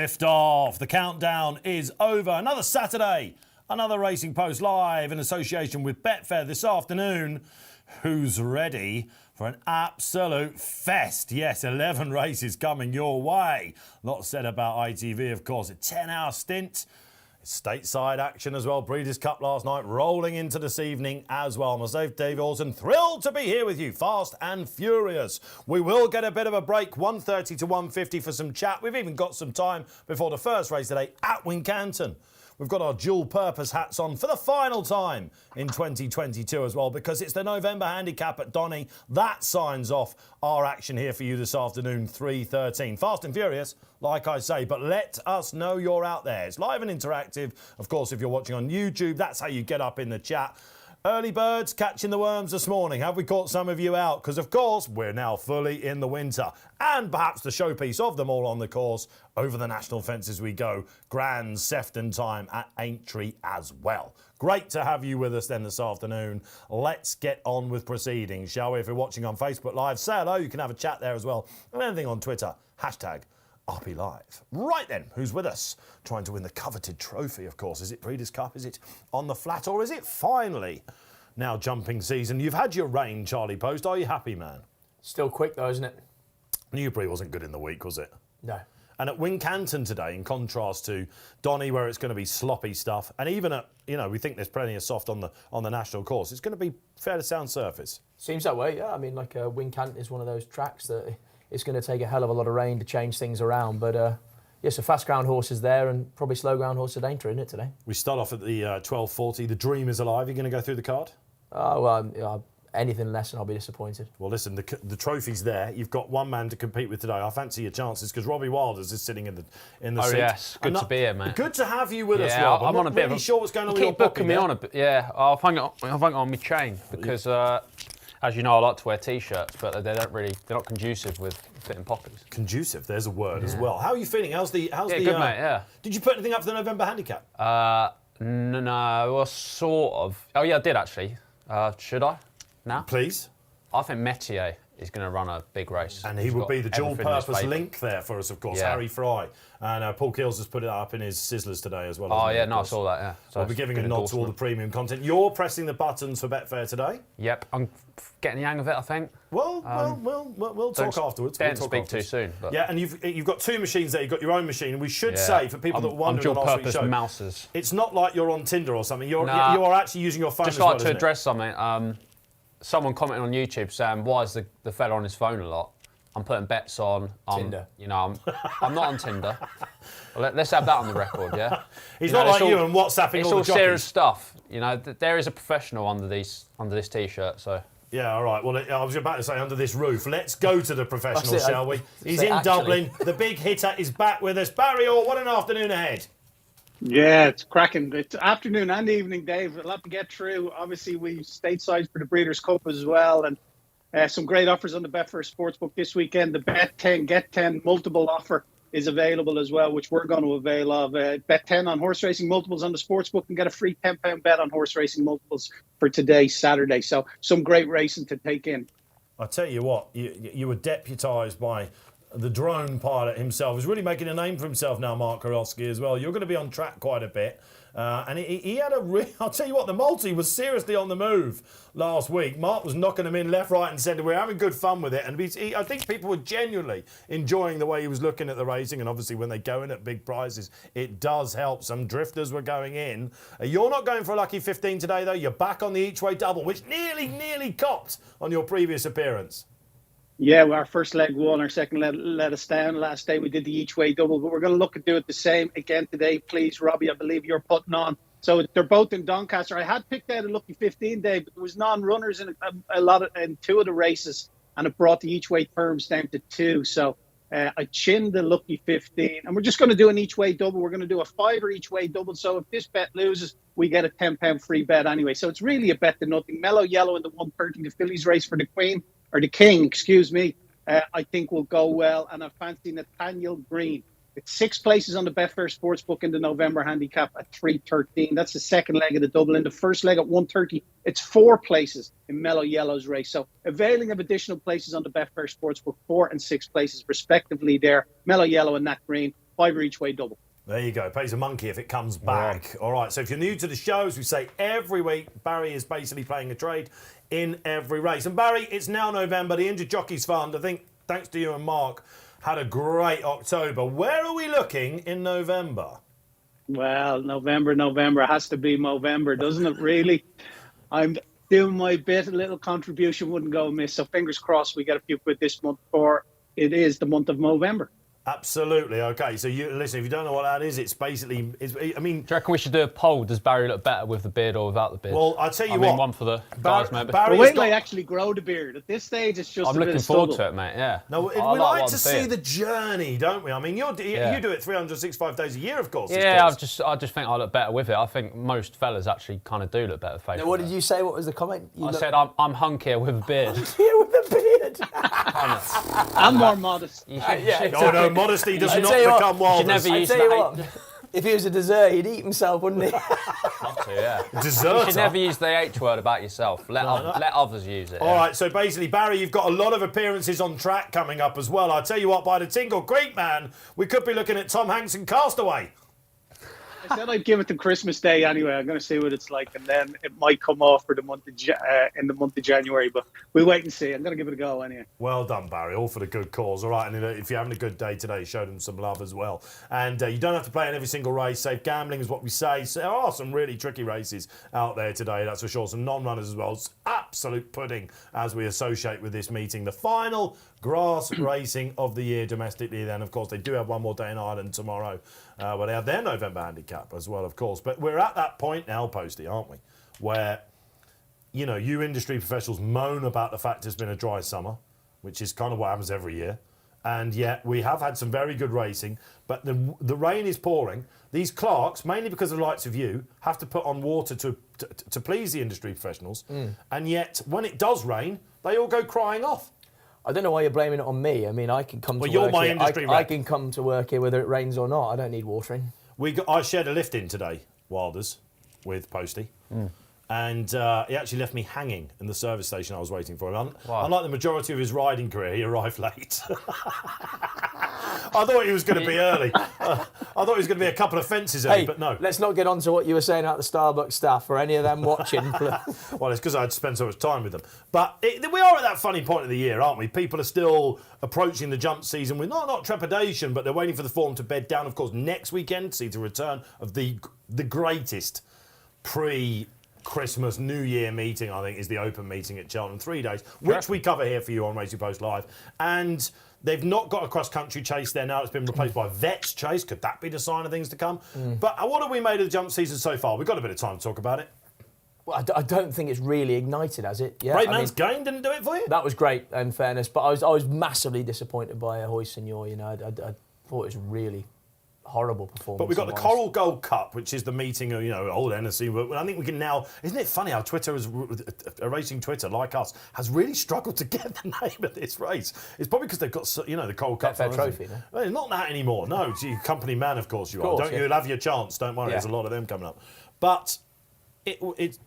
Lift off. The countdown is over. Another Saturday, another Racing Post live in association with Betfair this afternoon. Who's ready for an absolute fest? Yes, 11 races coming your way. Lots said about ITV, of course. A 10-hour stint. Stateside action as well. Breeders' Cup last night, rolling into this evening as well. Myself, Dave Orton, thrilled to be here with you, fast and furious. We will get a bit of a break, 1:30 to 1:50 for some chat. We've even got some time before the first race today at Wincanton. We've got our dual-purpose hats on for the final time in 2022 as well, because it's the November handicap at Donny. That signs off our action here for you this afternoon, 3:13. Fast and furious, like I say, but let us know you're out there. It's live and interactive. Of course, if you're watching on YouTube, that's how you get up in the chat. Early birds catching the worms this morning. Have we caught some of you out? Because, of course, we're now fully in the winter. And perhaps the showpiece of them all on the course, over the national fences we go. Grand Sefton time at Aintree as well. Great to have you with us then this afternoon. Let's get on with proceedings, shall we? If you're watching on Facebook Live, say hello. You can have a chat there as well. And anything on Twitter, hashtag RP Live. Right then, who's with us? Trying to win the coveted trophy, of course. Is it Breeders' Cup? Is it on the flat? Or is it finally now jumping season? You've had your reign, Charlie Poste. Are you happy, man? Still quick, though, isn't it? Newbury wasn't good in the week, was it? No. And at Wincanton today, in contrast to Donny, where it's going to be sloppy stuff, and even at, we think there's plenty of soft on the national course, it's going to be fairly sound surface. Seems that way, yeah. I mean, Wincanton is one of those tracks that it's going to take a hell of a lot of rain to change things around. But, yes, a fast ground horse is there and probably slow ground horse at Aintree, isn't it, today? We start off at the 12:40. The dream is alive. Are you going to go through the card? Anything less and I'll be disappointed. Well, listen, the trophy's there. You've got one man to compete with today. I fancy your chances because Robbie Wilders is sitting in the seat. Oh, yes. Good to be here, mate. Good to have you with us, Rob. I'm on a bit really sure what's going on with your your booking booking me on a bit. Yeah, I'll hang it on my chain because, as you know, I like to wear T-shirts, but they're not conducive with fitting pockets. Conducive, there's a word as well. How are you feeling? How's the good, mate, yeah. Did you put anything up for the November handicap? No, well, sort of. Oh, yeah, I did, actually. Should I? Now? Please. I think Metier is going to run a big race. And he will be the dual-purpose link there for us, of course, yeah. Harry Fry. And Paul Keels has put it up in his Sizzlers today as well. Oh, yeah, no, I saw that, yeah. So we'll be giving a nod to all the premium content. You're pressing the buttons for Betfair today? Yep, I'm getting the hang of it, I think. Well, we'll talk afterwards. Don't speak too soon. But. Yeah, and you've got two machines there. You've got your own machine. And we should say, for people that wonder on the last week's show, mouses. It's not like you're on Tinder or something. You are actually using your phone just as well, like to address something. Someone commented on YouTube saying, why is the fella on his phone a lot? I'm putting bets on Tinder. I'm not on Tinder. Well, let's have that on the record, yeah? He's not like you and WhatsApping it's all the It's all serious stuff. There is a professional under this T-shirt, so... Yeah, all right. Well, I was about to say under this roof. Let's go to the professional, shall we? He's in Dublin. The big hitter is back with us. Barry Orr, what an afternoon ahead. Yeah, it's cracking. It's afternoon and evening, Dave. A lot to get through. Obviously, we stateside for the Breeders' Cup as well, and some great offers on the Betfair Sportsbook this weekend. The Bet 10, Get 10 multiple offer is available as well, which we're going to avail of. Bet 10 on horse racing multiples on the Sportsbook and get a free £10 bet on horse racing multiples for today, Saturday. So some great racing to take in. I tell you what, you were deputised by the drone pilot himself. He's really making a name for himself now, Mark Karolski, as well. You're going to be on track quite a bit. And he had I'll tell you what, the multi was seriously on the move last week. Mark was knocking them in left, right and centre. We're having good fun with it. And I think people were genuinely enjoying the way he was looking at the racing. And obviously when they go in at big prizes, it does help. Some drifters were going in. You're not going for a lucky 15 today, though. You're back on the each-way double, which nearly copped on your previous appearance. Yeah, our first leg won, our second leg let us down. Last day we did the each-way double, but we're going to look at do it the same again today. Please, Robbie, I believe you're putting on. So they're both in Doncaster. I had picked out a lucky 15 day, but there was non-runners in in two of the races, and it brought the each-way terms down to 2. So I chinned the lucky 15, and we're just going to do an each-way double. We're going to do a $5 each-way double. So if this bet loses, we get a £10 free bet anyway. So it's really a bet to nothing. Mellow Yellow in the 130, the Phillies race for the Queen. Or the King, excuse me, I think will go well. And I fancy Nathaniel Green. It's 6 places on the Betfair Sportsbook in the November handicap at 3:13. That's the second leg of the double. In the first leg at 1:30, it's 4 places in Mellow Yellow's race. So availing of additional places on the Betfair Sportsbook, 4 and 6 places respectively there. Mellow Yellow and Nat Green. 5 each way double. There you go. Pays a monkey if it comes back. All right. So if you're new to the show, as we say every week, Barry is basically playing a trade in every race. And Barry, it's now November. The Injured Jockeys Fund, I think, thanks to you and Mark, had a great October. Where are we looking in November? Well, November has to be Movember, doesn't it? Really, I'm doing my bit. A little contribution wouldn't go amiss. So fingers crossed we get a few quid this month, for it is the month of Movember. Absolutely. Okay, so you listen, if you don't know what that is, it's basically, I mean... Do you reckon we should do a poll? Does Barry look better with the beard or without the beard? Well, I'll tell you I mean, what. one for the guys, maybe. But wait till I actually grow the beard. At this stage, it's just I'm a bit looking of forward stubble. to it, mate, yeah. No, we I like what to I'm see seeing. the journey, don't we? I mean, you do it 365 days a year, of course. Yeah, I just think I look better with it. I think most fellas actually kind of do look better facially. Now, what did you say? What was the comment? I said I'm hunkier with a beard. Here with the beard. I'm more modest. Oh, no, modesty does I not tell you what, become wild. I tell you what, if he was a dessert, he'd eat himself, wouldn't he? Yeah. Dessert. You should never use the H word about yourself. Let others use it. All right, so basically, Barry, you've got a lot of appearances on track coming up as well. I'll tell you what, by the Tingle Creek, man, we could be looking at Tom Hanks and Castaway. I said I'd give it to Christmas Day anyway. I'm going to see what it's like, and then it might come off for the month of in the month of January. But we wait and see. I'm going to give it a go anyway. Well done, Barry. All for the good cause. All right, and if you're having a good day today, show them some love as well. And you don't have to play in every single race. Safe gambling is what we say. So there are some really tricky races out there today, that's for sure. Some non-runners as well. It's absolute pudding as we associate with this meeting. The final grass racing of the year domestically. Then, of course, they do have one more day in Ireland tomorrow, where they have their November handicap as well, of course. But we're at that point now, Posty, aren't we? Where, you industry professionals moan about the fact it's been a dry summer, which is kind of what happens every year. And yet we have had some very good racing, but the rain is pouring. These clerks, mainly because of the likes of you, have to put on water to please the industry professionals. And yet, when it does rain, they all go crying off. I don't know why you're blaming it on me. I mean, I can come to you're work my here. industry I rep. can come to work here whether it rains or not. I don't need watering. I shared a lift in today, Wilders, with Posty. And he actually left me hanging in the service station I was waiting for him. Unlike the majority of his riding career, he arrived late. I thought he was going to be early. I thought he was going to be a couple of fences early, but no. Let's not get on to what you were saying about the Starbucks staff for any of them watching. Well, it's because I'd spent so much time with them. But we are at that funny point of the year, aren't we? People are still approaching the jump season with not trepidation, but they're waiting for the form to bed down. Of course, next weekend, see the return of the greatest Christmas New Year meeting, I think, is the Open meeting at Cheltenham, 3 days, which we cover here for you on Racing Post Live. And they've not got a cross-country chase there now. It's been replaced by a Vets chase. Could that be the sign of things to come? But what have we made of the jump season so far? We've got a bit of time to talk about it. Well, I don't think it's really ignited, has it? Yeah, Great Man's Game didn't do it for you? That was great, in fairness. But I was massively disappointed by Ahoy Senor. I thought it was really horrible performance. But we've got the Coral Gold Cup, which is the meeting of, old NSC. But I think we can now... Isn't it funny how Twitter, racing Twitter, like us, has really struggled to get the name of this race? It's probably because they've got, the Coral Cup. Betfair Trophy, no? Well, not that anymore. No, it's you company man, of course you are. Don't you? You'll have your chance. Don't worry. Yeah. There's a lot of them coming up. But it's...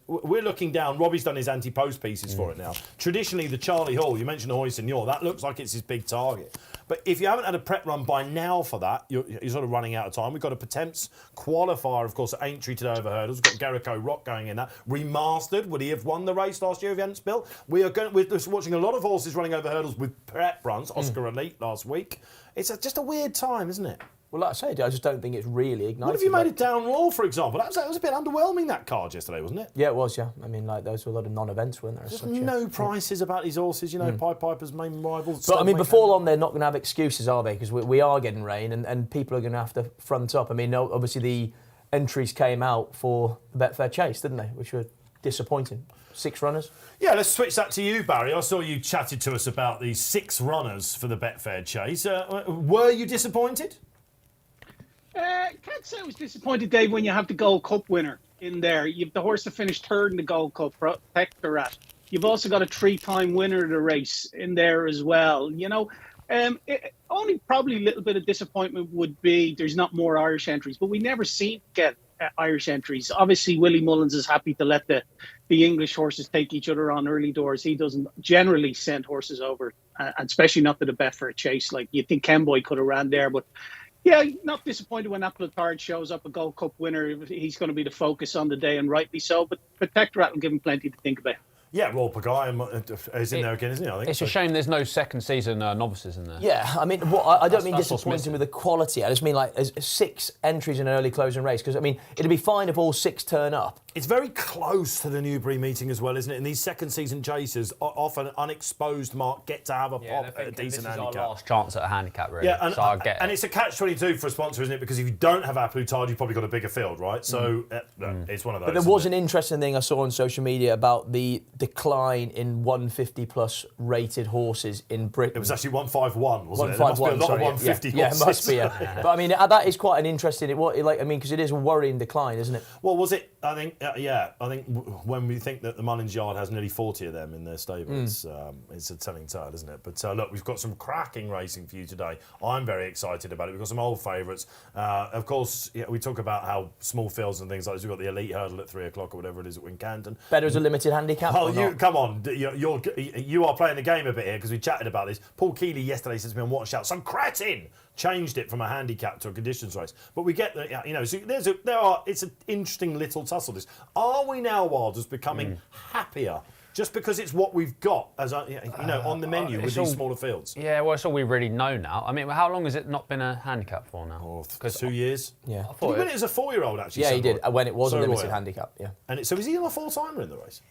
we're looking down. Robbie's done his anti-post pieces for it now. Traditionally, the Charlie Hall, you mentioned Ahoy Senor, that looks like it's his big target. But if you haven't had a prep run by now for that, you're sort of running out of time. We've got a Potemps qualifier, of course, at Aintree today over hurdles. We've got Garrico Rock going in that. Remastered. Would he have won the race last year if he hadn't spilt? We're just watching a lot of horses running over hurdles with prep runs. Oscar Elite last week. It's just a weird time, isn't it? Well, like I said, I just don't think it's really ignited. What if you made it down Raw, for example? That was a bit underwhelming, that card yesterday, wasn't it? Yeah, it was, yeah. I mean, those were a lot of non-events, weren't there? There's no prices about these horses, Pied Piper's main rivals. But, I mean, before long, they're not going to have excuses, are they? Because we are getting rain and people are going to have to front up. I mean, obviously the entries came out for the Betfair Chase, didn't they? Which were disappointing. 6 runners. Yeah, let's switch that to you, Barry. I saw you chatted to us about these 6 runners for the Betfair Chase. Were you disappointed? Can't say I was disappointed, Dave, when you have the Gold Cup winner in there. You've the horse that finished third in the Gold Cup, Protectorat. You've also got a 3-time winner of the race in there as well. Only probably a little bit of disappointment would be there's not more Irish entries, but we never seem to get Irish entries. Obviously, Willie Mullins is happy to let the English horses take each other on early doors. He doesn't generally send horses over, and especially not to the Betfair Chase. Like, you think Kenboy could have ran there, but Yeah, not disappointed when Applitard shows up, a Gold Cup winner. He's going to be the focus on the day, and rightly so. But Protectorate will give him plenty to think about. Yeah, Royal Pagayan is in there again, isn't he? I think It's a shame there's no second season novices in there. Yeah, I mean, I don't mean that's what's disappointing missing. with the quality. I just mean like 6 entries in an early closing race. Because I mean, it'd be fine if all 6 turn up. It's very close to the Newbury meeting as well, isn't it? And these second season chasers, often unexposed mark, get to have a decent this is handicap. our last chance at a handicap, really. Yeah, so I get and it. it's a catch-22 for a sponsor, isn't it? Because if you don't have Applitard, you've probably got a bigger field, right? So it's one of those. But there was an interesting thing I saw on social media about the decline in 150-plus rated horses in Britain. It was actually 151, wasn't it? 151, There must be a lot of 150 yeah, horses. it must be. Yeah. But I mean, that is quite an interesting. Because it is a worrying decline, isn't it? Well, was it? I think, when we think that the Mullins Yard has nearly 40 of them in their stable, it's a telling tale, isn't it? But look, we've got some cracking racing for you today. I'm very excited about it. We've got some old favourites. Of course, we talk about how small fields and things like this. We've got the Elite Hurdle at 3 o'clock or whatever it is at Wincanton. Better as a limited handicap. Oh, come on. You are playing the game a bit here because we chatted about this. Paul Keeley yesterday says to me on What a Shout, some cretin changed it from a handicap to a conditions race. But we get the, so it's an interesting little tussle. This, are we now, Wilders, becoming happier just because it's what we've got as on the menu with these smaller fields? Yeah, well, it's all we really know now. I mean, how long has it not been a handicap for now? Oh, 2 years. Yeah. Did he win it as a 4-year-old actually? Yeah, he did when it was a limited Roy. handicap. Yeah. And so is he on a full-timer in the race?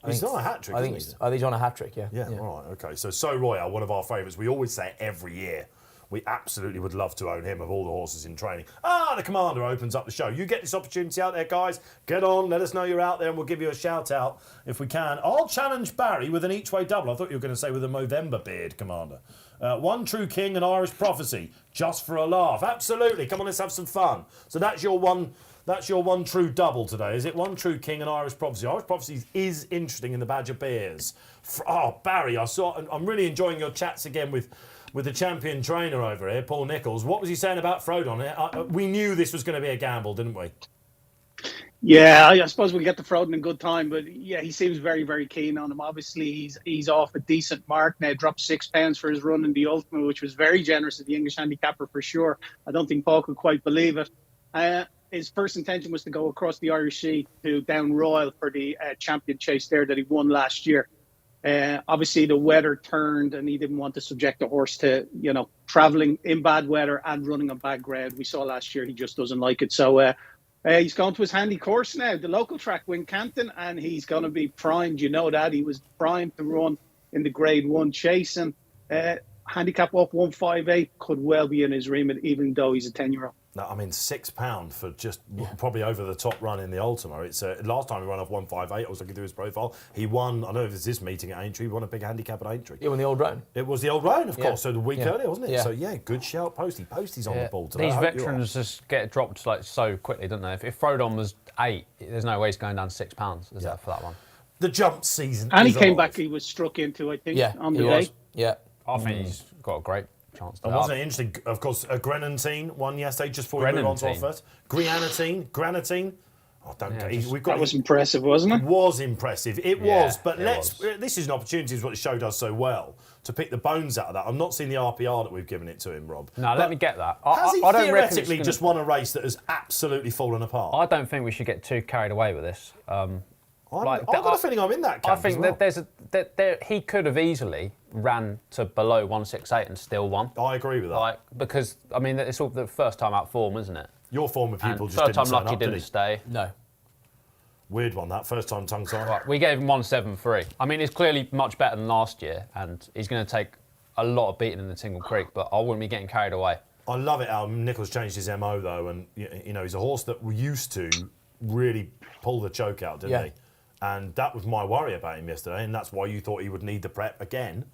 He's not a hat trick. I think he's on a hat trick. Yeah. Yeah. All right. Okay. So Royale, one of our favourites. We always say it every year. We absolutely would love to own him of all the horses in training. The Commander opens up the show. You get this opportunity out there, guys. Get on, let us know you're out there and we'll give you a shout out if we can. I'll challenge Barry with an each-way double. I thought you were going to say with a Movember beard, Commander. One True King and Irish Prophecy, just for a laugh. Absolutely. Come on, let's have some fun. So that's your one true double today, is it? One True King and Irish Prophecy. Irish Prophecy is interesting in the Badger Bears. Barry, I'm really enjoying your chats again with the champion trainer over here, Paul Nichols. What was he saying about Frodon? We knew this was going to be a gamble, didn't we? Yeah, I suppose we'll get to Frodon in good time, but yeah, he seems very, very keen on him. Obviously, he's off a decent mark now, dropped £6 for his run in the Ultimate, which was very generous of the English handicapper for sure. I don't think Paul could quite believe it. His first intention was to go across the Irish Sea to Down Royal for the champion chase there that he won last year. Obviously, the weather turned and he didn't want to subject the horse to, travelling in bad weather and running on bad ground. We saw last year he just doesn't like it. So he's gone to his handy course now, the local track, Wincanton, and he's going to be primed. You know that. He was primed to run in the Grade 1 chase. And handicap up 158 could well be in his remit, even though he's a 10-year-old. No, I mean, £6 for just probably over the top run in the Ultima. It's last time he ran off 158. I was looking through his profile. He won. I don't know if it's this meeting at Aintree. He won a big handicap at Aintree. Yeah, won the Old Roan. It was the Old Roan, of course. So the week earlier, wasn't it? Yeah. So good shout, Posty. Posty's on the ball today. These veterans just get dropped so quickly, don't they? If Frodon was 8, there's no way he's going down to £6. Is that for that one? The jump season. And he is came alive. back. He was struck into, I think, on the he day. was. Yeah. I think he's got a great chance to. And wasn't it interesting? Of course, Grenantine won yesterday. Just before we move on to our first, Granatine. Oh, don't get. We've got. That was impressive, wasn't it? It was impressive. It was. But it was. This is an opportunity, is what the show does so well, to pick the bones out of that. I'm not seeing the RPR that we've given it to him, Rob. No, let me get that. Has he I don't reckon theoretically just won a race that has absolutely fallen apart? I don't think we should get too carried away with this. I've got a feeling I'm in that camp. I think that he could have easily ran to below 168 and still won. I agree with that. Because I mean, it's all the first time out form, isn't it? Your former pupil just third didn't time turn lucky up, did didn't he? stay. No. Weird one, that first time tongue tie. Right, we gave him 173. I mean, it's clearly much better than last year, and he's going to take a lot of beating in the Tingle Creek. But I wouldn't be getting carried away. I love it how Nichols changed his MO though, and he's a horse that we used to really pull the choke out, didn't he? And that was my worry about him yesterday, and that's why you thought he would need the prep again.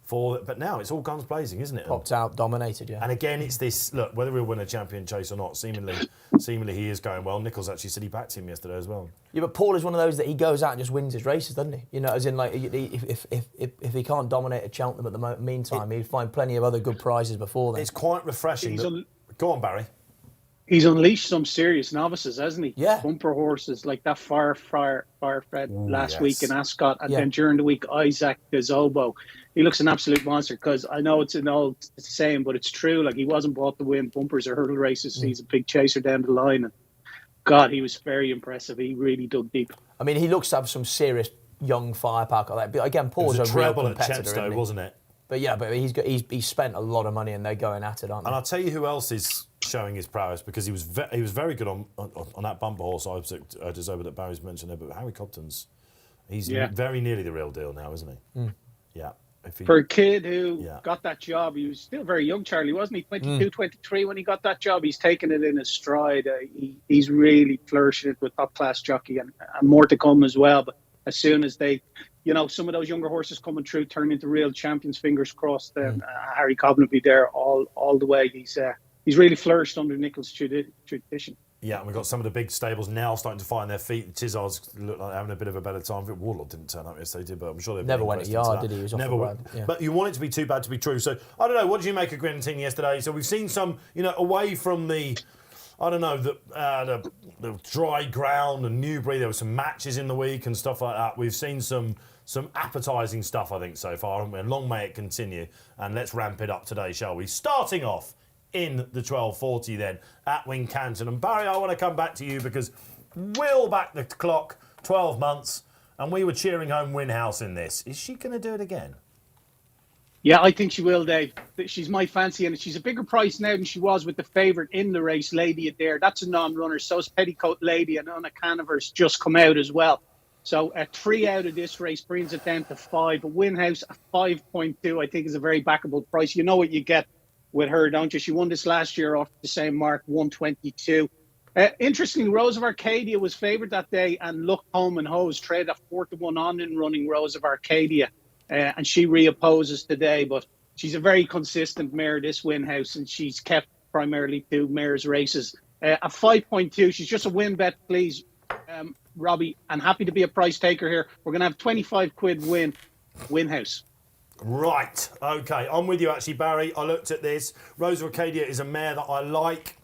But now it's all guns blazing, isn't it? Popped out, dominated, yeah. And again, it's this, look, whether he'll win a champion chase or not, seemingly he is going well. Nichols actually said he backed him yesterday as well. Yeah, but Paul is one of those that he goes out and just wins his races, doesn't he? As in, like, if he can't dominate at Cheltenham at the meantime, he'd find plenty of other good prizes before then. It's quite refreshing. Go on, Barry. He's unleashed some serious novices, hasn't he? Yeah. Bumper horses like that Firefred last week in Ascot, and Yeah. then during the week, Isaac Gazobo. He looks an absolute monster, because I know it's an old saying, but it's true. Like, he wasn't bought to win bumpers or hurdle races. He's a big chaser down the line. And God, he was very impressive. He really dug deep. I mean, he looks to have some serious young firepower like that. But again, Paul's It was a real treble at competitor, Chepstow, isn't he? wasn't it? But yeah, but he's spent a lot of money and they're going at it, aren't they? And I'll tell you who else is showing his prowess, because he was very good on that bumper horse just over that Barry's mentioned there. But Harry Cobden's, he's very nearly the real deal now, isn't he? Yeah. For a kid who got that job, he was still very young, Charlie, wasn't he? 22, 23 when he got that job. He's taken it in his stride. He's really flourishing it with top-class jockey, and more to come as well. But as soon as they, some of those younger horses coming through turn into real champions, fingers crossed, then Harry Cobden will be there all the way. He's really flourished under Nicholas' tradition. Yeah, and we've got some of the big stables now starting to find their feet. Tizzards look like having a bit of a better time. Warlord didn't turn up yesterday, but I'm sure they've never went a yard, did he? He was off the ground. Yeah. But you want it to be too bad to be true. So I don't know. What did you make of Wincanton yesterday? So we've seen some, away from the, the dry ground and Newbury. There were some matches in the week and stuff like that. We've seen some appetising stuff, I think, so far, haven't we? And long may it continue. And let's ramp it up today, shall we? Starting off in the 12:40 then at Wincanton. And Barry, I want to come back to you, because we'll back the clock 12 months and we were cheering home Winhouse in this. Is she going to do it again? Yeah, I think she will, Dave. She's my fancy, and she's a bigger price now than she was with the favourite in the race, Lady Adair. That's a non-runner. So is Petticoat Lady, and Anna Canaver's just come out as well. So 3 out of this race brings it down to 5. A Winhouse at 5.2, I think, is a very backable price. You know what you get with her, don't you? She won this last year off the same mark, 122. Interesting, Rose of Arcadia was favoured that day, and Look Home and Hose traded at 4-1 on in running Rose of Arcadia, and she reopposes today. But she's a very consistent mare, this Winhouse, and she's kept primarily 2 mares races. At 5.2, she's just a win bet, please, Robbie. I'm happy to be a price taker here. We're going to have 25 quid win, Winhouse. Right, okay, I'm with you actually, Barry. I looked at this. Rose of Arcadia is a mare that I like,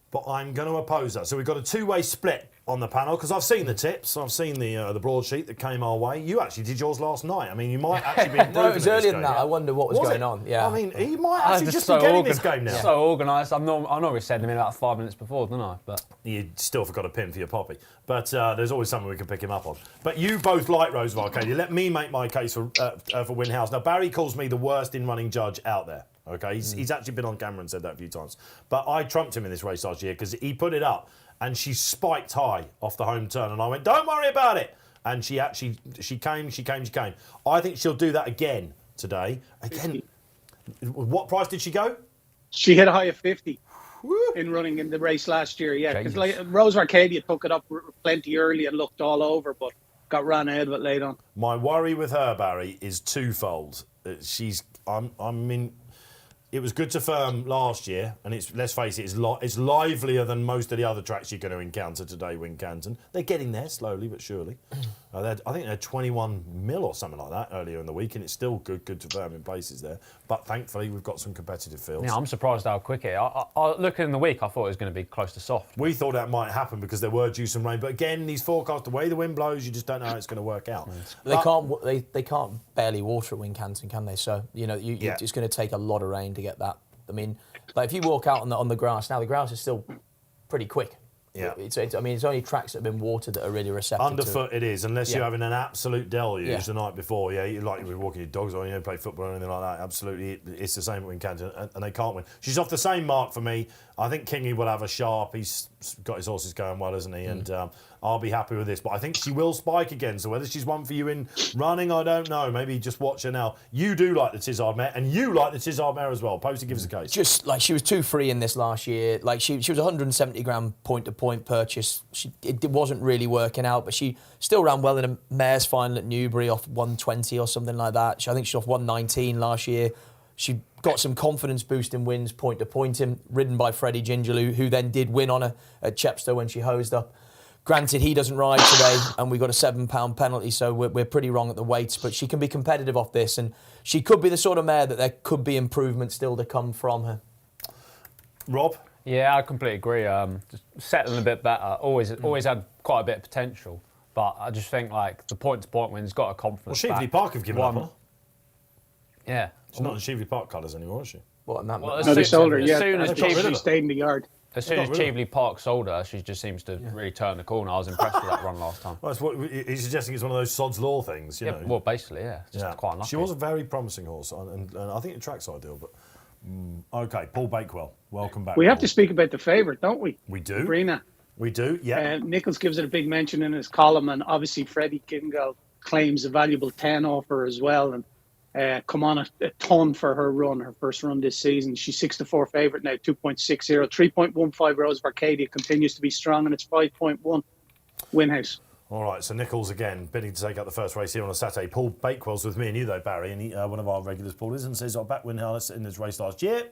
but I'm going to oppose her. So we've got a two-way split on the panel, because I've seen the tips, I've seen the broadsheet that came our way. You actually did yours last night. I mean, you might actually be improving. No, it was earlier than game, that. I wonder what was going on. Yeah, I mean, he might actually just be getting this game now. So organised. I normally send him in about 5 minutes before, don't I? But you still forgot a pin for your poppy. But there's always something we can pick him up on. But you both like Rose of Arcadia. Let me make my case for Winhouse. Now, Barry calls me the worst in-running judge out there. Okay, he's actually been on camera and said that a few times. But I trumped him in this race last year because he put it up and she spiked high off the home turn, and I went, don't worry about it. And she came. I think she'll do that again today. Again, what price did she go? She hit a high of 50 in running in the race last year, yeah. Because Rose of Arcadia took it up plenty early and looked all over, but got ran out of it late on. My worry with her, Barry, is twofold. It was good to firm last year, and let's face it, it's livelier than most of the other tracks you're going to encounter today, Wincanton. They're getting there slowly but surely. I think they're 21 mil or something like that earlier in the week, and it's still good to firm in places there. But thankfully, we've got some competitive fields. Yeah, I'm surprised how quick it. Looking in the week, I thought it was going to be close to soft. We thought that might happen because there were due some rain, but again, these forecasts, the way the wind blows, you just don't know how it's going to work out. They can't barely water at Wincanton, can they? So it's going to take a lot of rain to get that. I mean, like if you walk out on the grass now, the grass is still pretty quick. Yeah. It's only tracks that have been watered that are really receptive. Underfoot it is, unless you're having an absolute deluge the night before. Yeah, you like you're walking your dogs or play football or anything like that. Absolutely, it's the same at Wincanton, and they can't win. She's off the same mark for me. I think Kingy will have a sharp. He's got his horses going well, hasn't he? And I'll be happy with this. But I think she will spike again. So whether she's one for you in running, I don't know. Maybe just watch her now. You do like the Tizzard mare, and you like the Tizzard mare as well. Posty, give us a case. Just like she was 2-3 in this last year. Like she was 170 gram point-to-point purchase. It wasn't really working out, but she still ran well in a mare's final at Newbury off 120 or something like that. I think she's off 119 last year. She got some confidence-boosting wins, point-to-point, ridden by Freddie Ginger, who then did win on her at Chepstow when she hosed up. Granted, he doesn't ride today, and we got a £7 penalty, so we're pretty wrong at the weights, but she can be competitive off this, and she could be the sort of mare that there could be improvement still to come from her. Rob? Yeah, I completely agree. Just settling a bit better. Always had quite a bit of potential, but I just think like the point-to-point win has got a confidence. Well, Sheveley Park have given up on her. Yeah, She's not in Sheveley Park colours anymore, is she? What, and that, Well, No, they sold her. as Yeah, soon as she stayed in the yard. As soon as Cheveley Park sold her, she just seems to really turn the corner. I was impressed with that run last time. Well, that's what he's suggesting. It's one of those sod's law things, you know. Well, basically, yeah. Just quite unlucky. She was a very promising horse, and I think the track's ideal. But okay, Paul Bakewell, welcome back. We have Paul. to speak about the favourite, don't we? We do. Sabrina. We do. Yeah. Nichols gives it a big mention in his column, and obviously Freddie Kingal claims a valuable 10 off her as well, and come on a ton for her run, her first run this season. She's 6-4 favourite now, 2.60. 3.15 Rose of Arcadia continues to be strong, and it's 5.1 Winhouse. All right, so Nichols again bidding to take out the first race here on a Saturday. Paul Bakewell's with me and you though, Barry, and he, one of our regulars, Paul, is, and says I back Winhouse in this race last year.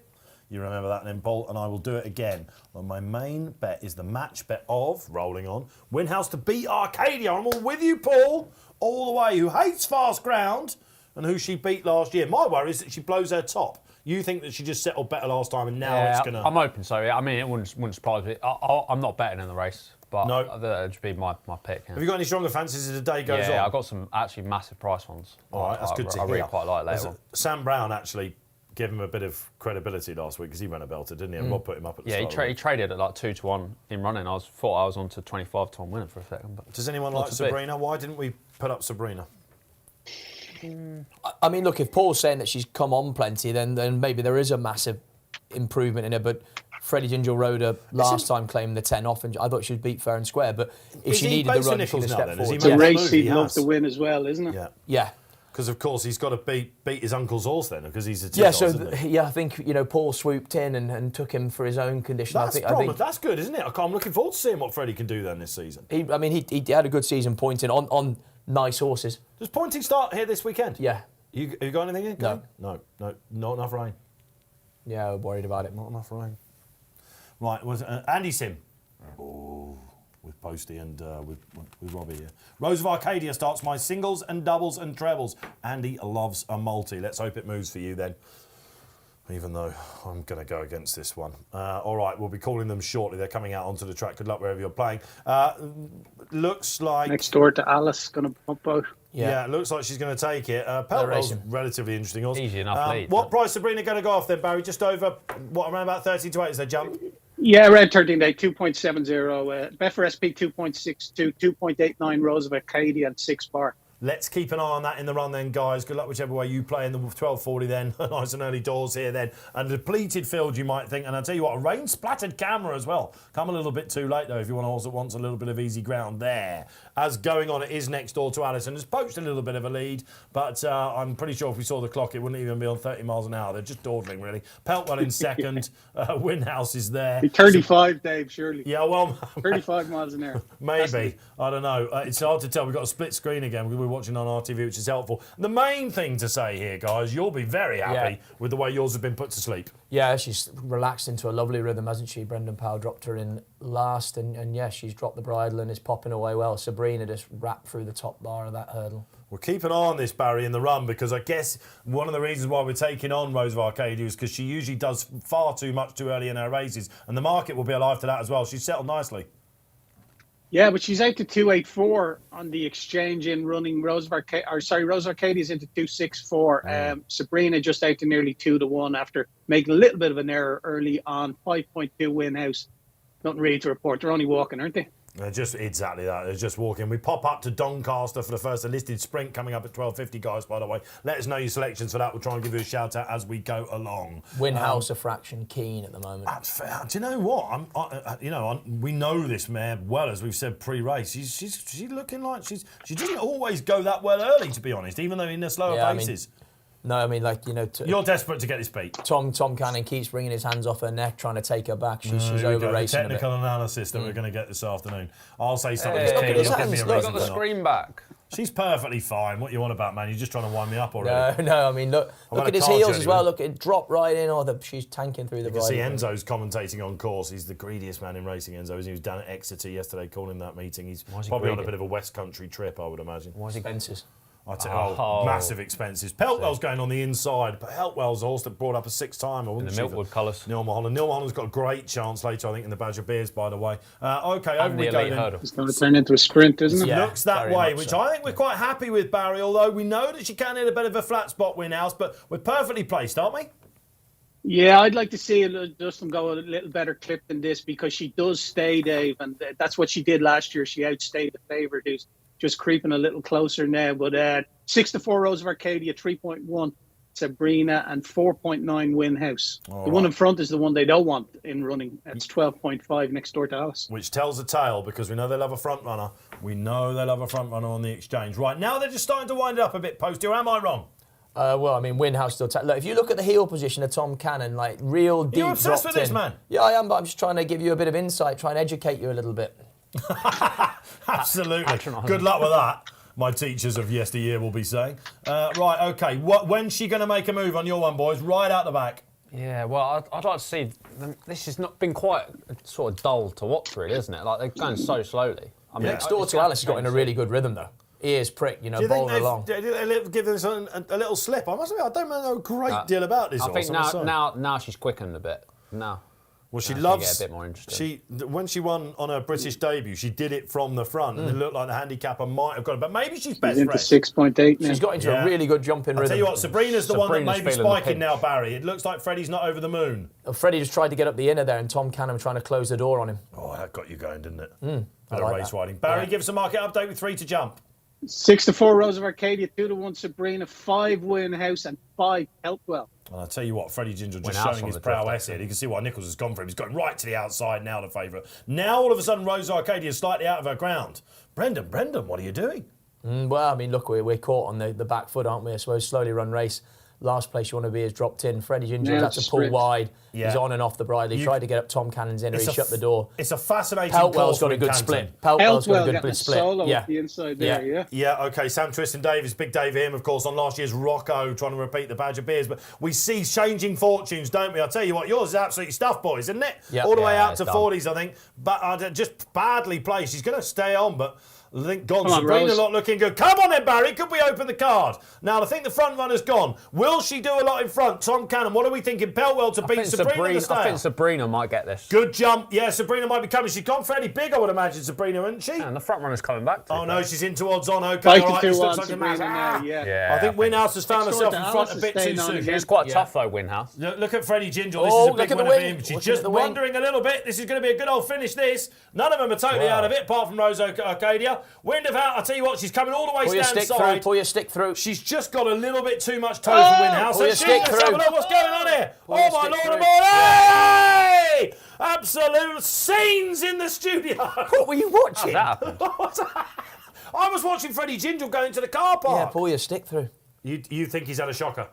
You remember that name, Paul, and I will do it again. Well, my main bet is the match bet of, rolling on, Winhouse to beat Arcadia. I'm all with you, Paul, all the way, who hates fast ground and who she beat last year. My worry is that she blows her top. You think that she just settled better last time and now it's going to... I'm hoping so, yeah. I mean, it wouldn't surprise me. I'm not betting in the race, but No. that would be my pick. Yeah. Have you got any stronger fancies as the day goes on? Yeah, I've got some actually massive price ones. All right, that's good to I hear. really quite like later on. Sam Brown actually gave him a bit of credibility last week because he ran a belter, didn't he? And Rob put him up at the start. He traded at like 2-1 in running. Thought I was on to 25-1 winner for a second. But Does anyone like Sabrina? Why didn't we put up Sabrina? I mean, look, if Paul's saying that she's come on plenty, then maybe there is a massive improvement in her. But Freddie Ginger Roder last time claimed the 10 off, and I thought she would beat fair and square. But if she needed the run, she'd have stepped forward. It's a race he'd love to win as well, isn't it? Yeah. Yeah. Because of course he's got to beat his uncle's horse then, because he's a I think Paul swooped in and took him for his own condition. That's good, isn't it? I'm looking forward to seeing what Freddie can do then this season. He had a good season pointing on nice horses. Does pointing start here this weekend? Yeah. You got anything in? No, not enough rain. Yeah, I'm worried about it. Not enough rain. Right, was Andy Sim? Oh, with Poste and with Robbie here. Rose of Arcadia starts my singles and doubles and trebles. Andy loves a multi. Let's hope it moves for you then. Even though I'm going to go against this one. All right, we'll be calling them shortly. They're coming out onto the track. Good luck wherever you're playing. Looks like... Next door to Alice, going to pump out. Yeah, it looks like she's going to take it. Peltwell's relatively interesting. Also. Easy enough lead. What price Sabrina going to go off then, Barry? Just over, around about 30 to 8 is their jump? Yeah, red 13 day, 2.70. Betfair SP 2.62, 2.89 Rose of Arcadia and 6 bar. Let's keep an eye on that in the run then, guys. Good luck whichever way you play in the 12:40 then. Nice and early doors here then. And a depleted field, you might think. And I'll tell you what, a rain-splattered camera as well. Come a little bit too late, though, if you want a horse that wants a little bit of easy ground there. As going on, it is next door to Alice and has poached a little bit of a lead. But I'm pretty sure if we saw the clock, it wouldn't even be on 30 miles an hour. They're just dawdling, really. Peltwell in second. Winhouse is there. 35, Dave, surely. Yeah, well... 35 miles an hour. Maybe. I don't know. It's hard to tell. We've got a split screen again. We're watching on RTV, which is helpful. The main thing to say here, guys, you'll be very happy with the way yours have been put to sleep. Yeah, she's relaxed into a lovely rhythm, hasn't she? Brendan Powell dropped her in last, and yeah, she's dropped the bridle and is popping away well. Sabrina just wrapped through the top bar of that hurdle. We'll keep an eye on this, Barry, in the run, because I guess one of the reasons why we're taking on Rose of Arcadia is because she usually does far too much too early in her races, and the market will be alive to that as well. She's settled nicely. Yeah, but she's out to 2.84 on the exchange in running. Rose of Arcadia's into 2.64. Sabrina just out to nearly 2-1 after making a little bit of an error early on. 5.2 Winhouse. Nothing really to report. They're only walking, aren't they? Just exactly that. They're just walking. We pop up to Doncaster for the first enlisted sprint coming up at 12:50, guys, by the way. Let us know your selections for that. We'll try and give you a shout out as we go along. Winhouse a fraction keen at the moment. That's fair. Do you know what? We know this mare well, as we've said pre-race. She's looking like she doesn't always go that well early, to be honest, even though in the slower paces. You're desperate to get this beat. Tom Cannon keeps bringing his hands off her neck, trying to take her back. She's over racing. Technical analysis that we're going to get this afternoon. I'll say something. Look at his hands. Look, got the screen back. She's perfectly fine. What you want about, man? You're just trying to wind me up already. No. I mean, look at his heels as well. Look, it dropped right in. She's tanking through the. You can see Enzo's commentating on course. He's the greediest man in racing. Enzo, he was down at Exeter yesterday calling that meeting. He's probably on a bit of a West Country trip, I would imagine. Why is he fences? I tell you, massive expenses. Peltwell's going on the inside, but Peltwell's a horse that brought up a 6-timer, wasn't the she? Milkwood colours. Neil Mulholland. Neil Mulholland's got a great chance later, I think, in the Badger Beers, by the way. Okay, over And we the go elite then. hurdle. It's going to turn into a sprint, isn't it? Yeah. Looks that very way, much which so. I think we're quite happy with, Barry, although we know that she can hit a bit of a flat spot win house, but we're perfectly placed, aren't we? Yeah, I'd like to see Dustin go a little better clip than this because she does stay, Dave, and that's what she did last year. She outstayed the favourite, who's just creeping a little closer now. But 6 to 4 Rose of Arcadia, 3.1 Sabrina, and 4.9 Winhouse. The one in front is the one they don't want in running. It's 12.5 next door to Alice. Which tells a tale because we know they love a front runner. We know they love a front runner on the exchange. Right, now they're just starting to wind it up a bit, Poste, or am I wrong? Well, I mean, Winhouse still. Look, if you look at the heel position of Tom Cannon, like real deep. You're obsessed with this, in. man. Yeah, I am, but I'm just trying to give you a bit of insight, try and educate you a little bit. Absolutely. Patronising. Good luck with that, my teachers of yesteryear will be saying. Right, okay. When's she going to make a move on your one, boys? Right out the back. Yeah, well, I'd like to see them. This has not been quite sort of dull to watch, really, isn't it? Like, they're going so slowly. I mean, Next door to Alice has got in a really good rhythm, though. Ears pricked, Do you think bowling along. they give this a little slip? I must admit, I don't know a great deal about this I horse. think I must say. now she's quickened a bit. Now. Well, she Now loves. get a bit more interesting. When she won on her British debut, she did it from the front, and it looked like the handicapper might have got it. But maybe she's best She's into friend. 6.8 now. She's got into Yeah. a really good jumping I'll rhythm. tell you what, Sabrina's the one that Sabrina's may be feeling the spiking pinch. now, Barry. It looks like Freddie's not over the moon. Freddie just tried to get up the inner there, and Tom Cannon trying to close the door on him. Oh, that got you going, didn't it? I Bit of like race that. riding. Barry, Yeah. give us a market update with 3 to jump. 6 to 4 Rose of Arcadia, 2 to 1 Sabrina, 5 Winhouse, and 5 Helpwell. And I'll tell you what, Freddie Ginger just Winhouse showing on his the drift, prowess actually. here. You can see why Nichols has gone for him. He's going right to the outside now, the favourite. Now, all of a sudden, Rose Arcadia is slightly out of her ground. Brendan, what are you doing? Well, I mean, look, we're caught on the back foot, aren't we? I suppose slowly run race. Last place you want to be is dropped in. Freddie Ginger Yeah, had it's to a pull sprint. wide. Yeah. He's on and off the bridle. He tried to get up Tom Cannon's inner. He shut the door. It's a fascinating Peltwell's course got a good Wincanton. split. Peltwell's got a Helpwell good getting a split. solo Yeah. up the inside there, yeah. Yeah, okay, Sam Tristan Davis, big Dave him, of course, on last year's Rocco, trying to repeat the Badger Beers. But we see changing fortunes, don't we? I'll tell you what, yours is absolutely stuffed, boys, isn't it? Yeah. All the way Yeah, out it's to done. 40s, I think. But just badly placed. She's going to stay on, but I think gone. Come on, Sabrina Rose. not looking good. Come on then, Barry. Could we open the card? Now, I think the front runner's gone. Will she do a lot in front? Tom Cannon, what are we thinking? Peltwell to beat Sabrina to stay I think out. Sabrina might get this. Good jump. Yeah, Sabrina might be coming. She's gone fairly big, I would imagine, Sabrina, isn't she? And the front runner's coming back. Oh no, she's into odds on. Okay, Five all to right. 2 This on looks like a Sabrina mass. now, yeah. Yeah, I think Winhouse has found Next herself door in to front Alice a is bit too staying on soon. again. It's quite Yeah. tough though, Winhouse. Look at Freddie Ginger. This Oh, is a look big at the winner for wing. him. She's Looking just at the wing. wondering a little bit. This is going to be a good old finish, this. None of them are totally out of it, apart from Rose Arcadia. Wind of out. I'll tell you what, she's coming all the way Pull your stand stick through. side. Pull your stick through. She's just got a little bit too much toe for Winhouse. Pull your Let's stick have a through. look what's going on here. Pull Oh your my stick lord through. of all. Hey! Absolute scenes in the studio. What were you watching? That happened. I was watching Freddie Ginger go into the car Yeah, park. pull your stick through. You think he's had a shocker?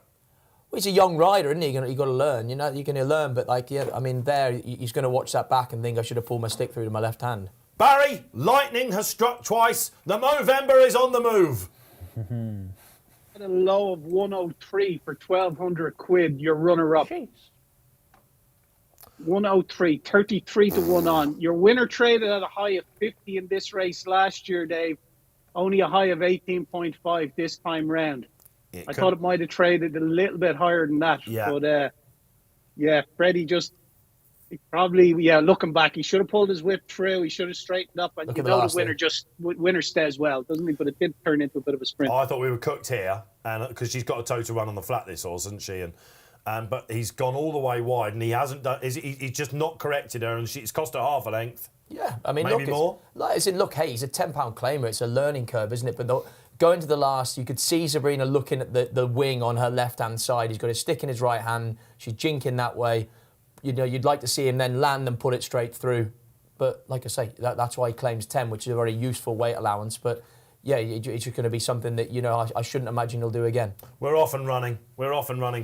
Well, he's a young rider, isn't he? You've got to learn. You're going to learn, but he's going to watch that back and think I should have pulled my stick through to my left hand. Barry, lightning has struck twice. The Movember is on the move. At a low of 103 for 1,200 quid, your runner-up. 103, 33 to 1 on. Your winner traded at a high of 50 in this race last year, Dave. Only a high of 18.5 this time round. I thought it might have traded a little bit higher than that. Yeah. But, Freddie looking back, he should have pulled his whip through. He should have straightened up. And Look you at the know last the winner stays well, doesn't he? But it did turn into a bit of a sprint. I thought we were cooked here, and because she's got a toe to run on the flat, this horse, hasn't she? And but he's gone all the way wide, and he hasn't done. He's just not corrected her, and it's cost her half a length. Yeah, I mean, Maybe more. He's a £10 claimer. It's a learning curve, isn't it? But going to the last, you could see Sabrina looking at the wing on her left-hand side. He's got his stick in his right hand. She's jinking that way. You'd like to see him then land and put it straight through. But like I say, that's why he claims 10, which is a very useful weight allowance. But yeah, it's just going to be something that, I shouldn't imagine he'll do again. We're off and running.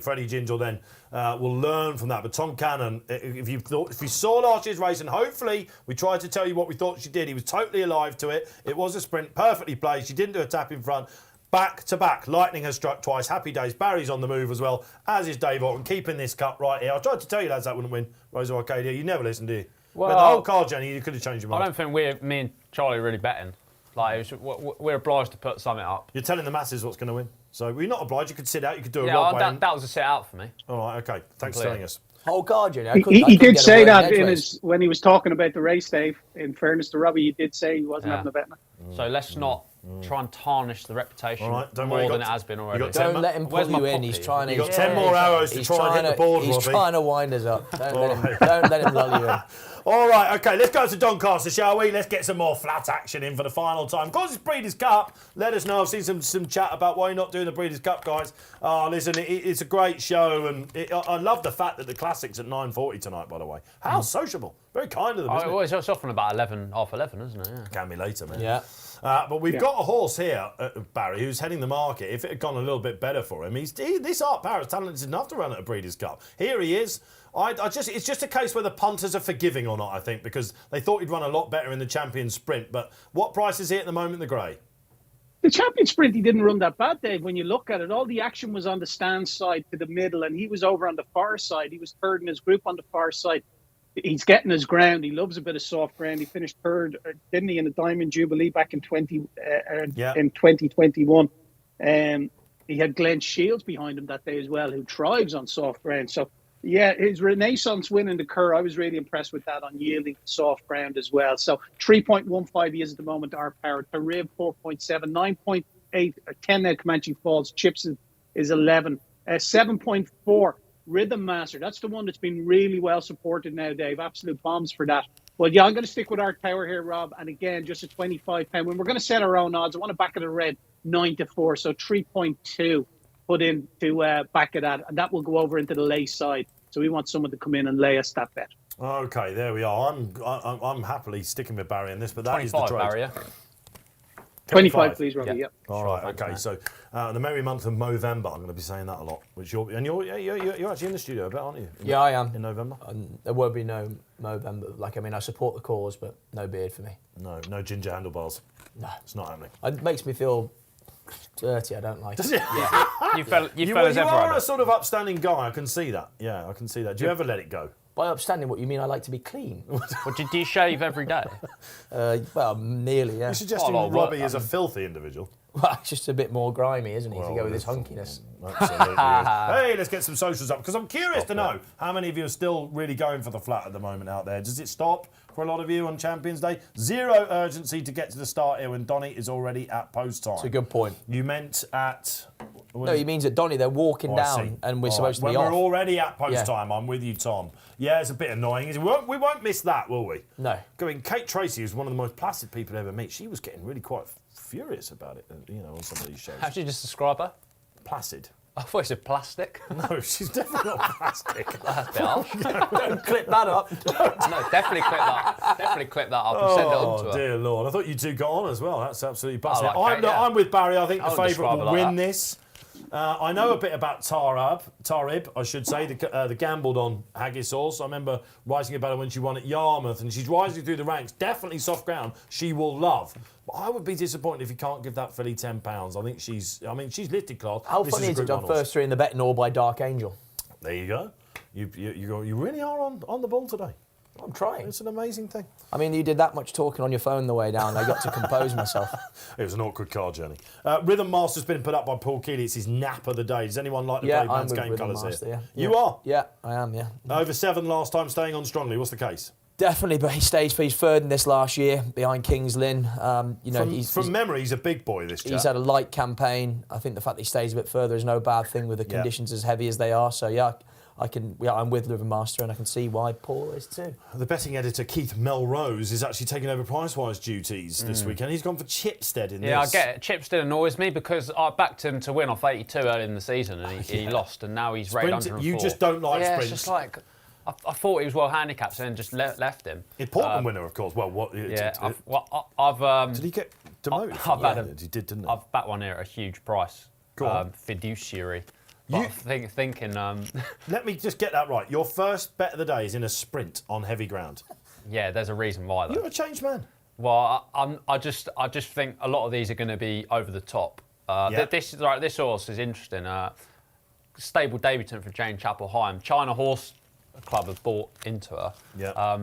Freddie Ginger then will learn from that. But Tom Cannon, if you saw last year's race, and hopefully we tried to tell you what we thought she did, he was totally alive to it. It was a sprint, perfectly placed. She didn't do a tap in front. Back to back, lightning has struck twice. Happy days. Barry's on the move as well, as is Dave Orton, keeping this cup right here. I tried to tell you lads that wouldn't win Rose of Arcadia. You never listen, do you? Well, but the whole card, Jenny, you could have changed your mind. I don't think me and Charlie are really betting. Like we're obliged to put something up. You're telling the masses what's going to win. So we're not obliged. You could sit out. You could do a Yeah, Rob way. that was a sit out for me. All right, okay. Thanks for telling us. Whole card, you know. He did say that when he was talking about the race, Dave. In fairness to Robbie, he did say he wasn't having a bet. So let's not try and tarnish the reputation worry, more than it has been already. Don't let him pull you in. He's trying to. You've got 10 more arrows to try and hit the board, Robbie. He's trying to wind us up. Don't let him lull you in. All right, okay, let's go to Doncaster, shall we? Let's get some more flat action in for the final time. Of course, it's Breeders' Cup. Let us know. I've seen some chat about why you're not doing the Breeders' Cup, guys. Listen, it's a great show, and I love the fact that the Classic's at 9:40 tonight, by the way. How sociable. Very kind of them, isn't it? It's often about 11, half 11, isn't it? Yeah. Can be later, man. Yeah. But we've got a horse here, Barry, who's heading the market. If it had gone a little bit better for him, this Art Power is talented enough to run at a Breeders' Cup. Here he is. It's just a case where the punters are forgiving or not, I think, because they thought he'd run a lot better in the Champion Sprint. But what price is he at the moment, the Grey? The Champion Sprint, he didn't run that bad, Dave. When you look at it, all the action was on the stand side to the middle, and he was over on the far side. He was third in his group on the far side. He's getting his ground. He loves a bit of soft ground. He finished third, didn't he, in the Diamond Jubilee back in 2021. He had Glenn Shields behind him that day as well, who thrives on soft ground. So, yeah, his Renaissance win in the Cur, I was really impressed with that on yielding soft ground as well. So 3.15 he is at the moment, our power. Tarib 4.7, 9.8, 10 now Comanche Falls. Chips is 11, 7.4. Rhythm Master, that's the one that's been really well supported now, Dave. Absolute bombs for that. Well, yeah, I'm going to stick with Art Power here, Rob. And again, just a £25. When we're going to set our own odds, I want to back of the red 9-4, so 3.2 put in to back of that, and that will go over into the lay side. So we want someone to come in and lay us that bet. Okay, there we are. I'm happily sticking with Barry in this, but that is the trade. Barrier. 25, please, Robbie. Yep. All right. Okay. So the merry month of Movember, I'm going to be saying that a lot. Which you're actually in the studio a bit, aren't you? Yeah, I am. In November. There won't be no Movember. I support the cause, but no beard for me. No ginger handlebars. No, it's not happening. It makes me feel dirty. I don't like it. Yeah. You fellas you ever are had a sort of upstanding guy. I can see that. Yeah, I can see that. Do you ever let it go? By upstanding, what you mean? I like to be clean. Well, do you shave every day? Well, nearly, yeah. You're suggesting Robbie is a filthy individual. Well, he's just a bit more grimy, isn't he, to go with his hunkiness. Absolutely. Hey, let's get some socials up, because I'm curious to know how many of you are still really going for the flat at the moment out there. Does it stop for a lot of you on Champions Day? Zero urgency to get to the start here when Donny is already at post time. It's a good point. You meant at... No, he means at Donny, they're walking down and we're supposed to be off. off. We're already at post time, I'm with you, Tom. Yeah, it's a bit annoying. We won't miss that, will we? No. I mean, Kate Tracy is one of the most placid people I ever meet. She was getting really quite furious about it, on some of these shows. How do you just describe her? Placid. I thought you said plastic. No, she's definitely not plastic. That's a bit harsh. Don't clip that up. No, definitely clip that. Definitely clip that up and send it on to her. Oh, dear Lord. I thought you two got on as well. That's absolutely busted. Like I'm with Barry. I think the wouldn't favourite will describe it like win this. I know a bit about Tarib, I should say, the gambled on haggis horse. I remember writing about her when she won at Yarmouth, and she's rising through the ranks. Definitely soft ground. She will love. But I would be disappointed if you can't give that filly £10. I think she's lifted class. How funny is it, John? First three in the betting all by Dark Angel. There you go. You really are on the ball today. I'm trying. It's an amazing thing. I mean, you did that much talking on your phone the way down. I got to compose myself. It was an awkward car journey. Rhythm Master's been put up by Paul Keeley. It's his nap of the day. Does anyone like to play man's game colours here? Yeah. You are? Yeah, I am, yeah. Over 7 last time, staying on strongly. What's the case? Definitely, but he stays for his third in this last year behind Kings Lynn. From memory, he's a big boy, this chap. He's had a light campaign. I think the fact that he stays a bit further is no bad thing with the conditions as heavy as they are. So, yeah, I'm with Rhythm Master, and I can see why Paul is too. The betting editor, Keith Melrose, is actually taking over Price-Wise duties this weekend. He's gone for Chipstead in this. Yeah, I get it. Chipstead annoys me because I backed him to win off 82 early in the season, and he lost, and now he's rated 104. You just don't like sprints. It's just like... I thought he was well handicapped and then just left him. Important winner, of course. Well, what? Yeah, did he get demoted? He did, didn't he? I've backed one here at a huge price. Go on. Fiduciary. Thinking. Let me just get that right. Your first bet of the day is in a sprint on heavy ground. Yeah, there's a reason why though. You're a changed man. Well, I just think a lot of these are going to be over the top. This horse is interesting. Stable debutant for Jane Chapel-Hyam. China Horse Club have bought into her. Yeah.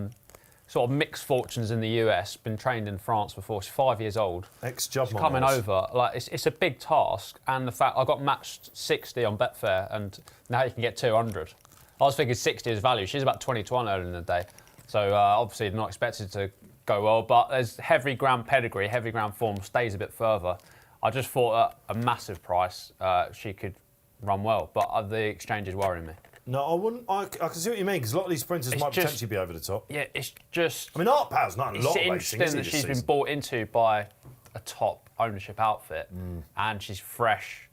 sort of mixed fortunes in the US, been trained in France before. She's 5 years old. Ex-job She's coming over. Like it's a big task, and the fact I got matched 60 on Betfair, and now you can get 200. I was thinking 60 is value. She's about 20 to 1 earlier in the day, so obviously not expected to go well. But there's heavy ground pedigree, heavy ground form, stays a bit further. I just thought at a massive price she could run well, but the exchange is worrying me. No, I wouldn't. I can see what you mean, because a lot of these sprinters might potentially be over the top. Yeah, it's just... I mean, Art Power's not in a lot of racing, It's interesting that she's been bought into by a top ownership outfit, and she's fresh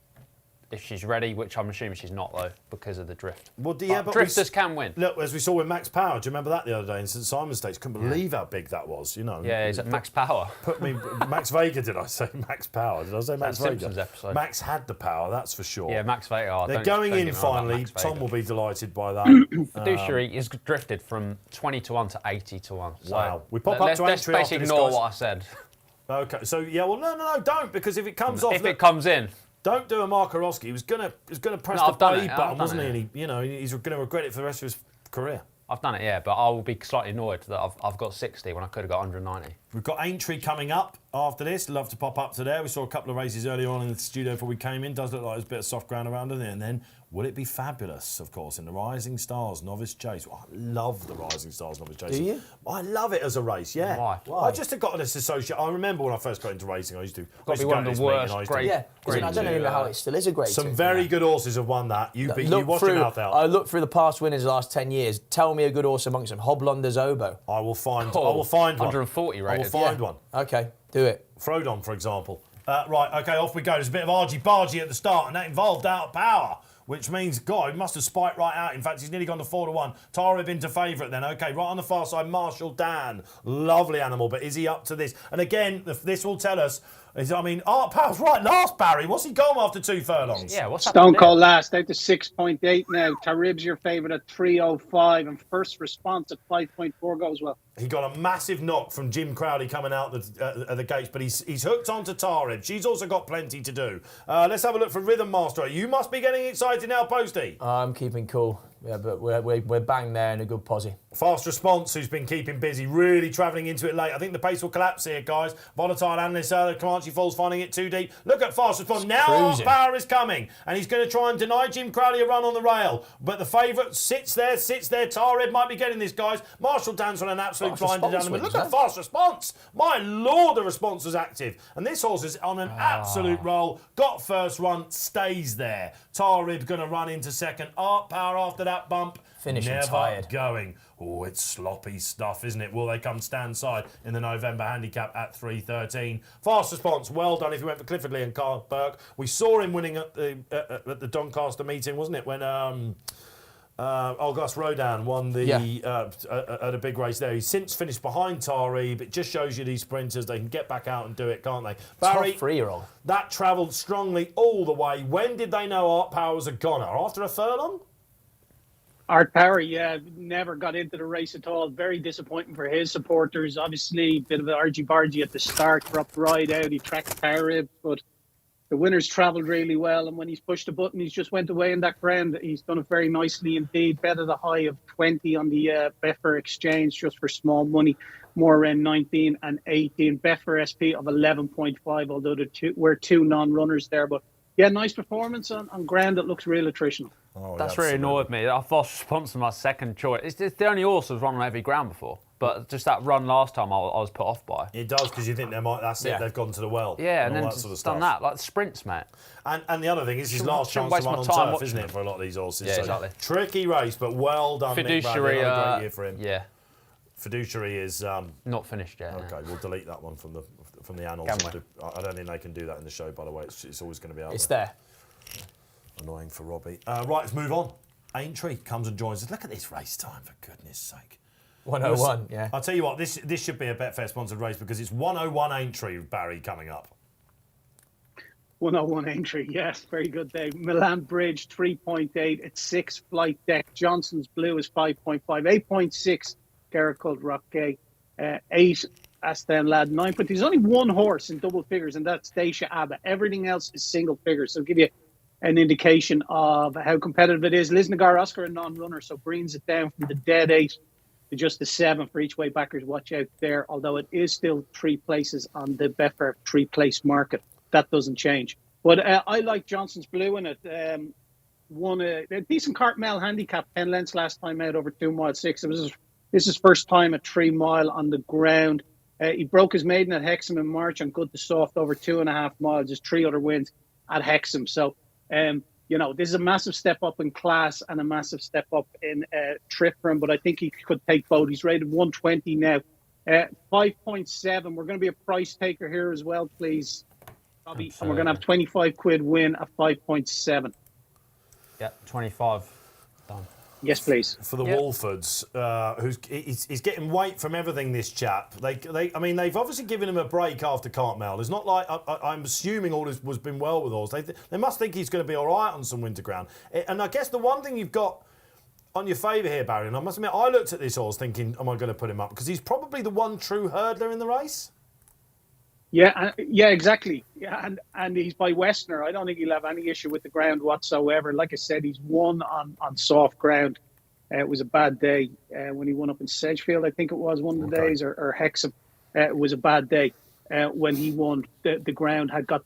if she's ready, which I'm assuming she's not, though, because of the drift. Well, but drifters can win. Look, as we saw with Max Power, do you remember that the other day in St Simon Stakes? Couldn't believe how big that was, you know. Yeah, is it Max Power? Max Vega, did I say Max Power? Did I say Max Vega? Simpsons episode. Max had the power, that's for sure. Yeah, Max Vega. They're going in finally. Tom will be delighted by that. Fiduciary is drifted from 20 to 1 to 80 to 1. So wow. We pop up to Aintree let's basically ignore what I said. Okay, so yeah, well, no, don't, because if it comes off... If it comes in... Don't do a Markarowski. He was gonna press the buy button, wasn't he? And he's going to regret it for the rest of his career. I've done it, yeah, but I will be slightly annoyed that I've got 60 when I could have got 190. We've got Aintree coming up after this. Love to pop up to there. We saw a couple of races earlier on in the studio before we came in. Does look like there's a bit of soft ground around there. And then, will it be fabulous, of course, in the Rising Stars Novice Chase? Well, I love the Rising Stars Novice Chase. Do you? I love it as a race, yeah. Why? I just have got this associate. I remember when I first got into racing, I used to Got to be one of the worst. Great. Yeah, I don't even know how it still is a grade Some 2. very good horses have won that. You watch your mouth out. I looked through the past winners the last 10 years. Tell me a good horse amongst them. Hoblonder's Oboe. I will find one. 140 rated. I will find one. Okay, do it. Frodon, for example. Right, okay, off we go. There's a bit of argy-bargy at the start, and that involved Out of Power, which means, God, he must have spiked right out. In fact, he's nearly gone to 4 to 1. Tarib into favourite then. Okay, right on the far side, Marshall Dan. Lovely animal, but is he up to this? And again, this will tell us, Art Power's right last, Barry. What's he going after 2 furlongs? Yeah, what's Stone Cold last, out to 6.8 now. Tarib's your favourite at 3.05, and First Response at 5.4 goes well. He got a massive knock from Jim Crowley coming out at the gates, but he's hooked onto Tarib. She's also got plenty to do. Let's have a look for Rhythm Master. You must be getting excited now, Posty. I'm keeping cool. Yeah, but we're bang there in a good posse. Fast Response, who's been keeping busy, really travelling into it late. I think the pace will collapse here, guys. Volatile analyst, Comanche Falls finding it too deep. Look at Fast Response. Now Art Power is coming, and he's going to try and deny Jim Crowley a run on the rail. But the favourite sits there. Tarib might be getting this, guys. Marshall Dan's on an absolute blinder down the middle. Look at Fast Response. My Lord, the response was active. And this horse is on an absolute roll. Got first run, stays there. Tarib going to run into second. Art Power after that bump. Finishing never tired. Going. Oh, it's sloppy stuff, isn't it? Will they come stand side in the November handicap at 3.13? Fast Response, well done if you went for Clifford Lee and Carl Burke. We saw him winning at the Doncaster meeting, wasn't it? When Auguste Rodin won at a big race there. He's since finished behind Tarib. It just shows you these sprinters, they can get back out and do it, can't they? Barry, Top 3-year-old. That travelled strongly all the way. When did they know Art Power was a goner? After a furlong? Art Power, yeah, never got into the race at all. Very disappointing for his supporters. Obviously, a bit of an argy-bargy at the start, dropped right out. He tracked Tarib, but the winners travelled really well. And when he's pushed the button, he's just went away in that ground. He's done it very nicely indeed. Better the high of 20 on the Betfair Exchange just for small money. More around 19 and 18. Betfair SP of 11.5, although we're 2 non-runners there. But yeah, nice performance on ground that looks real attritional. Oh, that's really annoyed me. Our Fast Response was my second choice. It's the only horse that's run on heavy ground before. But just that run last time I was put off by. It does, because you think that's it, they've gone to the well. Yeah, and all then that sort of stuff. done that, like sprints, mate. And the other thing is his last chance to run on turf, isn't it, for a lot of these horses? Yeah, so exactly. Tricky race, but well done, Fiduciary, Nick Bradley. Another great year for him. Yeah. Fiduciary is... not finished yet. Okay, we'll delete that one from the annals. I don't think they can do that in the show, by the way. It's always going to be out there. It's there. Annoying for Robbie. Right, let's move on. Aintree comes and joins us. Look at this race time, for goodness sake. 101, yeah. I'll tell you what, this should be a Betfair sponsored race because it's 101 Aintree, Barry, coming up. 101 Aintree, yes, very good day. Milan Bridge, 3.8 at 6 Flight Deck. Johnson's Blue is 5.5. 8.6, Garrett called Rockgate. 8 Aston Lad, 9. But there's only one horse in double figures, and that's Dacia Abba. Everything else is single figures. So I'll give you an indication of how competitive it is. Lisnagar Oscar, a non-runner, so brings it down from the dead 8 to just the 7 for each way backers. Watch out there, although it is still 3 places on the Betfair 3-place market. That doesn't change. But I like Johnson's Blue in it. Won a decent Cartmel handicap, 10 lengths last time out over 2 mile 6. This is his first time at 3 mile on the ground. He broke his maiden at Hexham in March on good to soft over 2.5 miles. There's 3 other wins at Hexham. So, this is a massive step up in class and a massive step up in trip for him. But I think he could take both. He's rated 120 now. 5.7. We're going to be a price taker here as well, please, Robbie. And we're going to have 25 quid win at 5.7. Yeah, 25. Done. Yes, please. For the Walfords, he's getting weight from everything, this chap. They've obviously given him a break after Cartmel. It's not like I'm assuming all this was been well with Oz. They must think he's going to be all right on some winter ground. And I guess the one thing you've got on your favour here, Barry, and I must admit, I looked at this Oz thinking, am I going to put him up? Because he's probably the one true hurdler in the race. Yeah, exactly. Yeah, and he's by Westerner. I don't think he'll have any issue with the ground whatsoever. Like I said, he's won on soft ground. It was a bad day when he won up in Sedgefield, I think it was one of the days, or Hexham. It was a bad day when he won. The ground had got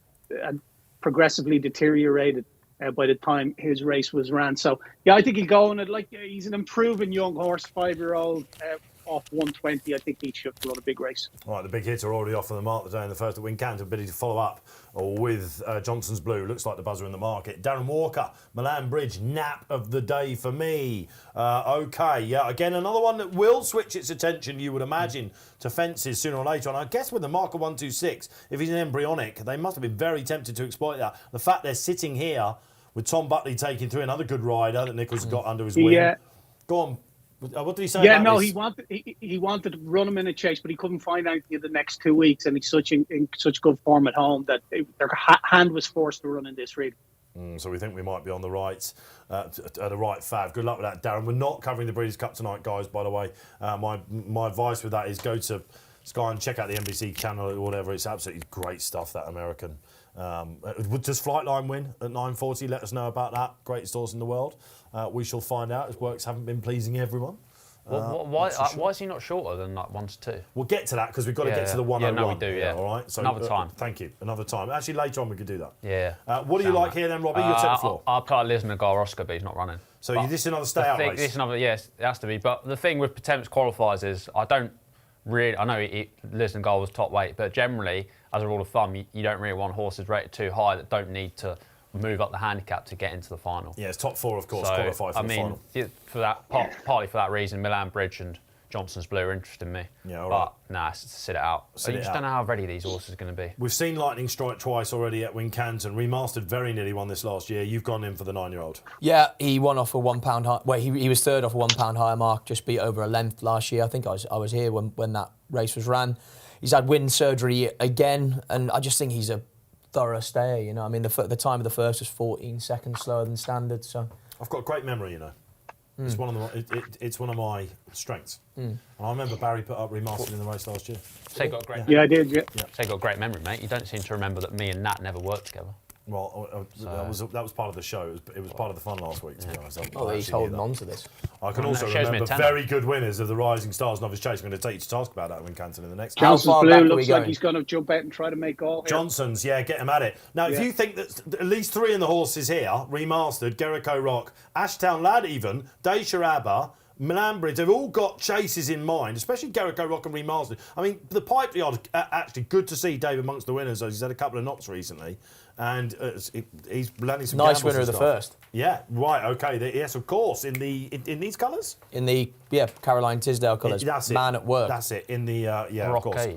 progressively deteriorated by the time his race was ran. So, yeah, I think he'll go on it. Like, he's an improving young horse, 5-year-old. Off 120, I think he should run a big race. All right, the big hits are already off on the mark today in the first at Wincanton. Bidding to follow up with Johnson's Blue. Looks like the buzzer in the market. Darren Walker, Milan Bridge, nap of the day for me. Again, another one that will switch its attention, you would imagine, to fences sooner or later. And I guess with the marker 126, if he's an embryonic, they must have been very tempted to exploit that. The fact they're sitting here with Tom Buckley taking through another good rider that Nichols got under his wing. Yeah. Go on. What did he say? Yeah, no, he wanted to run him in a chase, but he couldn't find anything in the next 2 weeks, and he's in such good form at home that their hand was forced to run in this race. So we think we might be on the right fav. Good luck with that, Darren. We're not covering the Breeders' Cup tonight, guys. By the way, my advice with that is go to Sky and check out the NBC channel or whatever. It's absolutely great stuff. That American. Does Flightline win at 9:40? Let us know about that. Greatest horse in the world. We shall find out. His works haven't been pleasing everyone. Why is he not shorter than like 1 to 2? We'll get to that because we've got to get to the 101. Yeah, no, we do, yeah. All right. So, another time. Thank you. Another time. Actually, later on we could do that. Yeah. What do you like here then, Robbie? You'll take the floor. I'll play Lisbon and Oscar, but he's not running. So this is another stay-out race? This is another, yes, it has to be. But the thing with Potemps qualifiers is I know Lisbon Goal was top weight, but generally, as a rule of thumb, you don't really want horses rated too high that don't need to move up the handicap to get into the final. Yeah, it's top 4, of course, qualify for the final. For that, partly for that reason, Milan Bridge and Johnson's Blue are interesting me. Yeah, all right. But nah, sit it out. You just don't know how ready these horses are going to be. We've seen Lightning strike twice already at Wincanton. Remastered very nearly won this last year. You've gone in for the 9-year-old. Yeah, he won off a £1 high. Well, he was third off a £1 higher mark. Just beat over a length last year. I think I was here when that race was ran. He's had wind surgery again, and I just think he's a thorough stayer. You know, I mean, the time of the first was 14 seconds slower than standard. So I've got great memory, you know. It's one of my strengths. And I remember Barry put up Remastered in the race last year. So you got great. Yeah, I did. Yeah. So you got great memory, mate. You don't seem to remember that me and Nat never worked together. Well, that was part of the show. It was part of the fun last week, to be honest. He's holding on to this. I can also remember very good winners of the Rising Stars Novice Chase. I'm going to take you to task about that in Wincanton in the next. Johnson's Blue looks like he's going to jump out and try to make goal here. Johnson's, yeah, get him at it. Now, if you think that at least 3 in the horses here, Remastered, Gerrico Rock, Ashtown Lad even, Dacia Abba, Milan Bridge, they've all got chases in mind, especially Gerrico Rock and Remastered. I mean, the Pipe Yard, actually good to see Dave amongst the winners. He's had a couple of knocks recently. And he's landing some nice winner of the first. Yeah, right, okay. Yes, of course. In these colours? In the, Caroline Tisdale colours. That's it. Man at Work. That's it. In the, of course.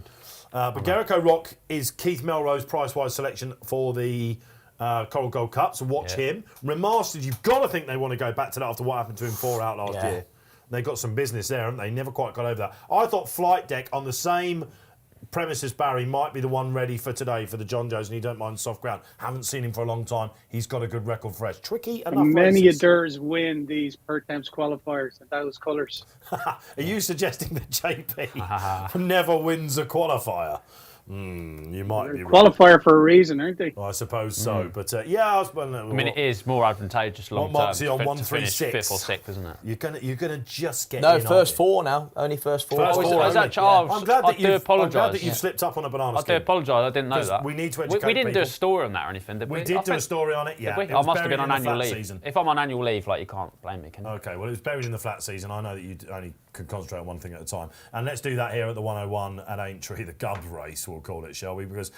But Gerrico Rock is Keith Melrose price-wise selection for the Coral Gold Cup, so watch him. Remastered, you've got to think they want to go back to that after what happened to him 4 out last year. They got some business there, haven't they? Never quite got over that. I thought Flight Deck on the same premise as Barry might be the one ready for today for the John Joes, and he don't mind soft ground. Haven't seen him for a long time. He's got a good record fresh. Tricky enough Many races. Adurs win these Pertemps qualifiers in those colours. Are you suggesting that JP never wins a qualifier? You might be right. Qualifier for a reason, aren't they? I suppose so. But yeah, I mean, it is more advantageous long term Moxie on to 136. fifth or sixth, isn't it? You're gonna just get No, in, first aren't you? four now. Only first four. First four Is only. that Charles? I'm glad that I do apologise. I'm glad that you've slipped up on a banana I do skin. apologise. I didn't know 'Cause that. we need to We educate didn't do people. a story on that or anything, did we? We did do a story on it, yeah. Did It we? I was must have buried been on in the annual flat leave. season. If I'm on annual leave, like, you can't blame me, can you? Okay, well, it was buried in the flat season. I know that you only could concentrate on one thing at a time. And let's do that here at the 101 at Aintree, the Gub race, we'll call it, shall we? Because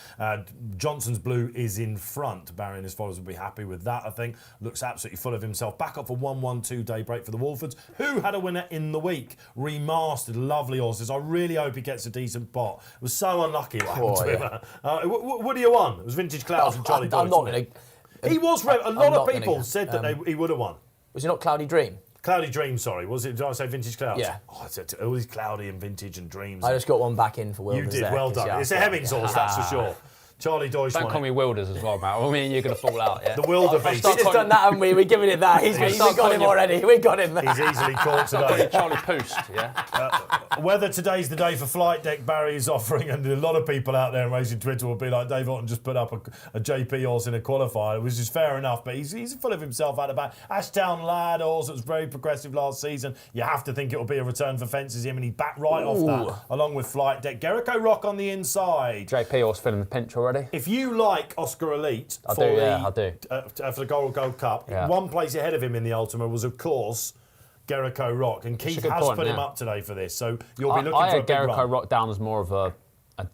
Johnson's Blue is in front. Barry and his followers will be happy with that, I think. Looks absolutely full of himself. Back up for 1-1-2 daybreak for the Wolfords, who had a winner in the week. Remastered, lovely horses. I really hope he gets a decent pot. It was so unlucky what happened to him. What do you want? It was Vintage Clouds and Charlie Deutsch. I'm not going to. He was. A lot of people said that he would have won. Was it not Cloudy Dream? Cloudy Dream, sorry. Was it? Did I say Vintage Clouds? Yeah. Oh, I said all these cloudy and vintage and dreams. I just got one back in for Wilders. You did, there, well done. yeah, It's a Hemmings horse, that's for sure. Charlie Deutsch Don't won call it. me Wilders as well, Matt. I mean, you're going to fall out, yeah? The Wildebeest. We've just done that, haven't we? We're giving it that. We got him already. We got him. He's easily caught Got today. Charlie Poste, yeah? Whether today's the day for Flight Deck, Barry is offering, and a lot of people out there in racing Twitter will be like, Dave Orton just put up a JP horse in a qualifier, which is fair enough, but he's full of himself out of back. Ashtown Lad horse that was very progressive last season. You have to think it will be a return for Fences him, and he backed right off that, along with Flight Deck. Gerico Rock on the inside. JP horse feeling the pinch already. If you like Oscar Elite I for do. the Gold Cup, one place ahead of him in the Ultima was, of course, Gerico Rock, and Keith has put him up today for this, so you'll be looking I for a had big Gerico run. Rock down as more of a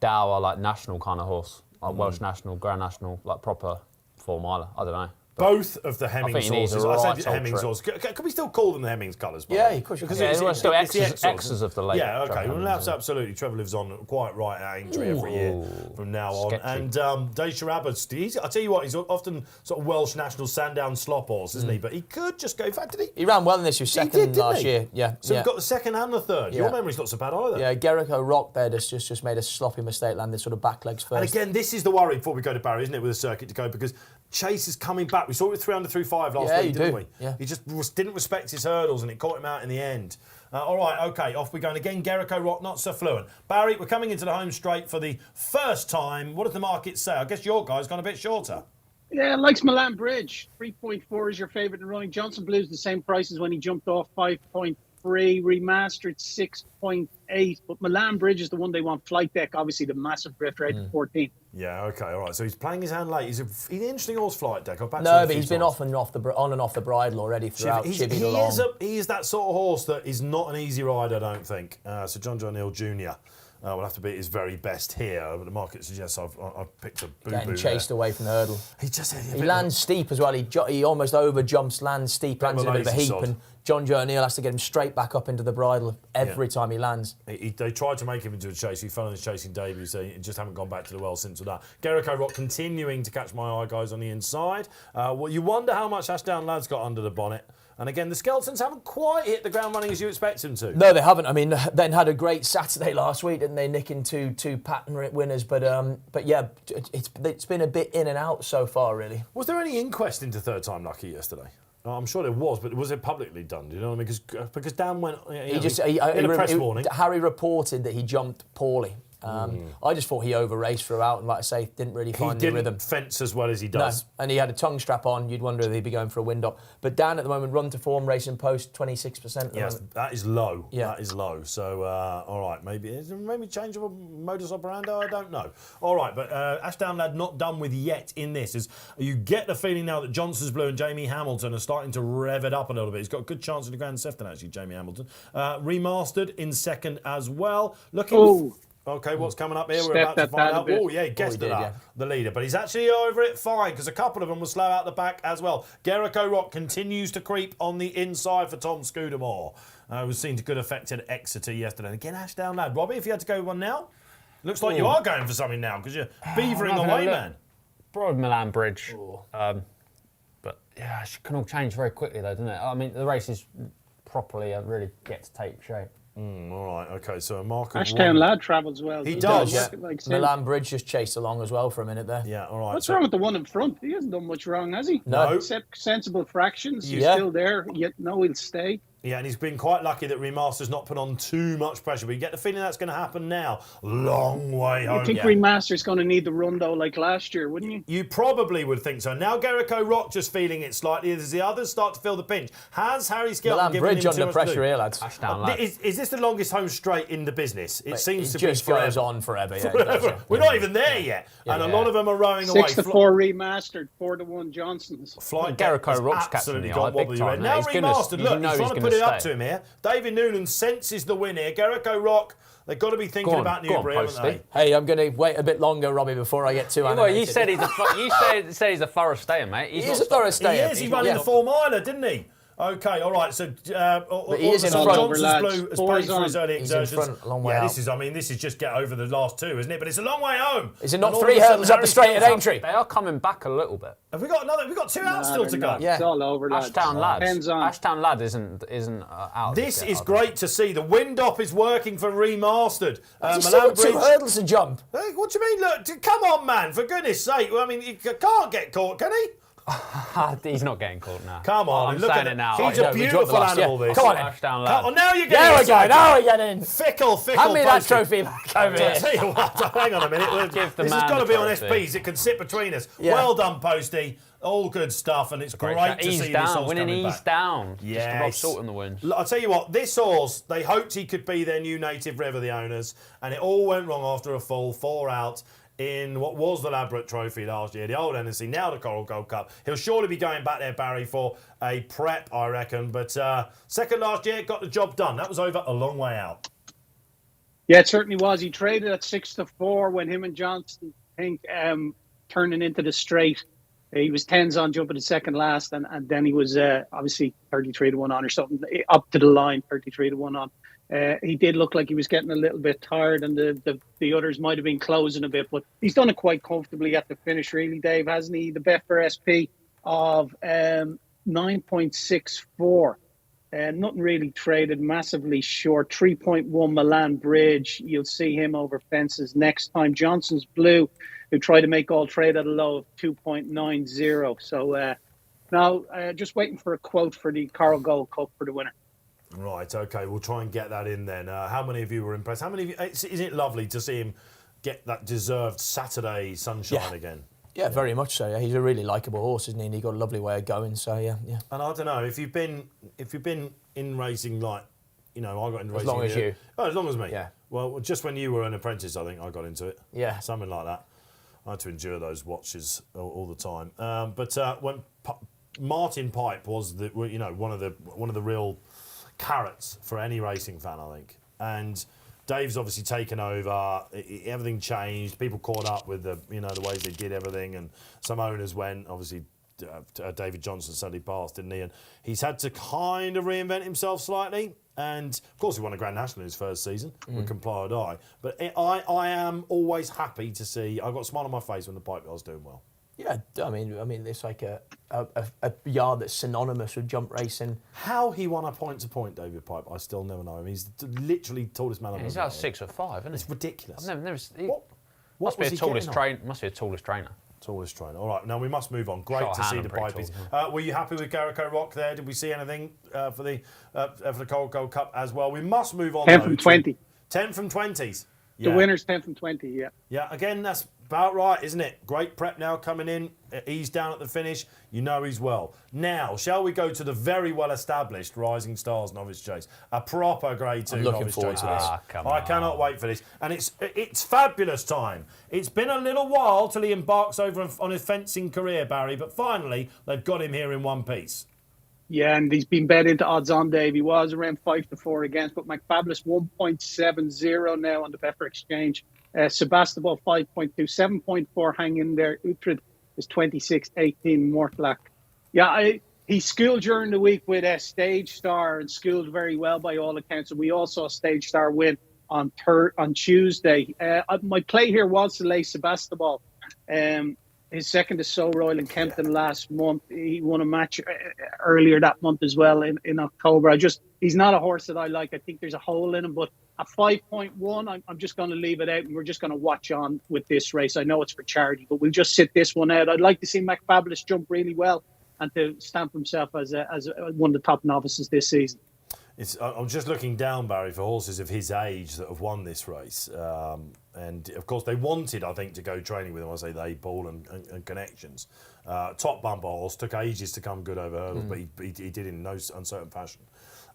dour, like, national kind of horse, like Welsh national, Grand National, like proper 4 miler. I don't know. Both of the Hemmings he needs horses. a I right said Hemmings old horses. Can we still call them the Hemmings colours? Yeah, of course you Because can. Yeah, it's still the X's horses. of the late. Yeah, okay. Trevor Well, Hemmings, that's absolutely. Trevor lives on quite right at Aintree every year from now on. Sketchy. And Deja Abbott, I tell you what, he's often sort of Welsh national Sandown slop horse, isn't he? But he could just go. In fact, did he? He ran well in this. He was He second did, didn't last he? year. Yeah. So yeah. we've got the second and the third. Your Yeah. memory's not so bad either. Yeah, Gerico Rock there just made a sloppy mistake, landed sort of back legs first. And again, this is the worry before we go to Barry, isn't it, with the circuit to go? Because Chase is coming back. We saw it with 300 through 5 last week, didn't we? Yeah. He just didn't respect his hurdles and it caught him out in the end. All right, okay, off we go. And again, Gerico Rock, not so fluent. Barry, we're coming into the home straight for the first time. What does the market say? I guess your guy's gone a bit shorter. Yeah, likes Milan Bridge. 3.4 is your favourite in running. Johnson Blue's the same price as when he jumped off 5.3. Remastered 6.8. But Milan Bridge is the one they want. Flight Deck, obviously the massive drifter, 8 to 14. Yeah, okay, all right. So he's playing his hand late. He's an interesting horse, Flight Deck. I've backed him No, a but few he's been times. on and off the bridle already throughout. He is that sort of horse that is not an easy ride, I don't think. So John O'Neill Jr. Will have to be at his very best here. But the market suggests I've picked a boo-boo Getting chased away from the hurdle. He lands steep as well. He almost over jumps, lands steep, lands in a bit of a lazy heap, sod. and John Joe O'Neill has to get him straight back up into the bridle every time he lands. They tried to make him into a chase. He fell in his chasing debut, so he just haven't gone back to the well since with that. Gerico Rock continuing to catch my eye, guys, on the inside. Well, you wonder how much Ashdown Lad's got under the bonnet. And again, the Skeletons haven't quite hit the ground running as you expect them to. No, they haven't. I mean, then had a great Saturday last week, didn't they? Nicking two pattern winners, but yeah, it's been a bit in and out so far, really. Was there any inquest into third time lucky yesterday? I'm sure there was, but was it publicly done? Do you know what I mean? Because Dan went in a press warning. Harry reported that he jumped poorly. I just thought he over-raced throughout, and like I say, didn't really find the rhythm. He didn't fence as well as he No, does. and he had a tongue strap on. You'd wonder if he'd be going for a wind up. But Dan at the moment, run to form, racing Post, 26%. Yes, that is low. Yeah. That is low. So, all right, maybe change of a modus operandi, I don't know. All right, but Ashdown Lad not done with yet in this. Is you get the feeling now that Johnson's Blue and Jamie Hamilton are starting to rev it up a little bit. He's got a good chance in the Grand Sefton, actually, Jamie Hamilton. Remastered in second as well. Okay, what's coming up here? We're about to find out. Oh, yeah, he guessed it, the leader. But he's actually over it fine, because a couple of them will slow out the back as well. Gerico Rock continues to creep on the inside for Tom Scudamore. Was seen to good effect at Exeter yesterday. And again, Ashdown Lad. Robbie, if you had to go with one now? Looks like you are going for something now, because you're beavering away, man. Broad Milan Bridge. But, yeah, it can all change very quickly, though, doesn't it? I mean, the races properly really get to take shape. All right, okay, so a mark of Ashtown Lad travels well. He does, yeah. Like Milan Bridge just chased along as well for a minute there. Yeah, all right. What's wrong with the one in front? He hasn't done much wrong, has he? No. Except sensible fractions. He's Yeah. still there. Yet no, he'll stay. Yeah, and he's been quite lucky that Remaster's not put on too much pressure. But you get the feeling that's going to happen now. Long way home. I think Remaster's going to need the run, though, like last year, wouldn't you? You probably would think so. Now Jericho Rock just feeling it slightly as the others start to feel the pinch. Has Harry Skelton given him too under much pressure to do? here, lads. Is this the longest home straight in the business? It seems to be just goes on forever. Yeah, forever. We're not even there yet. And a lot of them are rowing away. 6-4 Remastered, 4-1 Johnson's. Jericho Rock's catching the eye big time. Now Remastered, look, he's trying to put it up to him here. David Noonan senses the win here. Jericho Rock, they've got to be thinking about Newbury, haven't they? Hey, I'm going to wait a bit longer, Robbie, before I get too animated. Well, you said he's a thorough stayer, mate. He is a thorough stayer. He is. He ran in the 4-miler, didn't he? Okay, all right. So he is in front. Johnson's Blue has paid for his early exertions. He's in front, a long way out. This is just get over the last two, isn't it? But it's a long way home. Is it not 3 hurdles up the straight at Aintree? They are coming back a little bit. Have we got another? We've got 2 out still to go. Yeah. It's all over, lads. Ashtown Lad isn't out. This is great to see. The wind up is working for Remastered. He's still got 2 hurdles to jump. Hey, what do you mean? Look, come on, man! For goodness' sake! I mean, he can't get caught, can he? He's not getting caught now. Come on, I'm look saying at it now. He's a beautiful animal. This. Come on, Ashtown Lad. Oh, now you're getting. There we go. Now we're getting fickle. Hand me that trophy back over here. Tell you what, hang on a minute. Give the this man has got to the be on trophy. SPs. It can sit between us. Yeah. Well done, Posty. All good stuff, and it's great to see this horse winning coming ease back. down. Yes. Just to Rob Salt in the wins. I'll tell you what, this horse, they hoped he could be their new native river, the owners, and it all went wrong after a full 4 out in what was the Ladbroke Trophy last year, the old NSC, now the Coral Gold Cup. He'll surely be going back there, Barry, for a prep, I reckon. But second last year, got the job done. That was over a long way out. Yeah, it certainly was. He traded at 6-4 when him and Johnson, I think, turning into the straight. He was 10s on jumping the second last, and then he was obviously 33-1 on or something, up to the line, 33-1 on. He did look like he was getting a little bit tired, and the others might have been closing a bit, but he's done it quite comfortably at the finish, really, Dave, hasn't he? The Betfair SP of 9.64. Nothing really traded, massively short. 3.1 Milan Bridge. You'll see him over fences next time. Johnson's Blue, who tried to make all trade at a low of 2.90. So now just waiting for a quote for the Coral Gold Cup for the winner. Right, okay, we'll try and get that in then. How many of you were impressed? How many of you, isn't it lovely to see him get that deserved Saturday sunshine again? Yeah, very much so. Yeah. He's a really likeable horse, isn't he? And he got a lovely way of going. So yeah. And I don't know if you've been in racing, like, you know, I got into racing. As long as you. Oh, as long as me. Yeah. Well, just when you were an apprentice, I think I got into it. Yeah. Something like that. I had to endure those watches all the time. But when Martin Pipe was one of the real carrots for any racing fan, I think. And Dave's obviously taken over. Everything changed. People caught up with the ways they did everything, and some owners went. Obviously, David Johnson sadly passed, didn't he? And he's had to kind of reinvent himself slightly. And of course, he won a Grand National in his first season with Comply or Die. But I am always happy to see. I've got a smile on my face when the Pipe Girl's doing well. Yeah, I mean, it's like a yard that's synonymous with jump racing. How he won a point-to-point, David Pipe, I still never know him. He's literally tallest man I've ever He's about 6'5", isn't he? It's ridiculous. I've never What must be the tallest trainer. Tallest trainer. All right, now we must move on. Great to see the Pipies. Were you happy with Jericho Rock there? Did we see anything for the Coral Gold Cup as well? We must move on. 10 from 20. 10 from 20s. The winner's 10 from 20, yeah. Yeah, again, that's about right, isn't it? Great prep now coming in. He's down at the finish. You know he's well. Now, shall we go to the very well-established Rising Stars Novice Chase? A proper Grade 2 Novice Chase. I cannot wait for this. And it's fabulous time. It's been a little while till he embarks over on his fencing career, Barry, but finally, they've got him here in one piece. Yeah, and he's been bet into odds on, Dave. He was around 5-4 against, but McFabulous 1.70 now on the Betfair Exchange. Sebastopol 5.2, 7.4 hang in there. Utrecht is 26.18, Mortlach. Yeah, he schooled during the week with a Stage Star and schooled very well by all accounts. And we all saw Stage Star win on Tuesday. My play here was to lay Sebastopol. His second is So Royal in Kempton last month. He won a match earlier that month as well in October. He's not a horse that I like. I think there's a hole in him, but at 5.1, I'm just going to leave it out, and we're just going to watch on with this race. I know it's for charity, but we'll just sit this one out. I'd like to see McFabulous jump really well and to stamp himself as one of the top novices this season. I'm just looking down, Barry, for horses of his age that have won this race. And, of course, they wanted, I think, to go training with him. I say they, Paul and Connections. Top bumper horse, took ages to come good over hurdles, but he did it in no uncertain fashion.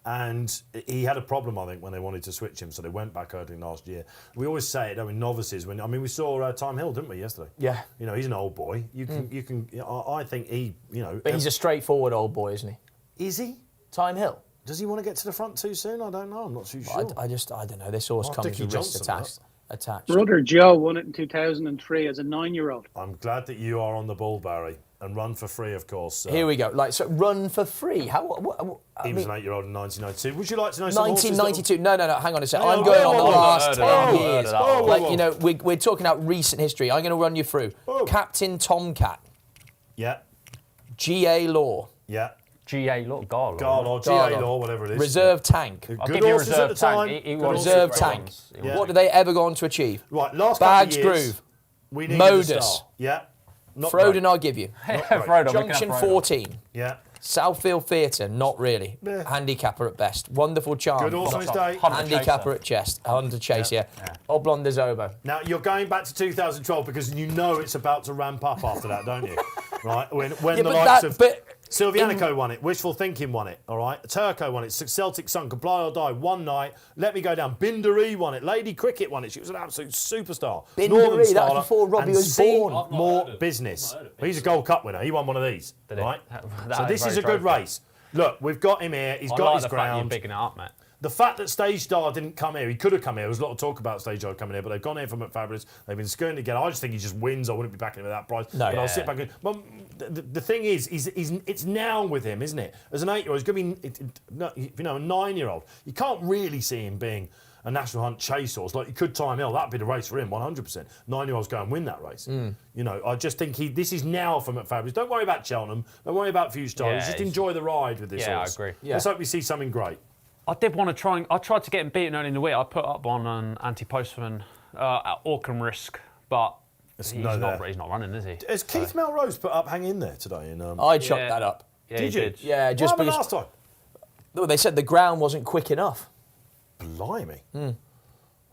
And he had a problem, I think, when they wanted to switch him, so they went back hurdling last year. We always say it, with novices. We saw Time Hill, didn't we, yesterday? Yeah. He's an old boy. I think he, But he's a straightforward old boy, isn't he? Is he? Time Hill. Does he want to get to the front too soon? I don't know. I'm not too sure. I don't know. This horse comes with risks attached. Brother Joe won it in 2003 as a 9-year-old. I'm glad that you are on the ball, Barry, and run for free, of course. Here we go. So run for free. How? He was an 8-year-old in 1992. Would you like to know some horses? 1992. No. Hang on a second. I'm going on the last 10 years. We're talking about recent history. I'm going to run you through. Captain Tomcat. Yeah. G.A. Law. Yeah. G.A. Law, Garlaw, G.A. Law, whatever it is. Reserve Tank. I'll Good give you horses at Reserve the time. Tank. Reserve Tank. Yeah. What do they ever go on to achieve? Right, last Bags couple of years, Groove. we needed Modus. a star. Yeah. Not Froden, great. I'll give you. Frodo, Junction 14. Yeah. Southfield Theatre, not really. Yeah. Handicapper at best. Wonderful Charm. Good horse on his day. Handicapper at chest. Hunter Chase, yeah. Oblong de Zobo. Now, you're going back to 2012 because you know it's about to ramp up after that, don't you? Right? When the likes of Silvianico won it, Wishful Thinking won it, all right? Turco won it, Celtic Sun, Comply or Die, One Night, Let Me Go Down, Binderee won it, Lady Cricket won it, she was an absolute superstar. Binderee, that was before Robbie was born. More Business. He's a Gold Cup winner, he won one of these, right? So this is a good race. Look, we've got him here, he's got his ground. You're bigging it up, mate. The fact that Stage Star didn't come here, he could have come here. There was a lot of talk about Stage Star coming here, but they've gone here from Fabulous. They've been skirting together. I just think he just wins. I wouldn't be backing him at that price. No, but I'll sit back and. But the thing is, it's now with him, isn't it? As an 8-year-old, he's going to be, a 9-year-old. You can't really see him being a National Hunt chase horse like you could Time Hill. That'd be the race for him, 100%. 9-year-olds go and win that race. I just think this is now for McFabulous. Don't worry about Cheltenham. Don't worry about Few Stars. Just enjoy the ride with this horse. I agree. Let's hope we see something great. I did want to try. I tried to get him beaten early in the week. I put up on an anti-postman at Orton risk, but he's not running, is he? Has Keith Melrose put up Hang In There today? I'd chucked that up. Yeah, Did you? Did. Yeah, just what happened because last time? they said the ground wasn't quick enough. Blimey.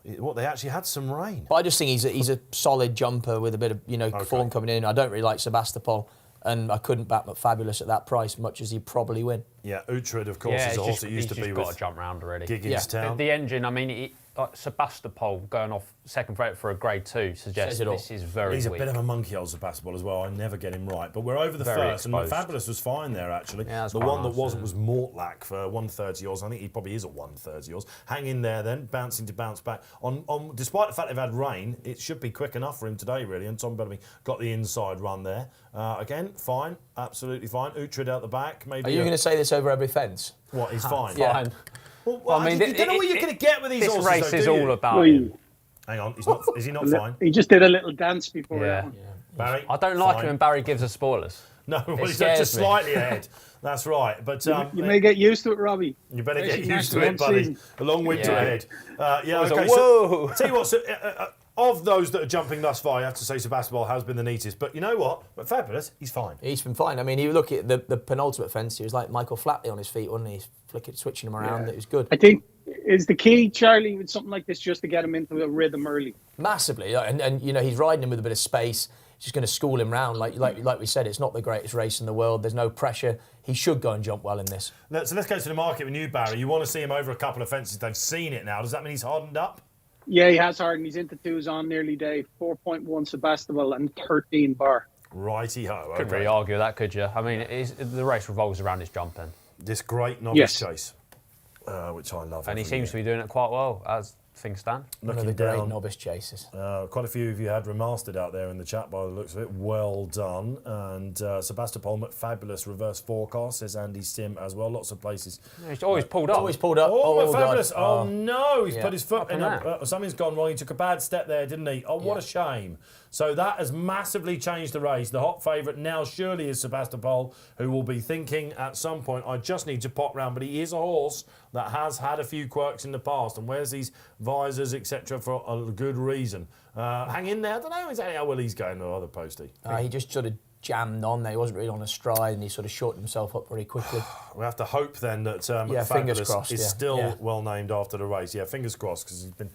What, they actually had some rain? But I just think he's a solid jumper with a bit of form coming in. I don't really like Sebastopol, and I couldn't back McFabulous at that price, much as he'd probably win. Yeah, Uhtred, of course, is a horse that used to be he's with got to jump round already. Gigginstown. The engine, I mean, Sebastopol going off second favourite for a Grade 2 suggests this is very He's weak. a bit of a monkey, old Sebastopol, as well. I never get him right. But we're over the first, and McFabulous was fine there, actually. Yeah, the one that wasn't was Mortlack for 130 yours. I think he probably is at 130 yours. Hang in there then, bouncing to bounce back. Despite the fact they've had rain, it should be quick enough for him today, really. And Tom Bellamy got the inside run there. Again, fine, absolutely fine. Uhtred out the back. Maybe. Are you going to say this over every fence? What, he's fine? Yeah. Well, I mean, you don't know what you're going to get with these horses. This race is all about Well, him. Hang on, is he not fine? He just did a little dance before that one. Barry? I don't like him when Barry gives us spoilers. No, well, he's scares just me. slightly ahead. That's right. But You may get used to it, Robbie. you better get Especially used to next it, buddy. season. A long winter Yeah. ahead. was Okay. a So, whoa. tell you what, so, of those that are jumping thus far, I have to say Sebastopol has been the neatest. But you know what? McFabulous, he's fine. He's been fine. I mean, you look at the penultimate fence, he was like Michael Flatley on his feet, wasn't he? He's switching him around. It was good. I think is the key, Charlie, with something like this, just to get him into a rhythm early. Massively. And he's riding him with a bit of space. He's just going to school him round. Like we said, it's not the greatest race in the world. There's no pressure. He should go and jump well in this. So let's go to the market with you, Barry. You want to see him over a couple of fences. They've seen it now. Does that mean he's hardened up? Yeah, he has hardened. He's into twos on nearly day. 4.1 Sebastopol and 13 bar. Righty-ho. Couldn't really argue that, could you? I mean, the race revolves around his jumping. This great novice chase, which I love. And he seems to be doing it quite well, as things stand. One of the great novice chasers. Quite a few of you had remastered out there in the chat by the looks of it. Well done. And Sebastopol McFabulous reverse forecast, says Andy Sim as well. Lots of places. Yeah, he's always pulled up. Always pulled up. Oh, God. McFabulous. Oh, no. He's put his foot in. That? Something's gone wrong. He took a bad step there, didn't he? Oh, what a shame. So that has massively changed the race. The hot favourite now surely is Sebastopol, who will be thinking at some point, I just need to pop round. But he is a horse that has had a few quirks in the past and wears these visors, etc., for a good reason. Hang in there. I don't know exactly how well he's going, or other Posty. He just sort of jammed on there. He wasn't really on a stride, and he sort of shortened himself up very quickly. We have to hope then that fingers Fabulous crossed, is still yeah. well named after the race. Yeah, fingers crossed, because he's been,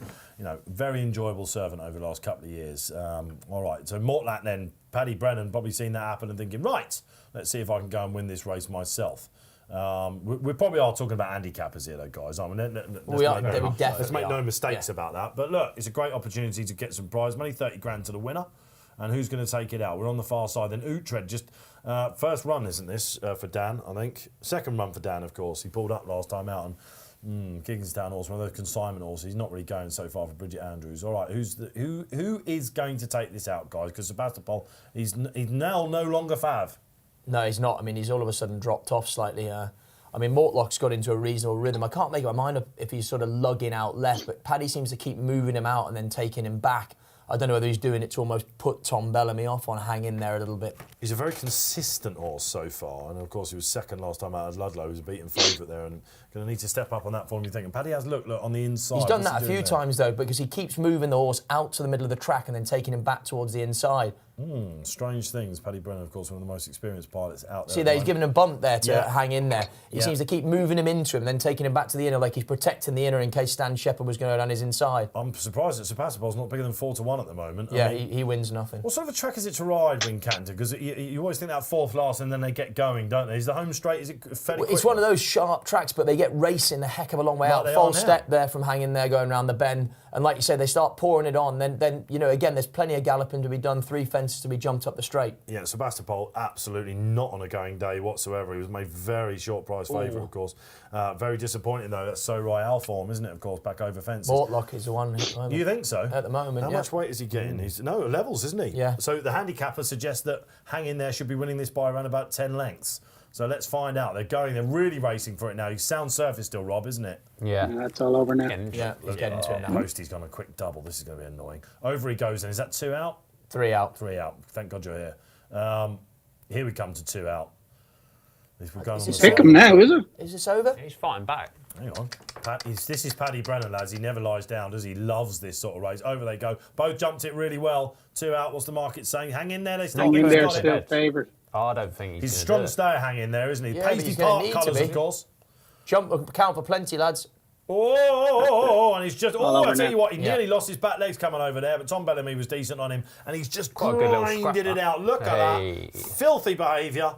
very enjoyable servant over the last couple of years. All right, so Mortlack then, Paddy Brennan probably seen that happen and thinking, right, let's see if I can go and win this race myself. We probably are talking about handicappers here, though, guys. I mean, let's make no mistakes about that. But look, it's a great opportunity to get some prize money, 30 grand to the winner. And who's going to take it out? We're on the far side. Then Utrecht, just first run, isn't this, for Dan, I think? Second run for Dan, of course. He pulled up last time out. And Gigginstown horse, one of those consignment horses. He's not really going so far for Bridget Andrews. All right, who is going to take this out, guys? Because Sebastopol, he's now no longer Fav. No, he's not. I mean, he's all of a sudden dropped off slightly. I mean, Mortlock's got into a reasonable rhythm. I can't make up my mind if he's sort of lugging out left, but Paddy seems to keep moving him out and then taking him back. I don't know whether he's doing it to almost put Tom Bellamy off on hang in there a little bit. He's a very consistent horse so far, and of course he was second last time out as Ludlow. He was a beaten favourite there, and going to need to step up on that form. You think? And Paddy has look on the inside. He's done that a few times though, because he keeps moving the horse out to the middle of the track and then taking him back towards the inside. Strange things. Paddy Brennan, of course, one of the most experienced pilots out there. See, he's given him a bump there to hang in there. He seems to keep moving him into him, then taking him back to the inner, like he's protecting the inner in case Stan Shepherd was going to go down his inside. I'm surprised that Sebastopol's not bigger than 4-1 at the moment. Yeah, he wins nothing. What sort of a track is it to ride, Wincanton? Because you always think that fourth last and then they get going, don't they? Is the home straight, is it fairly quick? It's one of those sharp tracks, but they get racing a heck of a long way out. False step there from hanging there, going around the bend. And like you say, they start pouring it on. Then again, there's plenty of galloping to be done, 3 fences to be jumped up the straight. Yeah, Sebastopol absolutely not on a going day whatsoever. He was made very short price favourite, of course. Very disappointing, though. That's So Royale form, isn't it, of course, back over fences. Mortlock is the one. You think so? At the moment, How much weight is he getting? He's levels, isn't he? Yeah. So the handicapper suggests that Hang In There should be winning this by around about 10 lengths. So let's find out. They're really racing for it now. He's sound surface still, Rob, isn't it? Yeah. That's all over now. Yeah, he's getting to it now. Poste's gone a quick double. This is going to be annoying. Over he goes, and is that 2 out? 3 out. 3 out. Thank God you're here. Here we come to 2 out. Pick him now, is it? Is this over? He's fighting back. Hang on. This is Paddy Brennan, lads. He never lies down, does he? Loves this sort of race. Over they go. Both jumped it really well. 2 out. What's the market saying? Hang in there. They still Hang in there, still favourite. I don't think he's a strong stayer hang in there, isn't he? Yeah, Pasty Park colours, of course. Count for plenty, lads. And he's just... I tell you what, he Yeah. nearly lost his back legs coming over there, but Tom Bellamy was decent on him, and he's just Quite a good little grinded it scrapper. out. Look at that. Filthy behaviour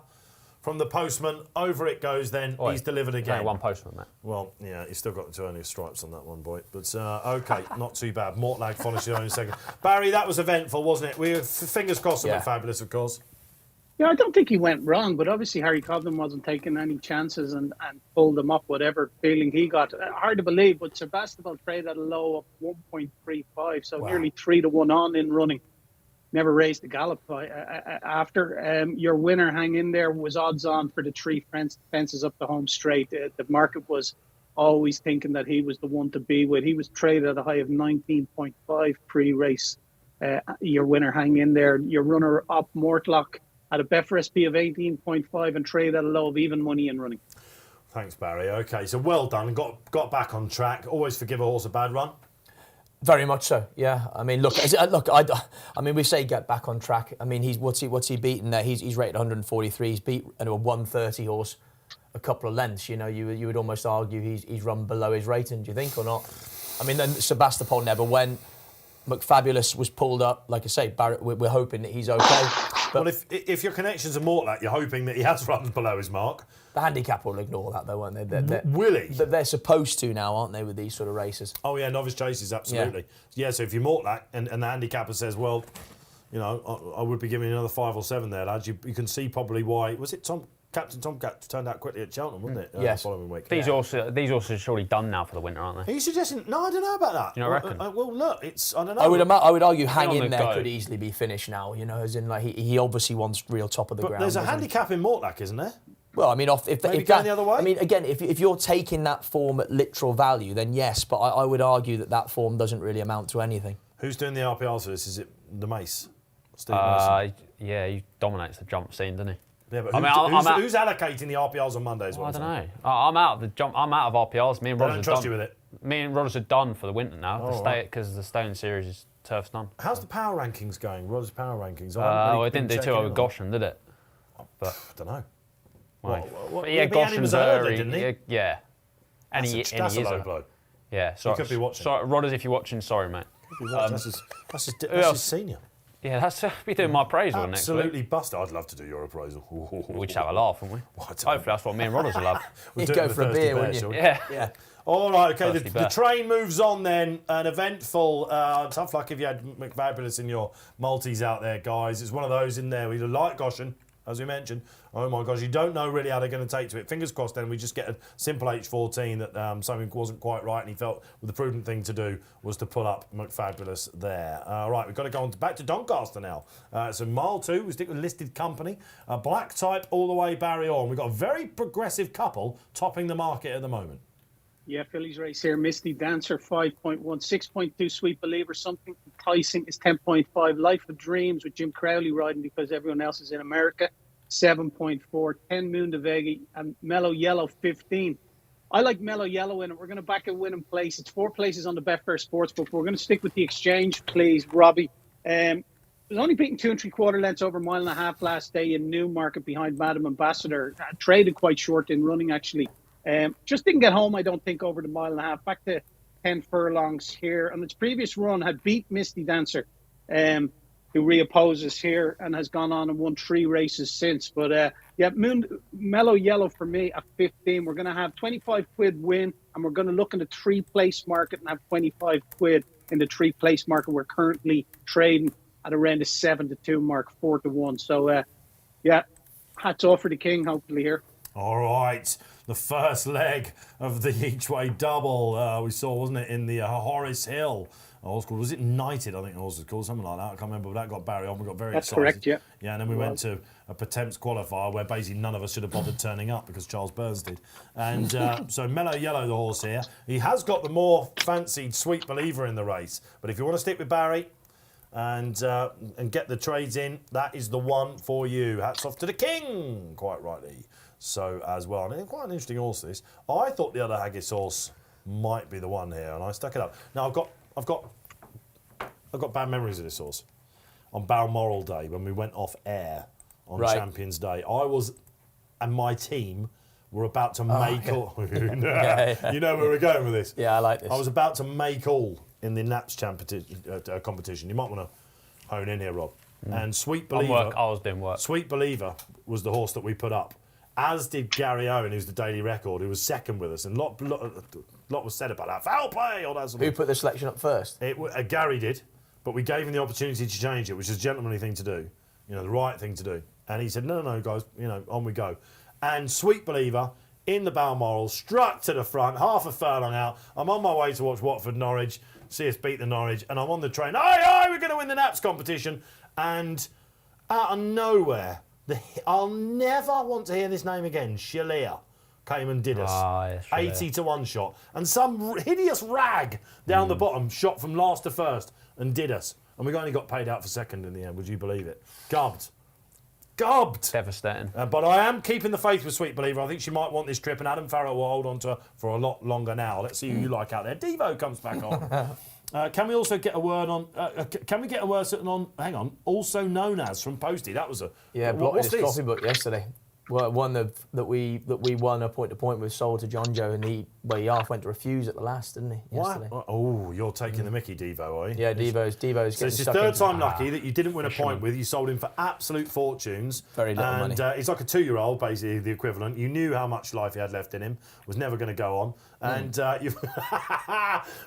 from the postman. Over it goes then. He's delivered again. Only one postman, mate. Well, yeah, he's still got 2 only stripes on that one, boy. But, OK, not too bad. Mortlag finished it in a second. Barry, that was eventful, wasn't it? We were fingers crossed it went fabulous, of course. Yeah, I don't think he went wrong, but obviously Harry Cobden wasn't taking any chances and pulled them up, whatever feeling he got. Hard to believe, but Sebastopol traded at a low of 1.35, so nearly 3-1 on in running. Never raised the gallop after. Your winner, Hang In There, was odds on for the 3 fences up the home straight. The market was always thinking that he was the one to be with. He was traded at a high of 19.5 pre-race. Your winner, Hang In There. Your runner-up, Mortlock, at a Betfair SP of 18.5 and trade at a low of even money in running. Thanks, Barry. OK, so well done. Got back on track. Always forgive a horse a bad run. Very much so. Yeah. I mean, I mean, we say get back on track. I mean, what's he beaten there? He's rated 143. He's beat a 130 horse a couple of lengths. You know, you would almost argue he's run below his rating. Do you think or not? I mean, then Sebastopol never went. McFabulous was pulled up. Like I say, Barrett, we're hoping that he's OK. But well, if your connection's a Mortlack, you're hoping that he has run below his mark. The handicap will ignore that, though, won't they? Will he? They're supposed to now, aren't they, with these sort of races? Oh, yeah, novice chases, absolutely. Yeah, so if you're Mortlack and the handicapper says, well, you know, I would be giving you another 5 or 7 there, lads, you can see probably why. Was it Captain Tomcat turned out quickly at Cheltenham, wasn't it? Yes. The following week. These horses are surely done now for the winter, aren't they? Are you suggesting? No, I don't know about that. You don't reckon? Well, look, I don't know. I would argue Hang In There go. could easily be finished now. You know, as in like he obviously wants real top of the ground. There's a doesn't he? handicap in Mortlack, isn't there? Well, I mean, if Maybe that, going the other way? I mean, again, if you're taking that form at literal value, then yes. But I would argue that form doesn't really amount to anything. Who's doing the RPRs for this? Is it the Mace? Steve Mason? Yeah, he dominates the jump scene, doesn't he? Yeah, but who's allocating the RPRs on Mondays? I don't know. I'm out of the jump. I'm out of RPRs. Me and They Rodders don't are trust done. you with it. Me and Rodders are done for the winter now. Because the Stone Series is turf's done. How's the power rankings going? Rod's power rankings? Well, it didn't do too well with Goshen, did it? But I don't know. But yeah, Maybe Annie Goshen's was early, early. didn't he? Yeah. That's a low blow. Yeah, sorry. could be watching. Sorry, Rodders, if you're watching, sorry, mate. That's his senior. Yeah, that's be doing my appraisal next week. Absolutely busted. I'd love to do your appraisal. We'd just have a laugh, wouldn't we? Hopefully that's what me and Rodders will have. We'll You'd do it go with for a Thursday beer, bear, wouldn't you? shall we? Yeah. Yeah. All right, okay. Thirsty The bear. train moves on then. An eventful, tough luck if you had McFabulous in your multis out there, guys. It's one of those in there. We like Goshen, as we mentioned. Oh my gosh, you don't know really how they're going to take to it. Fingers crossed then we just get a simple H14 that something wasn't quite right and he felt the prudent thing to do was to pull up McFabulous there. Right, we've got to go on back to Doncaster now. So mile 2, we stick with listed company. Black type all the way Barry on. We've got a very progressive couple topping the market at the moment. Yeah, Phillies race here. Misty Dancer 5.1, 6.2 Sweet Believer, something enticing is 10.5. Life of Dreams with Jim Crowley riding because everyone else is in America, 7.4. 10 Moon de Vega and Mellow Yellow 15. I like Mellow Yellow in it. We're going to back a winning place. It's 4 places on the Betfair Sportsbook. We're going to stick with the exchange, please, Robbie. It was only beaten 2 3/4 lengths over a mile and a half last day in Newmarket behind Madam Ambassador. Traded quite short in running, actually. Just didn't get home, I don't think, over the mile and a half. Back to 10 furlongs here. And its previous run had beat Misty Dancer, who reopposes here and has gone on and won 3 races since. But Mellow Yellow for me at 15. We're going to have 25 quid win, and we're going to look in the 3-place market and have 25 quid in the 3-place market. We're currently trading at around the 7-2 mark, 4-1. So, hats off for the king, hopefully, here. All right, the first leg of the each-way double we saw, wasn't it, in the Horace Hill. Was it Knighted? I think it was called, something like that. I can't remember, but that got Barry on. We got very That's excited. correct, yeah. Yeah, and then we went to a Pertemps qualifier where basically none of us should have bothered turning up because Charles Burns did. And so Mellow Yellow, the horse here, he has got the more fancied Sweet Believer in the race. But if you want to stick with Barry and get the trades in, that is the one for you. Hats off to the king, quite rightly. So as well, and quite an interesting horse this. I thought the other Haggis horse might be the one here, and I stuck it up. Now I've got bad memories of this horse. On Balmoral Day when we went off air on Champions Day, I was and my team were about to make all. You know where we're going with this. Yeah, I like this. I was about to make all in the Naps competition. You might want to hone in here, Rob. And Sweet Believer. I was doing work. Sweet Believer was the horse that we put up. As did Gary Owen, who's the daily record, who was second with us. And lot was said about that. Foul play! All that sort of Who put the selection up first? Gary did, but we gave him the opportunity to change it, which is a gentlemanly thing to do. The right thing to do. And he said, no, guys, on we go. And Sweet Believer, in the Balmoral, struck to the front, half a furlong out. I'm on my way to watch Watford Norwich, see us beat the Norwich, and I'm on the train. Aye, we're going to win the Naps competition. And out of nowhere, I'll never want to hear this name again. Shalia came and did us. 80 to 1 shot. And some hideous rag down the bottom shot from last to first and did us. And we only got paid out for second in the end. Would you believe it? Gubbed. Devastating. But I am keeping the faith with Sweet Believer. I think she might want this trip, and Adam Farrell will hold on to her for a lot longer now. Let's see who you like out there. Devo comes back on. Can we also get a word on? Can we get a word on? Hang on. Also known as from Poste. That was a What's this? Coffee book yesterday. Well, one that we won a point to point with sold to John Joe, and he half went to refuse at the last, didn't he? Yesterday. What? Oh, you're taking the Mickey, Devo, are you? Yeah, Devo's. So it's his third time lucky that you didn't win a point with. You sold him for absolute fortunes. Very little money. And he's like a 2-year-old, basically the equivalent. You knew how much life he had left in him. Was never going to go on. And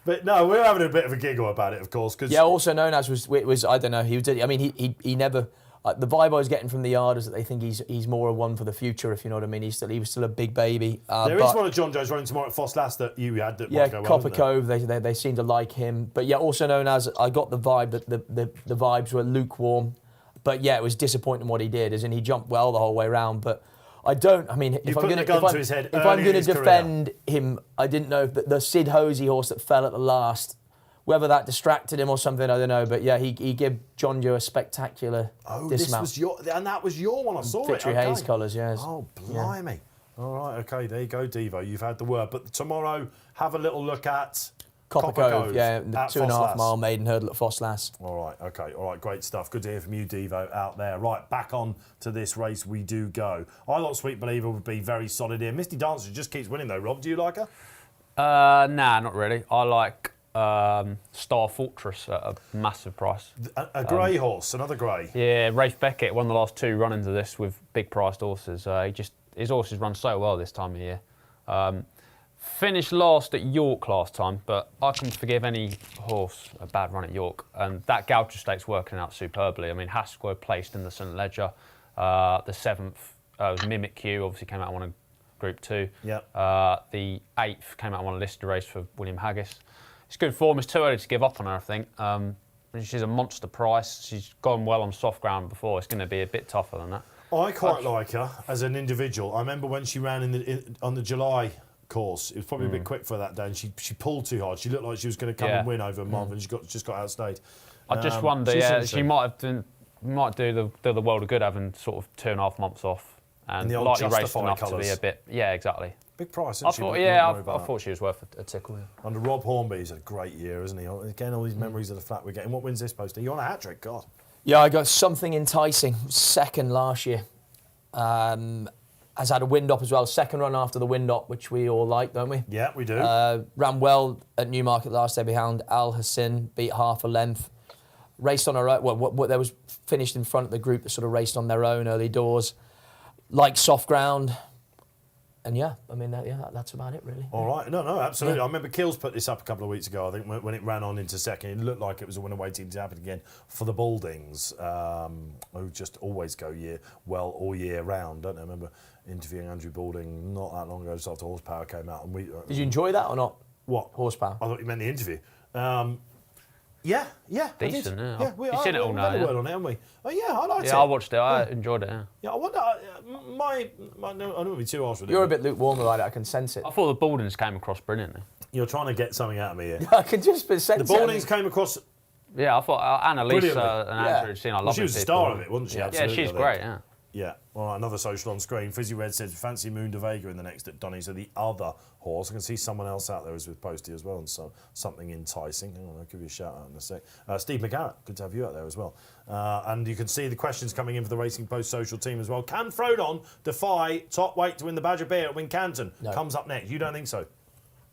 but no, we're having a bit of a giggle about it, of course. Cause also known as was I don't know. He never. The vibe I was getting from the yard is that they think he's more a one for the future, if you know what I mean. He was still a big baby. There is one of John Joe's running tomorrow at Foss Last that you had that might go well, Copper Cove, they seem to like him. But yeah, also known as, I got the vibe that the vibes were lukewarm. But yeah, it was disappointing what he did, as in he jumped well the whole way around. But if I'm going to defend him, I didn't know if the Sid Hosey horse that fell at the last, whether that distracted him or something, I don't know. But yeah, he gave John Joe a spectacular dismount. That was your one. I saw Victory it. Hayes colours, yes. Oh, blimey. Yeah. All right, okay, there you go, Devo. You've had the word. But tomorrow, have a little look at Copper Cove, yeah, the at 2.5 Foss mile Lass. maiden hurdle at Foss Lass. All right, okay, all right, great stuff. Good to hear from you, Devo, out there. Right, back on to this race we do go. I thought Sweet Believer would be very solid here. Misty Dancer just keeps winning though, Rob. Do you like her? Nah, not really. I like Star Fortress at a massive price. A grey horse, another grey. Yeah, Rafe Beckett won the last 2 run-ins of this with big priced horses. His horses run so well this time of year. Finished last at York last time, but I can forgive any horse a bad run at York. And that Goucher Stakes working out superbly. I mean, Haskell placed in the St Ledger. The 7th was Mimic Q, obviously came out and won a Group 2. Yep. The 8th came out and won a listed race for William Haggis. It's good form. It's too early to give up on her, I think. She's a monster price. She's gone well on soft ground before. It's going to be a bit tougher than that. I quite like her as an individual. I remember when she ran on the July course. It was probably a bit quick for that day, and she pulled too hard. She looked like she was going to come and win over Marvin. She just got outstayed. I just wonder, she might do the world of good having sort of 2.5 months off and the old lightly raced Justify enough to colours. be a bit. Yeah, exactly. Big price, I isn't she? thought, I thought she was worth a tickle. Yeah. Under Rob Hornby, he's had a great year, isn't he? Again, all these memories of the flat we're getting. What wins this Poste? You're on a hat trick, God. Yeah, I got Something Enticing, second last year. Has had a wind up as well. Second run after the wind up, which we all like, don't we? Yeah, we do. Ran well at Newmarket last day behind Al Hassin, beat half a length. Raced on her own. What there was finished in front of the group that sort of raced on their own early doors. Like soft ground. And yeah, I mean, that's about it, really. All right. No, absolutely. Yeah. I remember Kills put this up a couple of weeks ago, I think, when it ran on into second. It looked like it was a winner waiting to happen again for the Baldings, who just always go all year round, don't they? I remember interviewing Andrew Balding not that long ago, just after Horsepower came out. And Did you enjoy that or not? What? Horsepower. I thought you meant the interview. Yeah. Decent, I did. yeah. You've seen it all now, We've had a yeah? word on it, haven't we? Oh, yeah, I liked it. Yeah, I watched it. I enjoyed it. Yeah. Yeah, I wonder. I don't want to be too harsh with it. You're a bit lukewarm about it, I can sense it. I thought the Baldings came across brilliantly. You're trying to get something out of me here. I can just sense The it. Baldings came across. Yeah, I thought Brilliantly. Annalisa and Andrew had seen. I love She was the star of it, wasn't she? Yeah, Absolutely, she's I think. great. Yeah. Yeah. All right, another social on screen. Fizzy Red says, fancy Moon de Vega in the next at Donny. So the other horse. I can see someone else out there who's with Posty as well, and so something enticing. Hang on, I'll give you a shout out in a sec. Steve McGarrett, good to have you out there as well. And you can see the questions coming in for the Racing Post social team as well. Can Frodon defy top weight to win the Badger Beer at Wincanton? No. Comes up next. You don't think so?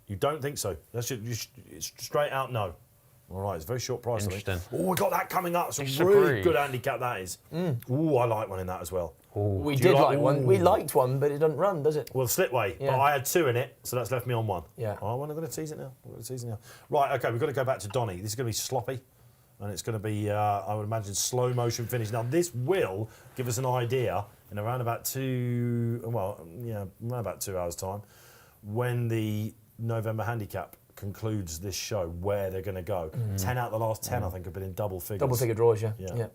You don't think so? It's straight out no. All right, it's a very short price. Interesting. Oh, we got that coming up. It's a Disagree. really good handicap, that is. Oh, I like one in that as well. We Do did you like like- one. We Ooh. liked one, but it doesn't run, does it? Well, Slipway, Yeah. but I had 2 in it, so that's left me on 1. Yeah. Oh, well, I'm going to tease it now. Right, okay, we've got to go back to Donny. This is going to be sloppy, and it's going to be, I would imagine, slow motion finish. Now, this will give us an idea in around about 2 hours' time, when the November handicap concludes this show, where they're going to go. 10 out of the last 10, I think, have been in double figures. Double figure draws, yeah. Yeah.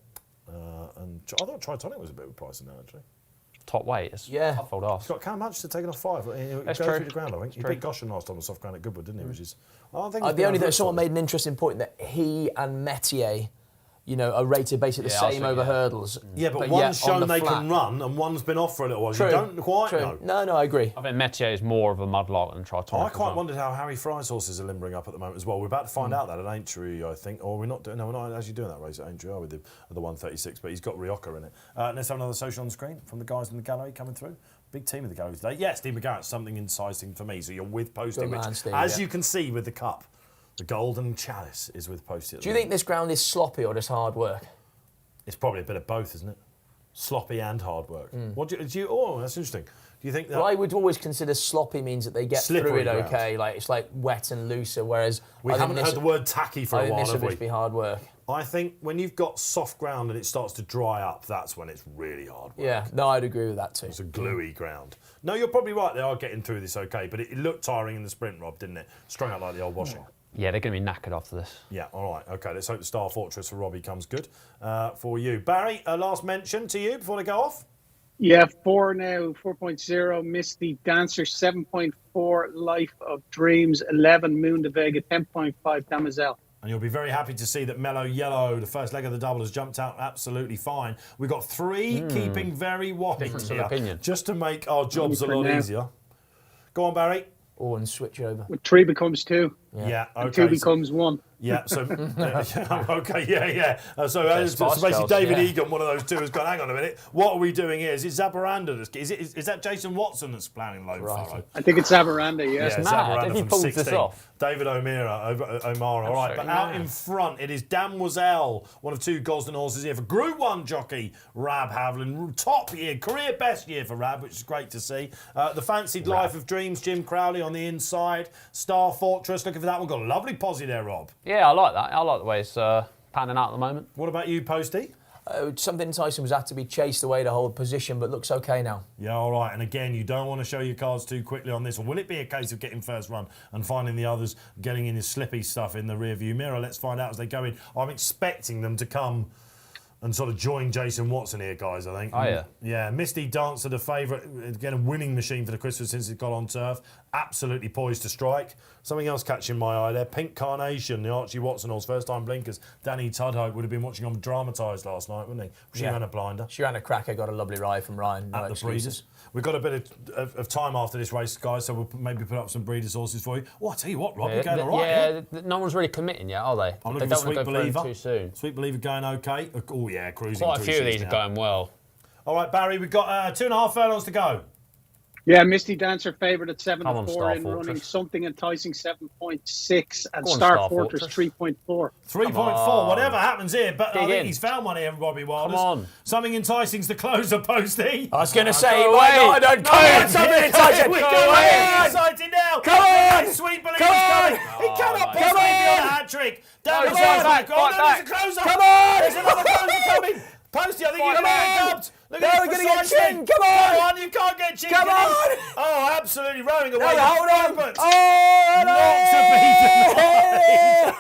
And I thought Tritonic was a bit of a price in that, actually. Top weight. It's Yeah. fold off. He's got Cam Hutchinson taking off 5. He'll go That's through true. the ground, I think. He True. beat Goshen last time on soft ground at Goodwood, didn't he? Which is, I think The only thing, someone made an interesting point that he and Metier, are rated basically the Yeah, I same see, over yeah. hurdles. Yeah, but yet one's on shown the they flat. can run and one's been off for a little while. True. You don't quite True. know. No, I agree. I think Metier is more of a mudlark than Tritonic. I as quite well. wondered how Harry Fry's horses are limbering up at the moment as well. We're about to find out that at Aintree, I think. Or we're not doing. No, we're not actually doing that race at Aintree, are we? The 136, but he's got Rioja in it. Let's have another social on the screen from the guys in the gallery coming through. Big team in the gallery today. Yeah, Steve McGarrett, something enticing for me. So you're with Posty, Good which, man, Steve, as yeah. you can see with the cup, the golden chalice is with Posty. Do you think this ground is sloppy or just hard work? It's probably a bit of both, isn't it? Sloppy and hard work. What do you? Oh, that's interesting. Do you think that? Well, I would always consider sloppy means that they get Slippery through it ground. okay. Like it's like wet and looser. Whereas We I think haven't this- heard the word tacky for I a think while, this have would we? just be hard work. I think when you've got soft ground and it starts to dry up, that's when it's really hard work. Yeah, no, I'd agree with that too. It's a gluey ground. No, you're probably right. They are getting through this okay, but it looked tiring in the sprint, Rob, didn't it? Strung out like the old washing. Yeah, they're going to be knackered after this. Yeah, all right. Okay, let's hope the Star Fortress for Robbie comes good for you. Barry, a last mention to you before they go off? Yeah, 4 now, 4.0, Misty Dancer, 7.4, Life of Dreams, 11, Moon de Vega, 10.5, Damosel. And you'll be very happy to see that Mellow Yellow, the first leg of the double, has jumped out absolutely fine. We've got 3 keeping very wide Difference of here, opinion. just to make our jobs a For lot now. easier. Go on, Barry. Oh, and switch over. 3 becomes 2. Yeah, And okay. two becomes one. Yeah, so okay, yeah. So Spice basically, Girls, David yeah. Egan, one of those two, has gone. Hang on a minute, what are we doing here? Is it Zabaranda? Is that Jason Watson that's planning low furrow? I think it's Aberanda, yeah. It's mad. If he from pulls this 16. off. David O'Mara, all right. But out in front, it is Damoiselle, one of two Gosden horses here for Group 1 jockey Rab Havlin. Top year, career best year for Rab, which is great to see. The Fancied Life of Dreams, Jim Crowley on the inside. Star Fortress, looking for that one. Got a lovely posse there, Rob. Yeah, I like that. I like the way it's panning out at the moment. What about you, Posty? Something Tyson was had to be chased away to hold position, but looks okay now. Yeah, all right. And again, you don't want to show your cards too quickly on this one. Will it be a case of getting first run and finding the others getting in his slippy stuff in the rearview mirror? Let's find out as they go in. I'm expecting them to come and sort of join Jason Watson here, guys, I think. Oh, yeah. Yeah, Misty Dancer, the favourite, again, a winning machine for the Christmas since it got on turf. Absolutely poised to strike. Something else catching my eye there. Pink Carnation, the Archie Watson horse, first time blinkers. Danny Tudhope would have been watching on dramatised last night, wouldn't he? She ran a blinder. She ran a cracker, got a lovely ride from Ryan. No At the excuses. breeders. We've got a bit of time after this race, guys, so we'll maybe put up some breeders' horses for you. Oh, I tell you what, Rob, you're going all right. Yeah, no one's really committing yet, are they? I'm They looking don't for want Sweet to go Believer. through too soon. Sweet Believer going okay. Oh, yeah, cruising. Quite a few of these are going well. All right, Barry, we've got 2.5 furlongs to go. Yeah, Misty Dancer favourite at Come on, 7-4 Star in Fortress. running, something enticing 7.6, and Go on, Star Star Fortress Fortress. 3.4. 3.4, whatever happens here, but I Dig think in. he's found one here, Robbie Wilders. Come on. Something enticing's the closer, Posty. I was going to say, go why away. not? I don't No, care. Something here enticing. we Come go. on. Excited now. Come on. Sweet Believer's Come on. coming. He cannot my possibly be God. on a hat trick. Come Damn, on, back, oh, no, back. there's a closer. Come on. There's another closer coming. Posty, I think you're Come going to on. get dubbed. Look No, at we're this gonna get precise chin. thing. Come on. You can't get chin. Come can you? on. Oh, absolutely rowing away. No, hold on. But Oh, not to be no. denied.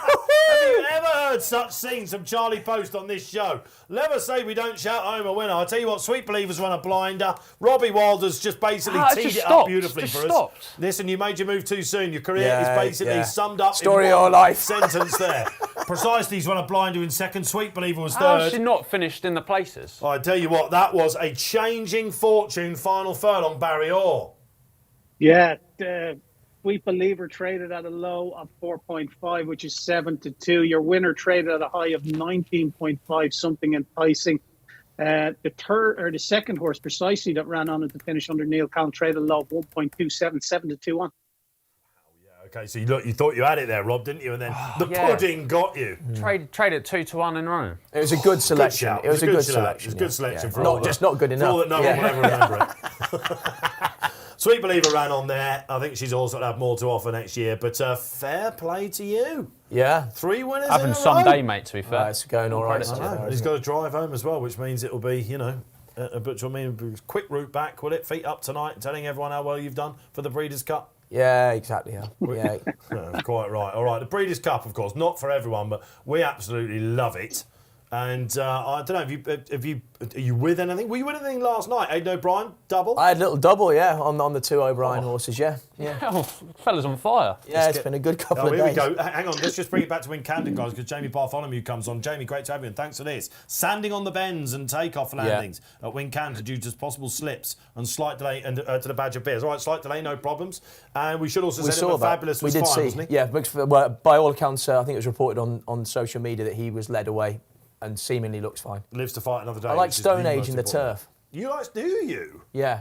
Have you ever heard such scenes from Charlie Post on this show? Never say we don't shout home a winner. I'll tell you what, Sweet Believers run a blinder. Robbie Wilder's just basically It's teed just it up stopped. beautifully Just for stopped. us. Listen, you made your move too soon. Your career Yeah, is basically yeah. summed up Story in of one your life. sentence there. Precisely, he's run a blinder in second. Sweet Believer was How's third. she not finished in the places? I tell you what, that was a changing fortune final furlong, Barry Orr. Yeah, Sweet Believer traded at a low of 4.5, which is 7-2. Your winner traded at a high of 19.5, something enticing. The second horse, precisely, that ran on at the finish under Neil Callan, traded a low of 1.27, 7-2 on. Okay, so you thought you had it there, Rob, didn't you? And then the yeah. pudding got you. Trade at 2-1 in running. It was a good selection. shout. It was a good shout. selection. It was a good selection for all Not that. just not good For all enough. that no one will ever remember it. Sweet Believer ran on there. I think she's also going to have more to offer next year. But fair play to you. Yeah. 3 winners Having in a some row. day, mate, to be fair. It's going all right. Credit to I know. He's got to drive home as well, which means it'll be, a quick route back, will it? Feet up tonight, telling everyone how well you've done for the Breeders' Cup. Yeah, exactly. Yeah. Yeah. No, quite right. All right, the Breeders' Cup, of course, not for everyone, but we absolutely love it. And I don't know, are you with anything? Were you with anything last night? Aidan O'Brien, double? I had a little double, yeah, on the two O'Brien horses, yeah. Yeah. Oh, fella's on fire. Yeah, it's been a good couple Oh, of here days. we go. Hang on, let's just bring it back to Wincanton, guys, because Jamie Bartholomew comes on. Jamie, great to have you, and thanks for this. Sanding on the bends and takeoff landings at Wincanton due to possible slips and slight delay and to the Badger Bears. All right, slight delay, no problems. And we should also say that Fabulous was fine, wasn't he? Yeah, well, by all accounts, I think it was reported on social media that he was led away and seemingly looks fine. Lives to fight another day. I like which is Stone the Age most in the important. turf. You like, do you? Yeah.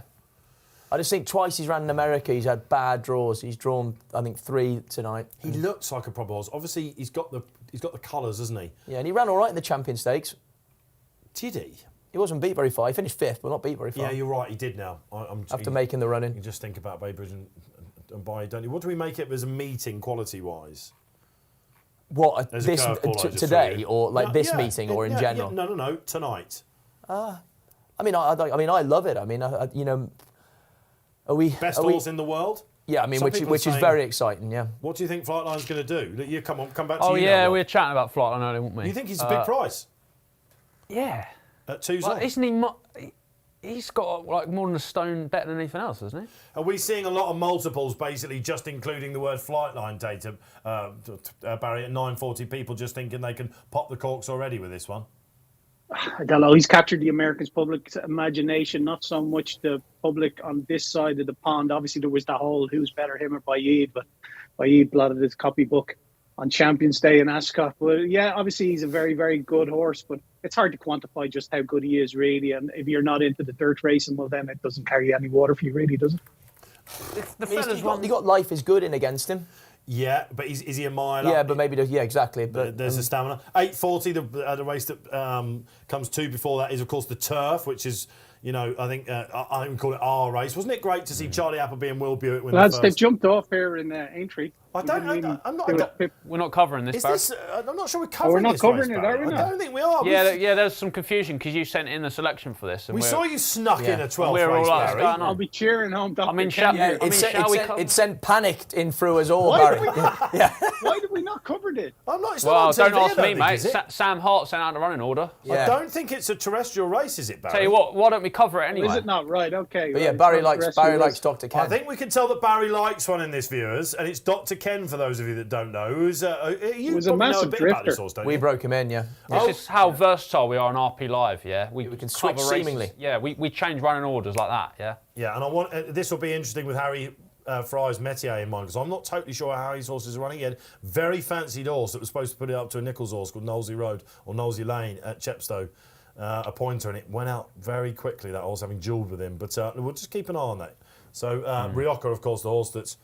I just think twice he's ran in America, he's had bad draws. He's drawn, I think, 3 tonight. He looks like a proper horse. Obviously, he's got the colours, hasn't he? Yeah, and he ran all right in the Champion Stakes. Did he? He wasn't beat very far. He finished 5th, but not beat very far. Yeah, you're right. He did now. After making the run in. You just think about Baybridge and Bay, don't you? What do we make it as a meeting quality-wise? What, There's a this curveball I just today, threw you. or like No, this yeah, meeting, or in yeah, general? Yeah, no, tonight. I mean, I love it. I mean, are we Best are we, horse in the world? Yeah, I mean, Some which people are is saying- very exciting. Yeah. What do you think Flightline's going to do? You come back to Oh, you. yeah, now, we were Rob. chatting about Flightline earlier, weren't we? You think he's a big price Yeah. at 2 Well, isn't he... He's got like more than a stone better than anything else, hasn't he? Are we seeing a lot of multiples, basically just including the word Flightline data, Barry, at 9:40? People just thinking they can pop the corks already with this one. I don't know. He's captured the Americans' public's imagination, not so much the public on this side of the pond. Obviously, there was the whole who's better, him or Baid, but Baid blotted his copybook on Champions Day in Ascot. But yeah, obviously he's a very, very good horse, but it's hard to quantify just how good he is, really. And if you're not into the dirt racing, well, then it doesn't carry any water for you, really, does it? He got Life is Good in against him. Yeah, but is he a mile Yeah, up? but maybe, exactly. But There's the stamina. 8:40, the race that comes two before that is, of course, the Turf, which is, I think I even call it our race. Wasn't it great to see Charlie Appleby and Will Buick win Lads, the they've first? jumped off here in Aintree. I'm not. We're not covering this, Is Barry. this? I'm not sure we're covering we're not this covering race, it, Barry. are we I not? don't think we are. Yeah, there's some confusion because you sent in the selection for this. And We saw you snuck in a 12th We're all race, like, Barry. what's going I'll on? be cheering home Dr. I mean, Ken shall- here. I mean, shall we cover- it sent panicked in through us all, Why Barry. did we not? Yeah. Why did we not cover it? I'm not. It's not Well, on TV, don't I ask me, think, mate. is it? Sam Hart sent out the running order. I Yeah. don't think it's a terrestrial race, is it, Barry? Tell you what, why don't we cover it anyway? Is it not? Right, okay. But right, yeah, it's Barry not the likes rest of us. Dr. Ken. I think we can tell that Barry likes one in this, viewers, and it's Dr. Ken for those of you that don't know. Who's you was a probably know a massive bit about drifter. this horse, don't We you? broke him in, yeah. This is how versatile we are on RP Live, yeah? We can cover switch races. seemingly. Yeah, we change running orders like that, yeah? Yeah, and I want this will be interesting with Harry Fry's Metier in mind, because I'm not totally sure how his horses are running. He had a very fancied horse that was supposed to put it up to a Nichols horse called Knowlesy Road or Knowlesy Lane at Chepstow, a pointer, and it went out very quickly, that horse, having duelled with him. But we'll just keep an eye on that. So Rioja, of course, the horse that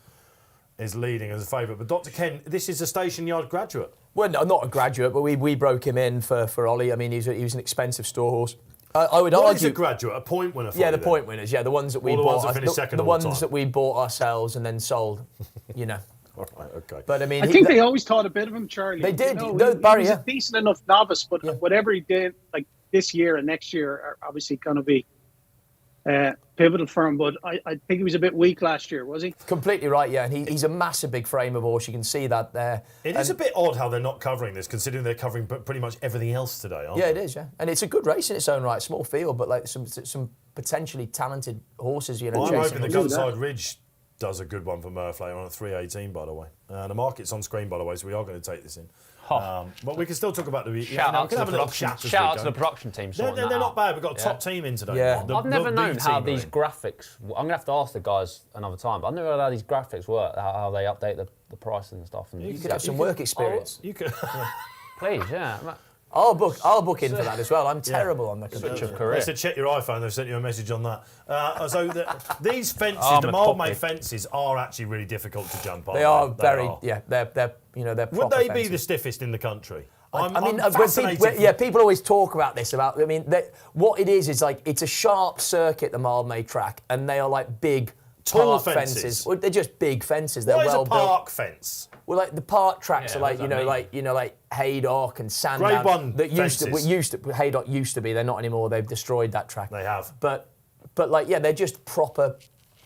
is leading as a favourite. But Dr. Ken, this is a station yard graduate. Well, no, not a graduate, but we broke him in for Ollie. I mean, he was an expensive store horse. I would What argue. is a graduate? A point winner for Yeah, you the then? point winners. Yeah, the ones that we Or the bought. ones that finish second the all the ones time. that we bought ourselves and then sold. All right, okay. But I mean, I think they always thought a bit of him, Charlie. They did. You No, know, Barry, he was yeah. a decent enough novice, but Yeah. whatever he did, like this year and next year, are obviously going to be pivotal for him. But I think he was a bit weak last year, was he? completely right. Yeah, and he's a massive big frame of horse. You can see that there. It is a bit odd how they're not covering this, considering they're covering pretty much everything else today, aren't Yeah, they? it is. Yeah, and it's a good race in its own right. Small field, but like some potentially talented horses. I'm chasing hoping the them. Gunside Ridge does a good one for Murph later on at 3:18, by the way. The market's on screen, by the way, so we are going to take this in. But we can still talk about the... Shout out to the production. Shout out to the production team. They're sorting that not out. bad. We've got a top team in today. Yeah. The I've never big known how team are these in. graphics. I'm going to have to ask the guys another time, but I've never heard how these graphics work, how they update the price and stuff. And You could have some work experience. You could... please, yeah. I'll book in for that as well. I'm terrible on the computer. Switch of career. They said check your iPhone. They've sent you a message on that. These fences, I'm the a mild-made puppy. fences, are actually really difficult to jump on. They are very, are. yeah. They're they're Would proper they be fences. the stiffest in the country? I mean, I'm when fascinated. people always talk about this. I mean, what it is like it's a sharp circuit, the mild-made track, and they are like big, Tall park fences. Well, they're just big fences. They're What is well a built. park fence? Well, like the park tracks Yeah, are like what does that mean? like Haydock and Sandown. Grade one that fences. Haydock used to be. They're not anymore. They've destroyed that track. They have. But like they're just proper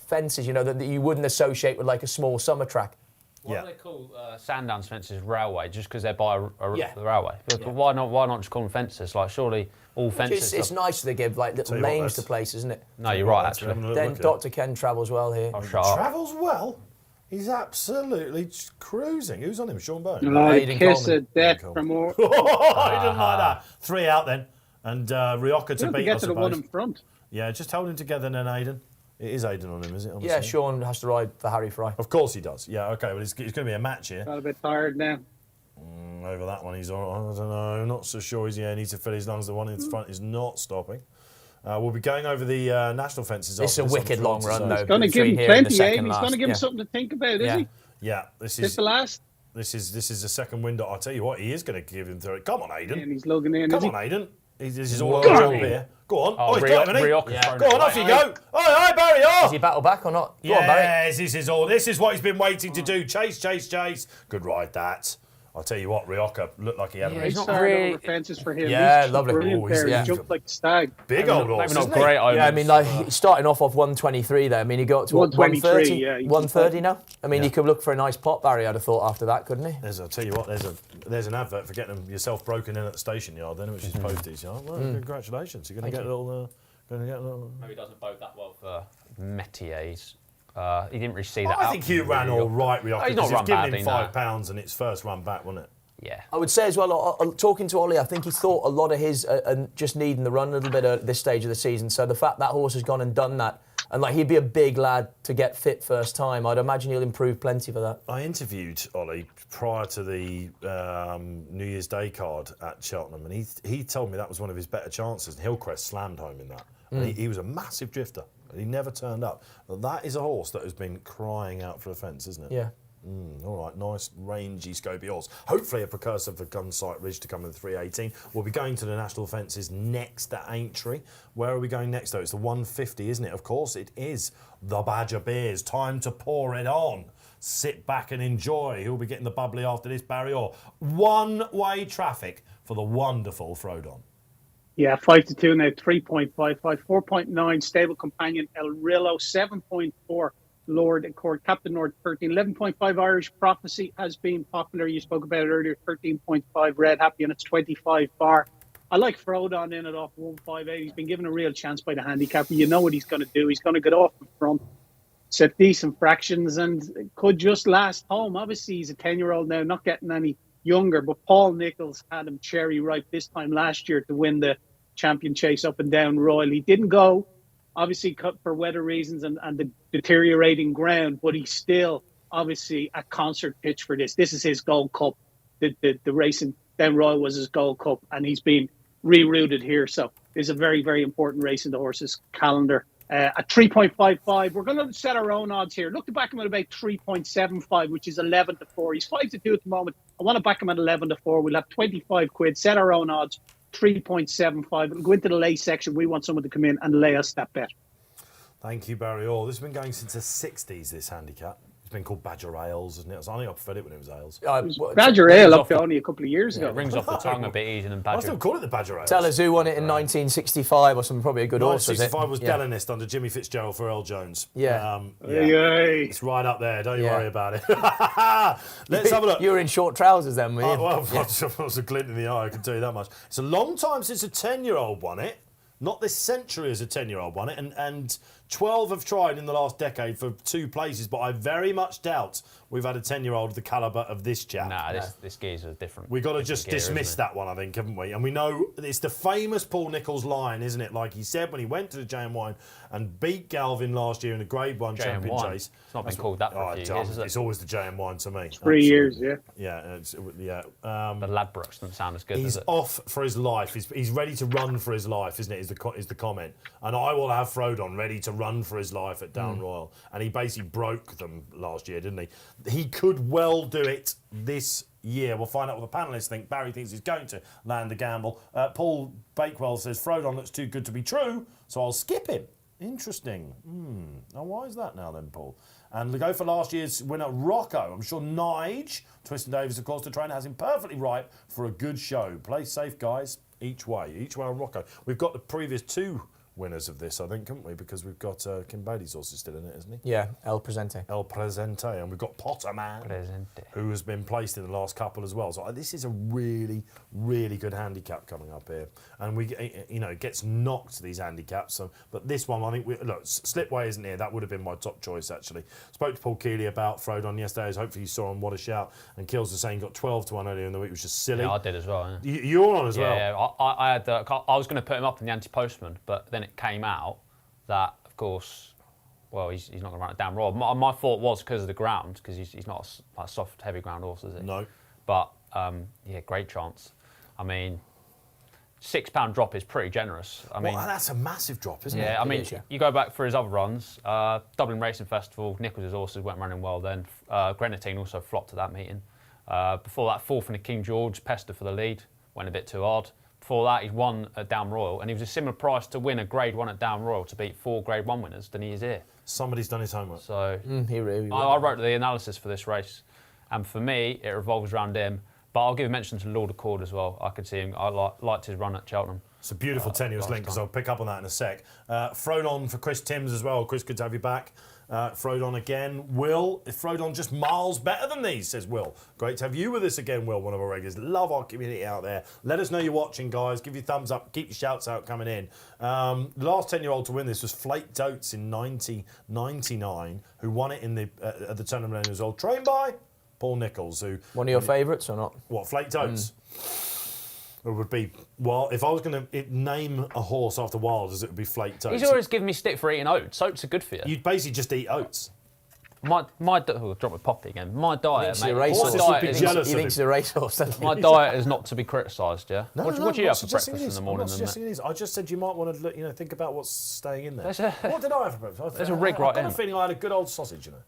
fences. that you wouldn't associate with like a small summer track. Why Yeah. do they call Sandown's fences railway? Just because they're by Yeah. the railway? But why not just call them fences? Like, surely all fences. It's nice to give like little Tell you what, names to that's- places, isn't it? No, you're right, Let's have a actually. look Then at it. Dr. Ken travels well here. Oh, shut up. Travels well. He's absolutely cruising. Who's on him? Sean Byrne. Aidan Kiss Coleman. of death Coleman. from more. I didn't like that. 3 out then. And Rioja to To beat, get I to the one suppose. in front. Yeah, just holding together then, Aidan. It is Aidan on him, is it? on the Yeah, scene? Sean has to ride for Harry Fry. Of course he does. Yeah, okay. Well, it's going to be a match here. Got a bit tired now. Over that one, he's all right. I don't know. Not so sure. He needs to fill his lungs. The one in front is not stopping. We'll be going over the national fences. It's after a this on wicked the long front, run, so- though. Going to give between him here and the plenty, eh? second He's going to last, give him yeah. something to think about, is Yeah. he? Yeah, this This is the last? this is the second window. I'll tell you what, he is going to give him through it. Come on, Aidan. And he's lugging in, Come is he? on, Aidan. This is all Whoa. on jump here. Go on. Oh, he's got him, hasn't he? Rioja's Yeah. thrown Go it on, off away. you go. Hi, Barry. Oh. Does he battle back or not? Go on, Barry. Yes, this is what he's been waiting to do. Chase. Good ride, that. I'll tell you what, Rioja looked like he had a he's He's not started really- over fences for him. Yeah, He's lovely. Brilliant Oh, there. yeah. He jumped like a stag. big old horse, Maybe not isn't he? great omens. Yeah, I mean, like he's starting off 123 there. I mean, he got to what, 123, 130, yeah, he 130 now. I mean, Yeah. he could look for a nice pot, Barry. I'd have thought after that, couldn't he? I'll tell you what, there's an advert for getting yourself broken in at the station yard then, which is Poste's yard. Well, congratulations. You're going to get a little... Maybe he doesn't bode that well for Metier's. He didn't really see that. I think he ran all right, Rioja, He's not because run giving badly, him no. £5 and its first run back, wasn't it? Yeah. I would say as well, talking to Ollie, I think he thought a lot of his just needing the run a little bit at this stage of the season. So the fact that horse has gone and done that, and like he'd be a big lad to get fit first time, I'd imagine he'll improve plenty for that. I interviewed Ollie prior to the New Year's Day card at Cheltenham, and he told me that was one of his better chances. And Hillcrest slammed home in that. And he was a massive drifter, and he never turned up. But that is a horse that has been crying out for a fence, isn't it? Yeah. All right, nice, rangy, scopy horse. Hopefully a precursor for Gunsight Ridge to come in the 318. We'll be going to the national fences next at Aintree. Where are we going next, though? It's the 150, isn't it? Of course, it is the Badger Beers. Time to pour it on. Sit back and enjoy. Who'll be getting the bubbly after this, Barry Orr? One-way traffic for the wonderful Frodon. Yeah, 5-2 now, 3.55, 4.9, Stable Companion El Rillo, 7.4. Lord and Court, Captain North 13, 11.5 Irish Prophecy has been popular. You spoke about it earlier, 13.5 Red Happy, and it's 25 bar. I like Frodon in it off 158. He's been given a real chance by the handicapper. You know what he's going to do. He's going to get off the front, set decent fractions, and could just last home. Obviously, he's a 10-year-old now, not getting any younger, but Paul Nicholls had him cherry ripe this time last year to win the champion chase up and down Royal. He didn't go, obviously, cut for weather reasons and the deteriorating ground, but he's still obviously a concert pitch for this. This is his Gold Cup. The racing down Royal was his Gold Cup, and he's been rerouted here. So it's a very, very important race in the horse's calendar. At 3.55, we're going to set our own odds here. Look to back him at about 3.75, which is 11-4. He's 5-2 at the moment. I want to back him at 11-4. We'll have 25 quid. Set our own odds, 3.75. We'll go into the lay section. We want someone to come in and lay us that bet. Thank you, Barry Orr. This has been going since the 60s, this handicap. It's been called Badger Ales, isn't it? I think I preferred it when it was Ales. Badger Ale up to only a couple of years ago. It rings off the tongue a bit easier than Badger. I still call it the Badger Ales. Tell us who won it in 1965 or something, probably a good horse, was it? 1965 was Delanist under Jimmy Fitzgerald for Earl Jones. Yeah. It's right up there. Don't you worry about it. Let's have a look. You were in short trousers then, were you? Well, it was a glint in the eye, I can tell you that much. It's a long time since a 10-year-old won it. Not this century as a 10-year-old won it, and 12 have tried in the last decade for 2 places, but I very much doubt we've had a 10-year-old of the calibre of this chap. Nah, this geezer's different. We've got to just dismiss that one, I think, haven't we? And we know it's the famous Paul Nicholls line, isn't it? Like he said when he went to the JM1 and beat Galvin last year in the Grade 1 champion chase. It's not been called that for a few years, is it? It's always the JM1 to me. 3 years, yeah. Yeah. The Ladbrokes doesn't sound as good, He's does it? off for his life. He's ready to run for his life, isn't it? Is the comment. And I will have Frodon ready to run for his life at Down Royal. And he basically broke them last year, didn't he? He could well do it this year. We'll find out what the panellists think. Barry thinks he's going to land the gamble. Paul Bakewell says Frodon looks too good to be true, so I'll skip him. Interesting. Now, why is that now then, Paul? And to go for last year's winner, Rocco. I'm sure Nige, Twiston Davis, of course, the trainer, has him perfectly right for a good show. Play safe, guys, each way on Rocco. We've got the previous 2 winners of this, I think, haven't we? Because we've got Kim Bailey's also still in it, isn't he? Yeah, El Presente. El Presente. And we've got Potterman, who has been placed in the last couple as well. So this is a really, really good handicap coming up here. And it gets knocked, these handicaps. So, but this one, I think, look, Slipway isn't here. That would have been my top choice, actually. Spoke to Paul Keeley about Frodon yesterday, as hopefully you saw on What a Shout. And Kills was saying he got 12-1 earlier in the week, which was silly. Yeah, I did as well. Yeah. You're on as well? Yeah, I was going to put him up in the anti-postman, but then it came out that, of course, well, he's not going to run it down Royal. My thought was because of the ground, because he's not a soft, heavy ground horse, is he? No. But, great chance. I mean, £6 drop is pretty generous. I mean, that's a massive drop, isn't it? Yeah, I mean, you go back for his other runs. Dublin Racing Festival, Nicholls' horses weren't running well then. Grenadine also flopped at that meeting. Before that, 4th in the King George, Poste for the lead, went a bit too hard. Before that, he's won at Down Royal, and he was a similar price to win a Grade 1 at Down Royal to beat 4 Grade 1 winners than he is here. Somebody's done his homework. So He really I wrote the analysis for this race, and for me, it revolves around him. But I'll give a mention to Lord Accord as well. I could see him. I liked his run at Cheltenham. It's a beautiful tenuous link, because I'll pick up on that in a sec. Frodon for Chris Timms as well. Chris, good to have you back. Frodon again. Will, if Frodon just miles better than these, says Will. Great to have you with us again, Will, one of our regulars. Love our community out there. Let us know you're watching, guys. Give your thumbs up. Keep your shouts out coming in. The last 10-year-old to win this was Flake Dotes in 1999, who won it in at the tournament as well. Trained by Paul Nichols, who... One of your favourites or not? What, flaked oats? It would be, well, if I was going to name a horse after Wilders, it would be flaked oats. He's always giving me stick for eating oats. Oats are good for you. You'd basically just eat oats. Drop with Poppy again. My diet, mate. Horses would be jealous He of thinks him. he's a racehorse, doesn't he? My diet is not to be criticised, yeah? No, What do you have for suggesting breakfast it is. in the morning? I'm not suggesting it is. I just said you might want to think about what's staying in there. What did I have for breakfast? There's a rig right I've got in. a feeling I had a good old sausage, you know.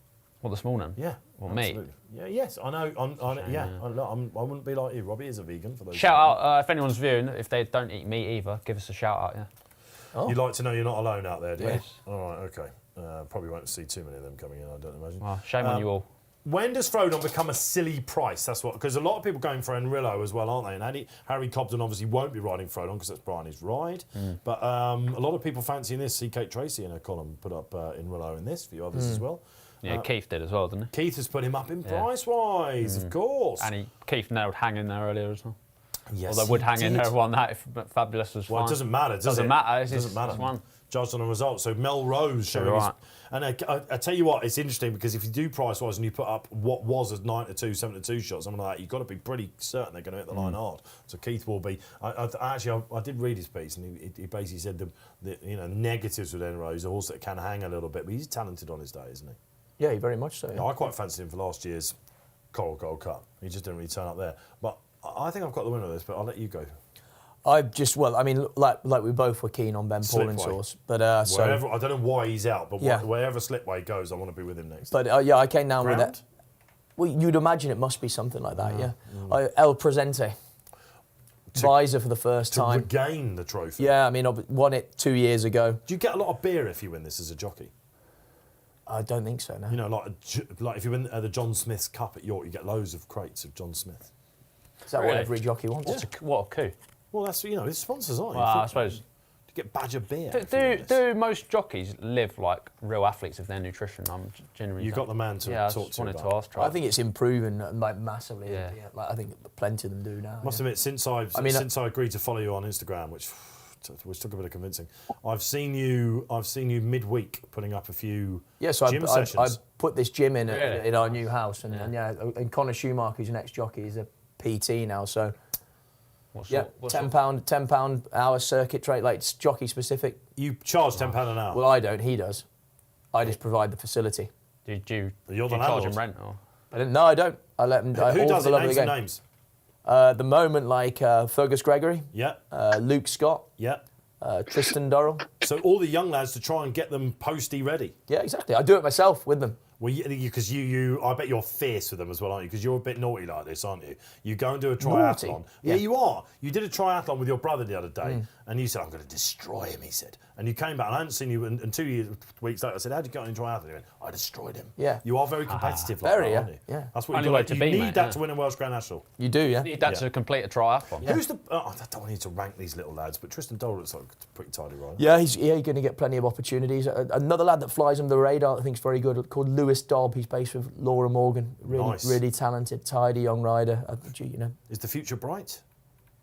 What, this morning? Yeah. Well, meat? absolutely. Yeah, yes, I know. I wouldn't be like you. Robbie is a vegan, for those. Shout out, if anyone's viewing, if they don't eat meat either, give us a shout out, yeah? Oh. You'd like to know you're not alone out there, do you? Yes. All right, okay. Probably won't see too many of them coming in, I don't imagine. Well, shame on you all. When does Frodon become a silly price? That's what, because a lot of people going for Enrillo as well, aren't they? And Harry Cobden obviously won't be riding Frodon because that's Bryony's ride. But a lot of people fancying this. See Kate Tracy in her column put up Enrillo in this, a few others as well. Yeah, Keith did as well, didn't he? Keith has put him up in price-wise, of course. And Keith nailed Hang in there earlier as well. Yes, Although would he Hang in did. there won that if Fabulous was fine. Well, it doesn't matter, does it? Doesn't matter. It doesn't matter. It's one. Judged on the result. So Mel Rose showing Right. his... And I tell you what, it's interesting because if you do price-wise and you put up what was a 9-2, 7-2 shot, something like that, you've got to be pretty certain they're going to hit the line hard. So Keith will be... I did read his piece and he basically said the negatives with Enro. He's a horse that can hang a little bit, but he's talented on his day, isn't he? Yeah, very much so. Yeah. I quite fancied him for last year's Coral Gold Cup. He just didn't really turn up there. But I think I've got the winner of this, but I'll let you go. like we both were keen on Ben Paulin source, but Wherever, I don't know why he's out, but Yeah. wherever Slipway goes, I want to be with him next. But I came down with Ground? that. Well, you'd imagine it must be something like that, yeah. El Presente, visor for the first to time. regain the trophy. Yeah, I mean, I won it 2 years ago. Do you get a lot of beer if you win this as a jockey? I don't think so, no. You know, like if you win the John Smith's Cup at York, you get loads of crates of John Smith. Is that what Really? every jockey wants? What a coup. Well, that's it's sponsors, aren't you? Well, I suppose. To get Badger beer. if you win this. Do most jockeys live like real athletes of their nutrition? I'm genuinely. You got the man to Yeah, I talk just to wanted about. to ask. I think it's improving massively. Yeah. Like, I think plenty of them do now. Must yeah. admit, since I agreed to follow you on Instagram, which took a bit of convincing, I've seen you midweek putting up a few gym I sessions. put this gym in Really? in our new house, and and Connor Schumacher, who's an ex-jockey, is a PT now. So What £10 hour circuit rate, like it's jockey specific. You charge £10 an hour. Well, I don't. He does. I just provide the facility. Do you You're the charge him landlord. rent or? I don't. No, I don't. I let him. Who does it? Names and names. The moment, like Fergus Gregory, Yeah, Luke Scott, yeah. Tristan Durrell. So all the young lads to try and get them Poste ready. Yeah, exactly. I do it myself with them. Well, because you, I bet you're fierce with them as well, aren't you? Because you're a bit naughty like this, aren't you? You go and do a triathlon. Naughty? Yeah, Yeah. you are. You did a triathlon with your brother the other day, and you said, "I'm going to destroy him." He said, and you came back, and I hadn't seen you in 2 weeks later. I said, "How'd you go in triathlon?" He went, "I destroyed him." Yeah. You are very competitive, like Very, that, aren't yeah. you? Yeah. That's what Only you way got. to You be, need mate, that yeah. to win a Welsh Grand National. You do, yeah. Need that Yeah. to complete a triathlon. Yeah. Who's the? I don't want you to rank these little lads, but Tristan Dole looks like a pretty tidy rider. Yeah, he's going to get plenty of opportunities. Another lad that flies under the radar, I think is very good, called Lewis Dobb. He's based with Laura Morgan. Really, Nice. really talented, tidy young rider. Is the future bright?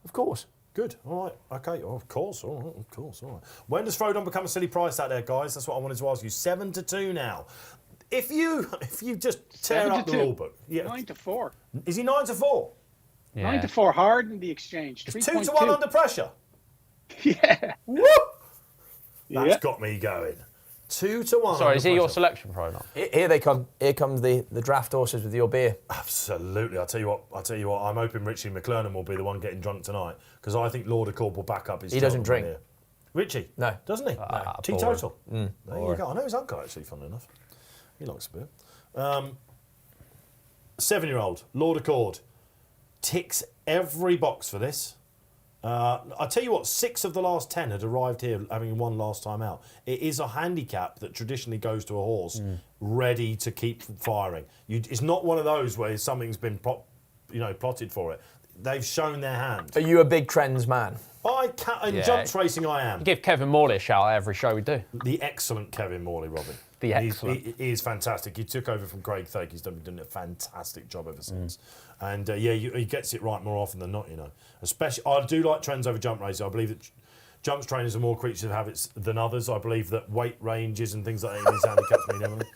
Of course. Good. All right. Okay. Oh, of course. All right. Of course. All right. When does Frodon become a silly price out there, guys? That's what I wanted to ask you. 7-2 now. If you just tear up the 7-2. rule book, 9-4. Is he 9-4? Yeah. 9-4 hard in the exchange. It's 3.2. 2-1 under pressure. Yeah. Woo! That's Yeah. got me going. 2-1. Sorry, is he under your pressure. selection pro now? Here they come. Here comes the draft horses with your beer. Absolutely. I'll tell you what. I'm hoping Richie McClernand will be the one getting drunk tonight because I think Lord of Corp will back up his. He doesn't job drink. here. Richie? No. Doesn't he? Ah, Teetotal. Mm. There you go. I know his uncle actually, funnily enough. He likes a bit. 7-year-old, Lord Accord, ticks every box for this. I tell you what, 6 of the last 10 had arrived here, having won last time out. It is a handicap that traditionally goes to a horse ready to keep firing. It's not one of those where something's been plotted for it. They've shown their hand. Are you a big trends man? In jumps racing, I am. Give Kevin Morley a shout at every show we do. The excellent Kevin Morley, Robbie. The He excellent. is fantastic. He took over from Craig Thake. He's done a fantastic job ever since. And he gets it right more often than not, Especially, I do like trends over jump racing. I believe that jumps trainers are more creatures of habits than others. I believe that weight ranges and things like that in these handicaps mean everything.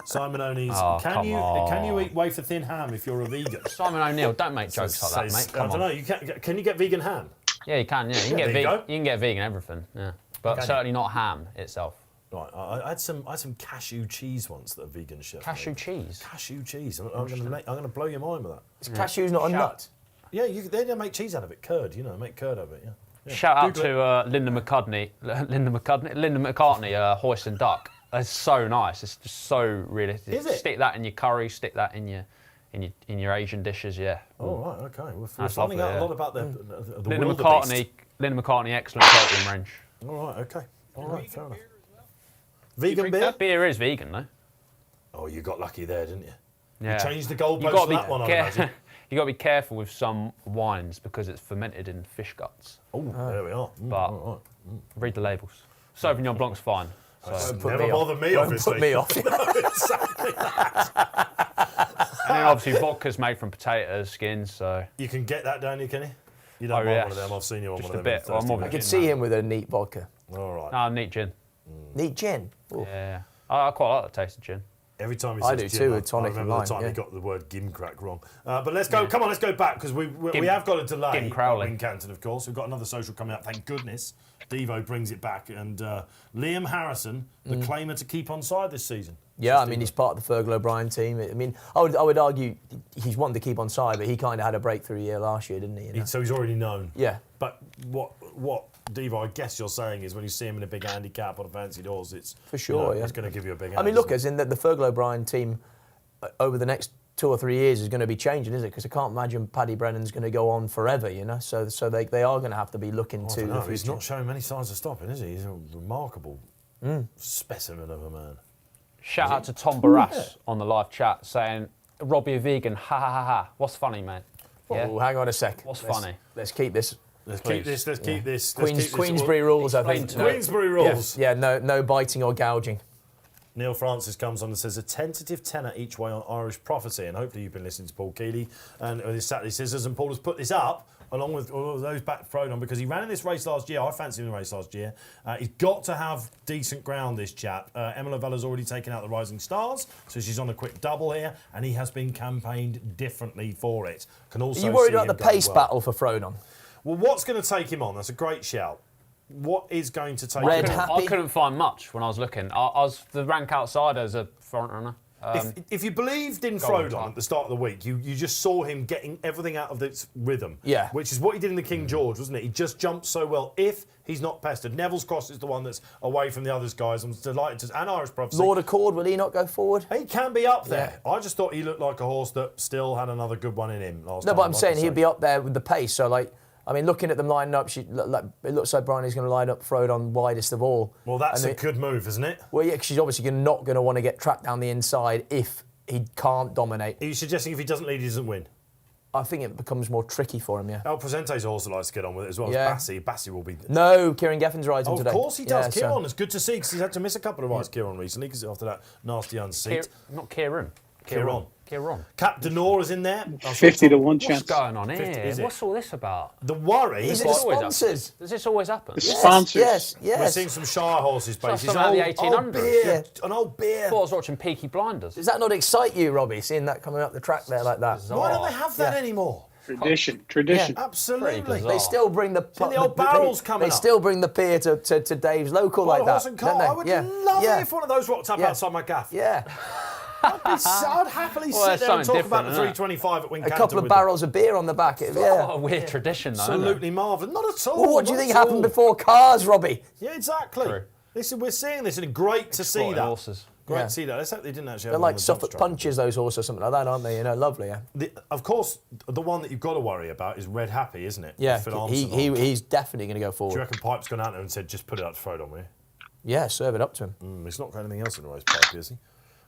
Simon O'Neill's. Oh, can come you on. eat wafer thin ham if you're a vegan? Simon O'Neill, don't make jokes like that, mate. I Come don't on. know. Can you get vegan ham? Yeah, you can. Yeah, you can Yeah, get there you vegan. go. You can get vegan everything. Yeah, but certainly not ham itself. Right, I had some cashew cheese once that a vegan chef Cashew made. cheese. Cashew cheese. I'm going to blow your mind with that. Is cashew's not a nut? Yeah, they don't make cheese out of it. Curd, make curd of it. Yeah. Shout out Google to Linda McCartney, Hoist and Duck. It's so nice. It's just so realistic. Is it? Stick that in your curry. Stick that in your Asian dishes. Yeah. Oh right, okay. We're That's finding out lovely, a lot about the Linda wildebeest. McCartney, excellent protein range. All right, okay. All right, fair enough. Vegan beer? That beer is vegan though. Oh, you got lucky there, didn't you? Yeah. You changed the goalpost for that one, I imagine. You got to be careful with some wines because it's fermented in fish guts. Oh, there we are. But all right. read the labels. Sauvignon Blanc's fine. So. Never bothered me, obviously. Put me off. No, exactly that. And then obviously vodka's made from potatoes, skins, so... You can get that down, can you? You don't want one of them. I've seen you on Just one a of them. bit. Well, I'm more of a I could gin see man. him with a neat vodka. All right. No, neat gin. Neat gin. Ooh. Yeah. I quite like the taste of gin. Every time he I says do gin, too, with tonic I and remember lime, the time yeah. he got the word gimcrack wrong. But let's go. Come on, let's go back because we have got a delay. Gim Crowley. Wincanton, of course. We've got another social coming up. Thank goodness. Devo brings it back, and Liam Harrison, the claimer to keep on side this season. Yeah, I mean, he's part of the Fergal O'Brien team. I mean, I would argue he's wanted to keep on side, but he kind of had a breakthrough year last year, didn't he? You know? So he's already known. Yeah. But what Devo, I guess you're saying is when you see him in a big handicap on a fancied horse, it's For sure, yeah. it's going to give you a big hand. I mean, look, as in the Fergal O'Brien team over the next 2 or 3 years is going to be changing, is it? Because I can't imagine Paddy Brennan's going to go on forever, you know. So they are going to have to be looking to the future. He's not showing many signs of stopping, is he? He's a remarkable specimen of a man. Shout out to Tom Barras on the live chat saying, Robbie a vegan, ha ha ha ha. What's funny, mate? Yeah. Oh, hang on a sec. What's funny? Let's keep this. Let's keep this. Queensbury rules, I think. Queensbury rules. Yeah, no biting or gouging. Neil Francis comes on and says a tentative tenner each way on Irish Prophecy, and hopefully you've been listening to Paul Keeley and his Saturday Scissors, and Paul has put this up along with all of those back thrown on because he ran in this race last year. I fancied him in the race last year. He's got to have decent ground, this chap. Emma Lavella's already taken out the Rising Stars, so she's on a quick double here, and he has been campaigned differently for it. Can also Are you worried see about him the going pace well. battle for Frodon? Well, what's going to take him on? That's a great shout. What is going to take Red him on? Happy? I couldn't find much when I was looking. I was the rank outside as a front runner. If you believed in Go on, Frodon Tom. at the start of the week, you just saw him getting everything out of its rhythm. Yeah. Which is what he did in the King George, wasn't it? He just jumped so well. If he's not pestered, Neville's Cross is the one that's away from the others guys. I'm delighted to. And Irish Prophecy. Lord Accord, will he not go forward? He can be up there. I just thought he looked like a horse that still had another good one in him last No, time. but I'm like saying I he'd say. be up there with the pace. So, I mean, looking at them lining up, it looks like Bryony's going to line up Frodon widest of all. Well, that's And a good move, isn't it? Well, yeah, 'cause she's obviously not going to want to get trapped down the inside if he can't dominate. Are you suggesting if he doesn't lead, he doesn't win? I think it becomes more tricky for him, yeah. El Presente's a horse that likes to get on with it as well as Yeah. Bassi. Bassi will be... No, Kieran Geffen's rides him Oh, today. of course he does. Yeah, Kieran, it's good to see because he's had to miss a couple of rides, Kieran, recently because after that nasty unseat. Not Kieran. Kieran. Kieran. Cap Denora's in there. 50 to 1 What's chance. going on 50, here? is it? What's all this about? The worry Is is it the Always sponsors? happen. Does this always happen? The sponsors. Yes. we're seeing some Shire horses, basically. something out of the 1800s. beer, Yeah. an old beer. I thought I was watching Peaky Blinders. Does that not excite you, Robbie, seeing that coming up the track there like that? Why don't they have that Yeah. anymore? Tradition. Absolutely. bizarre. They still bring the the old barrels coming They up. still bring the beer to Dave's local Well, like that. horse and cart. don't they? I would Yeah. love Yeah. it if one of those rocked up Yeah. outside my gaff. Yeah, I'd happily Well, sit there's there and talk something about the different, 325 at Wincanton. a couple of with them. barrels of beer on the back. What Yeah. a weird tradition, though. isn't it? Absolutely marvellous. Not at all. Well, what do you not think at happened all. before cars, Robbie? Yeah, exactly. True. Listen, we're seeing this, and great to see Exporting that. horses. Great Yeah. to see that. Let's hope they didn't actually. They're have like them on the Suffolk dump truck. punches, those horses, or something like that, aren't they? You know, lovely. Yeah. Of course, the one that you've got to worry about is Red Happy, isn't it? Yeah, With Phil Armstrong on. he's definitely going to go Do you forward. reckon Pipe's gone out there and said, just put it up to Frodon, will you? Yeah, serve it up to him. He's not got anything else in the race, Pipe, is he?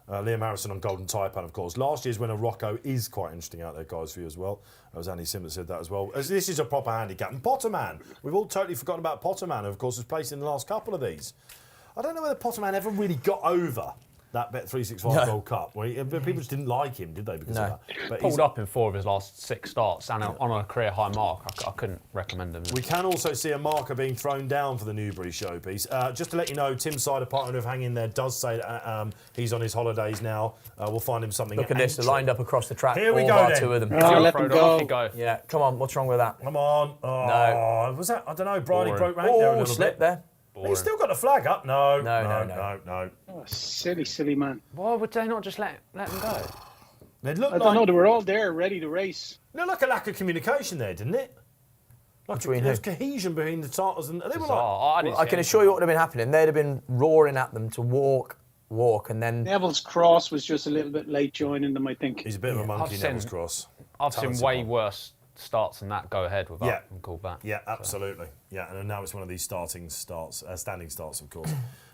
Liam Harrison on Golden Taipan, of course. Last year's winner, Rocco, is quite interesting out there, guys, for you as well. That was Andy Sim that said that as well. As this is a proper handicap. And Potterman, we've all totally forgotten about Potterman, who, of course, was placed in the last couple of these. I don't know whether Potterman ever really got over that Bet365 Gold Cup. Where people just didn't like him, did they? Because of that. But Pulled up in 4 of his last 6 starts and on a career high mark. I couldn't recommend him. We can also see a marker being thrown down for the Newbury showpiece. Just to let you know, Tim Sider, partner of Hang In There, does say that he's on his holidays now. We'll find him something. Look at this, they're lined up across the track. Here we all go bar then. 2 of them. Oh, let them go. Go. Yeah, come on, what's wrong with that? Come on. Oh, No. Was that? I don't know. Bridie Boring. broke rank there a little slip bit. there. He's still got the flag up. No. No. Oh, silly man. Why would they not just let him go? It looked I like don't know. They were all there, ready to race. looked like a lack of communication there, didn't it? Like Between there was who? cohesion between the Tartars and they were like. I didn't I see can anything. assure you what would have been happening. They'd have been roaring at them to walk, and then... Neville's Cross was just a little bit late joining them, I think. He's a bit of a monkey, I've Neville's seen- Cross. I've seen Talented way one. worse starts than that go ahead without Yeah. them called back. Yeah, absolutely. Yeah, and now it's one of these standing starts, of course.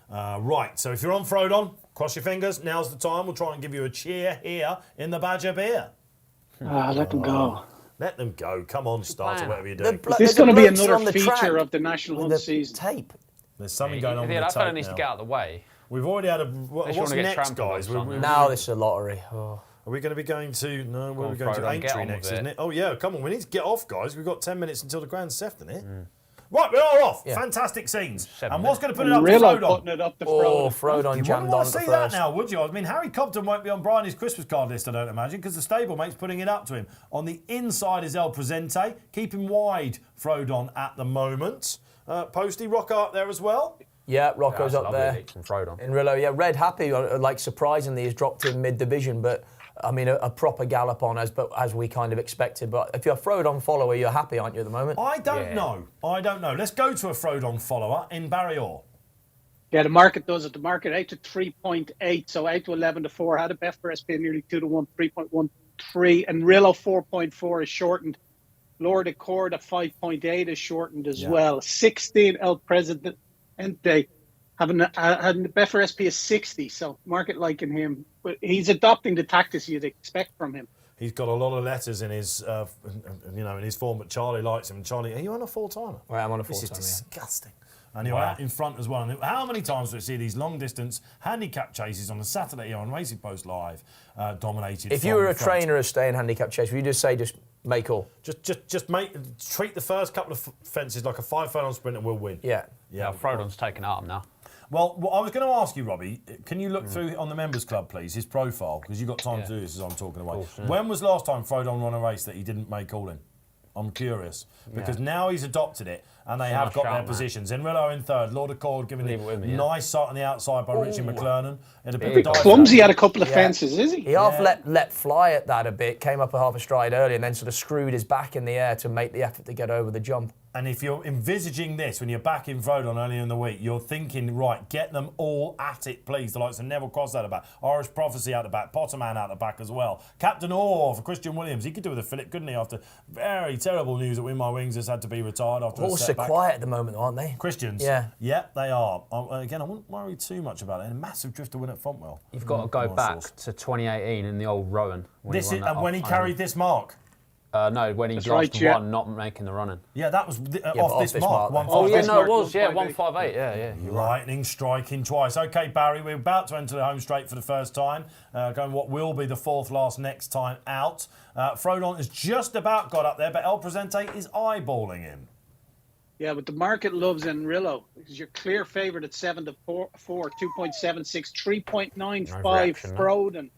Right, so if you're on Frodon, cross your fingers. Now's the time. We'll try and give you a cheer here in the Badger Beer. Let them go. Let them go. Come on, starter, plan. whatever you're doing. This is There's going to be blokes another on the track feature of the National with Hunt the season. tape. There's something going on with that the fella tape needs now. to get out of the way. We've already had a... What's wanna get next, trampled by guys? something. Now this is a lottery. Oh. Are we going to be going to... No, where are we on, going to? Frodon, get Aintree on next, with isn't it. it? Oh, yeah, come on. We need to get off, guys. We've got 10 minutes until the Grand Theft, isn't it? Right, we are off. Yeah. Fantastic scenes. 7 And what's minutes. going to put it up to Rillo Frodon? putting it up to Oh, Frodon. Frodon You wouldn't jammed want on to for see that first. now, would you? I mean, Harry Cobden won't be on Bryony's Christmas card list, I don't imagine, because the stablemate's putting it up to him. On the inside is El Presente, keeping wide Frodon at the moment. Poste, Rocco up there as well. Yeah, Rocco's That's up lovely there. leaks from Frodon. In Rillo, yeah, Red happy, like surprisingly, has dropped in mid-division, but I mean, a proper gallop on as we kind of expected. But if you're a Frodon follower, you're happy, aren't you, at the moment? I don't know. Let's go to a Frodon follower in Barry Orr. Yeah, the market does it. The market 8 to 3.8, so 8 to 11 to 4. Had a Betfair SP nearly 2 to 1, 3.13, and Rillo 4.4 is shortened. Lord Accord at 5.8 is shortened as well. 16 El Presidente having the Betfair SP is 60, so market liking him. But he's adopting the tactics you'd expect from him. He's got a lot of letters in his, in his form, but Charlie likes him. Charlie, are you on a full-timer? Well, I'm on a This is full-timer, yeah. disgusting. And you're out in front as well. And how many times do we see these long-distance handicap chases on a Saturday here on Racing Post Live dominated? If you from were a the front? trainer of staying handicap chase, would you just say, just make all? Just treat the first couple of fences like a 5-furlong sprint and we'll win. Yeah. Yeah, Frodon's taken out him now. Well, I was going to ask you, Robbie, can you look through on the Members Club, please, his profile? Because you've got time to do this as I'm talking away. Course, yeah. When was the last time Frodon won a race that he didn't make all in? I'm curious. Because now he's adopted it and they have nice got shout, their man. positions. Enrillo in third, Lord Accord giving Leave it it with me, yeah. nice sight on the outside by Richie McClernand. And a bit Big of dive Clumsy down. at a couple of fences, is he? He half let fly at that a bit, came up a half a stride early, and then sort of screwed his back in the air to make the effort to get over the jump. And if you're envisaging this when you're back in Frodon earlier in the week, you're thinking, right, get them all at it, please. The likes of Neville Cross out the back, Irish Prophecy out the back, Potterman out the back as well. Captain Orr for Christian Williams. He could do with a fillip, couldn't he, after very terrible news that Win My Wings has had to be retired after a Horses are setback. quiet at the moment, aren't they? Christians. Yeah. Yeah, they are. Again, I wouldn't worry too much about it. And a massive drift to win at Fontwell. You've got to go Nice back horse. to 2018 in the old Rowan. When he carried this mark. No, when he That's lost right, yeah. one, not making the running. Yeah, that was but off this mark. then. Oh, yeah, this no, mark, it was. Yeah, 158. 158. Yeah. You're right. Lightning striking twice. OK, Barry, we're about to enter the home straight for the first time, going what will be the fourth last next time out. Frodon has just about got up there, but El Presente is eyeballing him. Yeah, but the market loves Enrillo. He's your clear favourite at 7 to 4, 2.76, 3.95 reaction, no? Frodon.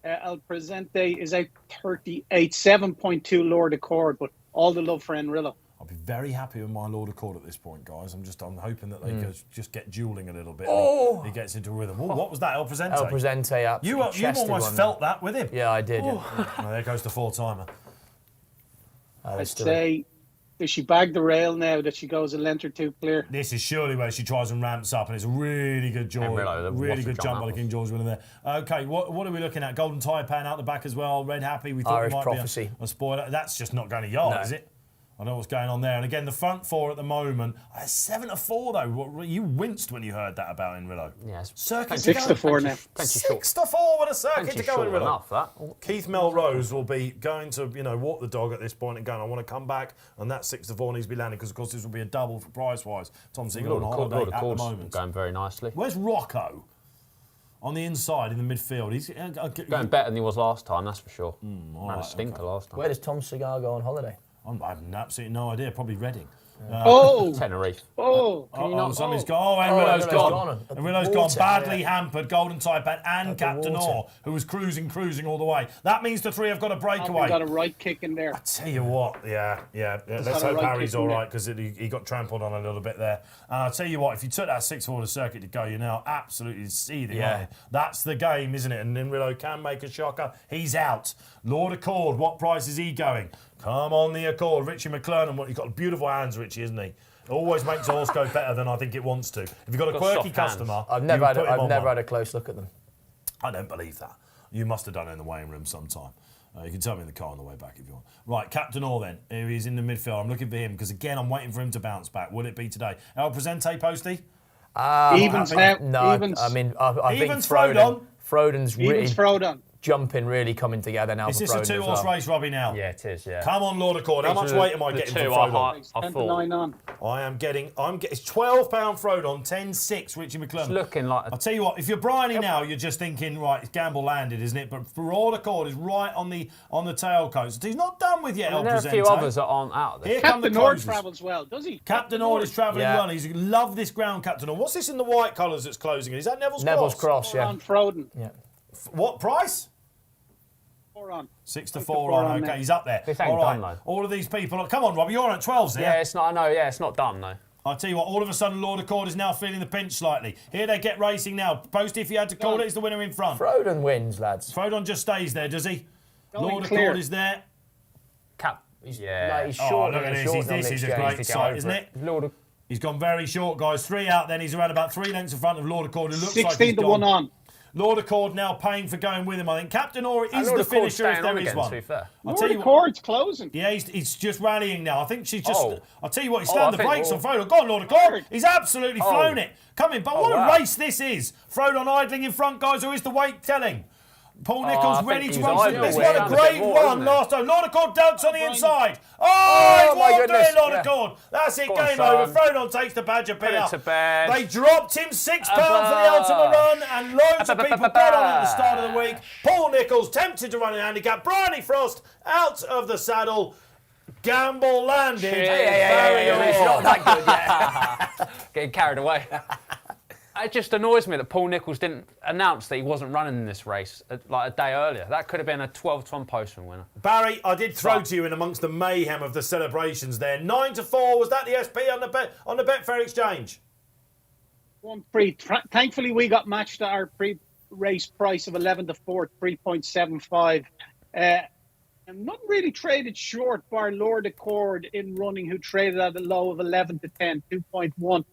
El Presente is out 38, 7.2 Lord Accord, but all the love for Enrillo. I'll be very happy with my Lord Accord at this point, guys. I'm hoping that they just get duelling a little bit. Oh! He gets into a rhythm. Ooh, what was that, El Presente? El Presente up. You almost felt that with him. Yeah, I did. Yeah. Well, there goes the four-timer. I'd say, does she bag the rail now that she goes a length or two clear? This is surely where she tries and ramps up, and it's a really good really good jump by the King George winner there. Okay, what are we looking at? Golden Taipan out the back as well. Red Happy. We thought Irish it might Prophecy. be a spoiler. That's just not going to yard, No. is it? I know what's going on there. And again, the front four at the moment. 7 to 4 though. You winced when you heard that about Enrillo. Yeah, it's Circuit 6 to 4 now. plenty short. 6 to 4 with a circuit Plenty to go short Enrillo. enough, that. Keith Melrose will be going to, walk the dog at this point and going, I want to come back, and that 6 to 4 needs to be landing because, of course, this will be a double for price-wise. Tom Siegel on holiday at the moment. Going very nicely. Where's Rocco? on the inside in the midfield. He's Going better than he was last time, that's for sure. all Had a right, stinker last time. Where does Tom Cigar go on holiday? I have absolutely no idea. Probably Reading. Tenerife. Somebody's gone. Enrilo's gone. Enrilo's gone. Water, Badly hampered. Golden Taipan and Captain Orr, who was cruising all the way. That means the three have got a breakaway. Got a right kick in there. I tell you what, yeah. Let's hope Harry's all right because he got trampled on a little bit there. And I'll tell you what, if you took that 6-4 circuit to go, you're now absolutely seething. Yeah. That's the game, isn't it? And Enrilo can make a shocker. He's out. Lord Accord, what price is he going? Come on, the Accord. Richie McClernand, he's got beautiful hands, Richie, isn't he? Always makes a horse go better than I think it wants to. If you've got a quirky customer, I've never had a close look at them. I don't believe that. You must have done it in the weighing room sometime. You can tell me in the car on the way back if you want. Right, Captain Orr then. Here he is in the midfield. I'm looking for him because, again, I'm waiting for him to bounce back. Will it be today? El Presente, Posty? Evens now. No, Evens. I mean, I think Evens, Frodon. Frodon's really Evens, Frodon. jumping, really coming together now. Is for this a Frodon as two-horse well. race, Robbie, now? Yeah, it is, yeah. Come on, Lord Accord. How much weight am I getting for Frodon? I 10 to thought 9 on. It's £12 Frodon, 10-6 Richie McClernand. it's looking like I'll tell you what, if you're Bryony now, you're just thinking, right, it's Gamble landed, isn't it? But Lord Accord is right on the tailcoats. He's not done with yet, El there are a Presente. few others that aren't out there. Here come the Captain Orr closers. travels well, does he? Captain Orr is travelling Yeah. well. He's love this ground, Captain Orr. What's this in the white colours that's closing? Is that Neville's Cross, yeah. On Frodon. Yeah. What price? 4 on. 6 to 4 on. Okay, there. he's up there. This ain't All right. done, though. All of these people. Come on, Robbie. You're on at 12s there. Yeah, it's not. I know. Yeah, it's not done though. I'll tell you what. All of a sudden, Lord Accord is now feeling the pinch slightly. Here they get racing now. Posty, if you had to call it, is the winner in front. Frodon wins, lads. Frodon just stays there, does he? Going Lord clear. Accord is there. Yeah. He's Oh, short. look at this. short on This the is a exchange. great sight, isn't it? He's gone very short, guys. 3 out. Then he's around about 3 lengths in front of Lord Accord. Who looks like 16 he's to gone. 1 on. Lord Accord now paying for going with him. I think Captain Orr is Lord the Accord's finisher if staying there on is again, one. to be fair. I'll tell Lord you what. Accord's closing. Yeah, he's just rallying now. I think she's just. Oh. I'll tell you what, he's Oh, slammed I the think- brakes on Frodon. Go on, Lord Accord. He's absolutely flown it. Coming, but what wow. a race this is. Frodon idling in front, guys. Who is the weight telling? Paul Nichols I ready think to he's run through idle this. way What a down a great bit more, one isn't it? last time. Lord Accord dunks on the inside. Oh, Oh, he's my walked goodness, in, Lord yeah. Accord. That's it, Go on, game son. over. Frodon takes the badger Put pinner. it to bed. They dropped him £6 for the ultimate run, and loads of people bet on it at the start of the week. Paul Nichols tempted to run in handicap. Bryony Frost out of the saddle. Gamble landed. Barry It's Orr. not that good, yeah. Getting carried away. It just annoys me that Paul Nichols didn't announce that he wasn't running in this race like a day earlier. That could have been a 12 to 1 postman winner. Barry, I did throw to you in amongst the mayhem of the celebrations there. 9 to 4. Was that the SP on the Betfair Exchange? 1-3. Thankfully, we got matched at our pre-race price of 11 to 4, 3.75. And not really traded short bar Lord Accord in running, who traded at a low of 11 to 10, 2.1.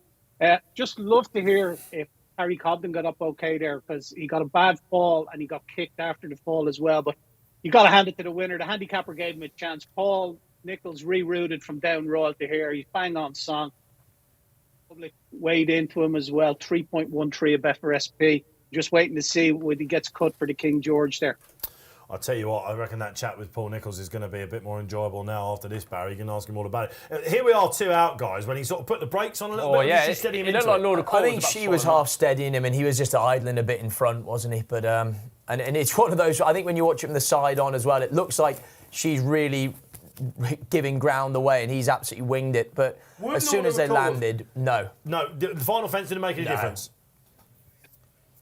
Just love to hear if Harry Cobden got up okay there, because he got a bad fall and he got kicked after the fall as well. But you got to hand it to the winner. The handicapper gave him a chance. Paul Nichols rerouted from down Royal to here. He's bang on song. Public weighed into him as well. 3.13 a Betfair SP. Just waiting to see when he gets cut for the King George there. I'll tell you what, I reckon that chat with Paul Nichols is going to be a bit more enjoyable now after this, Barry. You can ask him all about it. Here we are, 2 out, guys, when he sort of put the brakes on a little bit. Yeah, Just steady him it looked into like Lord Accord. I think she was half steadying him and he was just idling a bit in front, wasn't he? But and it's one of those, I think when you watch it from the side on as well, it looks like she's really giving ground away and he's absolutely winged it. But as soon as they landed, no. No, the final fence didn't make any difference.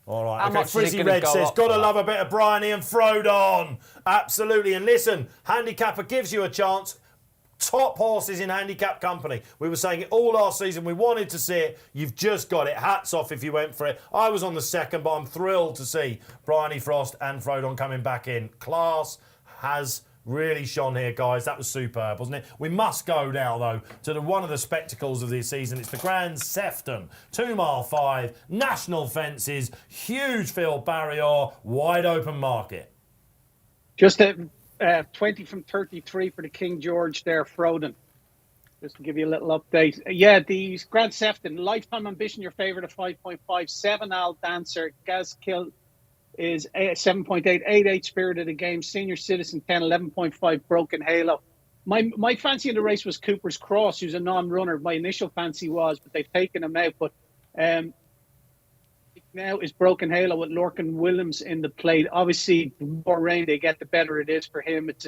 All right, How okay. much is it Frizzy gonna Red go says, up gotta for love a bit of Bryony and Frodon. Absolutely. And listen, handicapper gives you a chance. Top horses in handicap company. We were saying it all last season. We wanted to see it. You've just got it. Hats off if you went for it. I was on the second, but I'm thrilled to see Bryony Frost and Frodon coming back in. Class has really shone here, guys. That was superb, wasn't it? We must go now, though, to one of the spectacles of this season. It's the Grand Sefton. 2 mile 5, national fences, huge field barrier, wide open market. Just a 20 from 33 for the King George there, Frodon. Just to give you a little update. Yeah, the Grand Sefton, Lifetime Ambition, your favourite at 5.5. Al Dancer, Gazkill is 7.8. 8 Spirit of the Game, Senior Citizen 10, 11.5. Broken Halo. My fancy in the race was Cooper's Cross, who's a non-runner. My initial fancy was, but they've taken him out. But now is Broken Halo with Lorcan Williams in the plate. Obviously, the more rain they get, the better it is for him. It's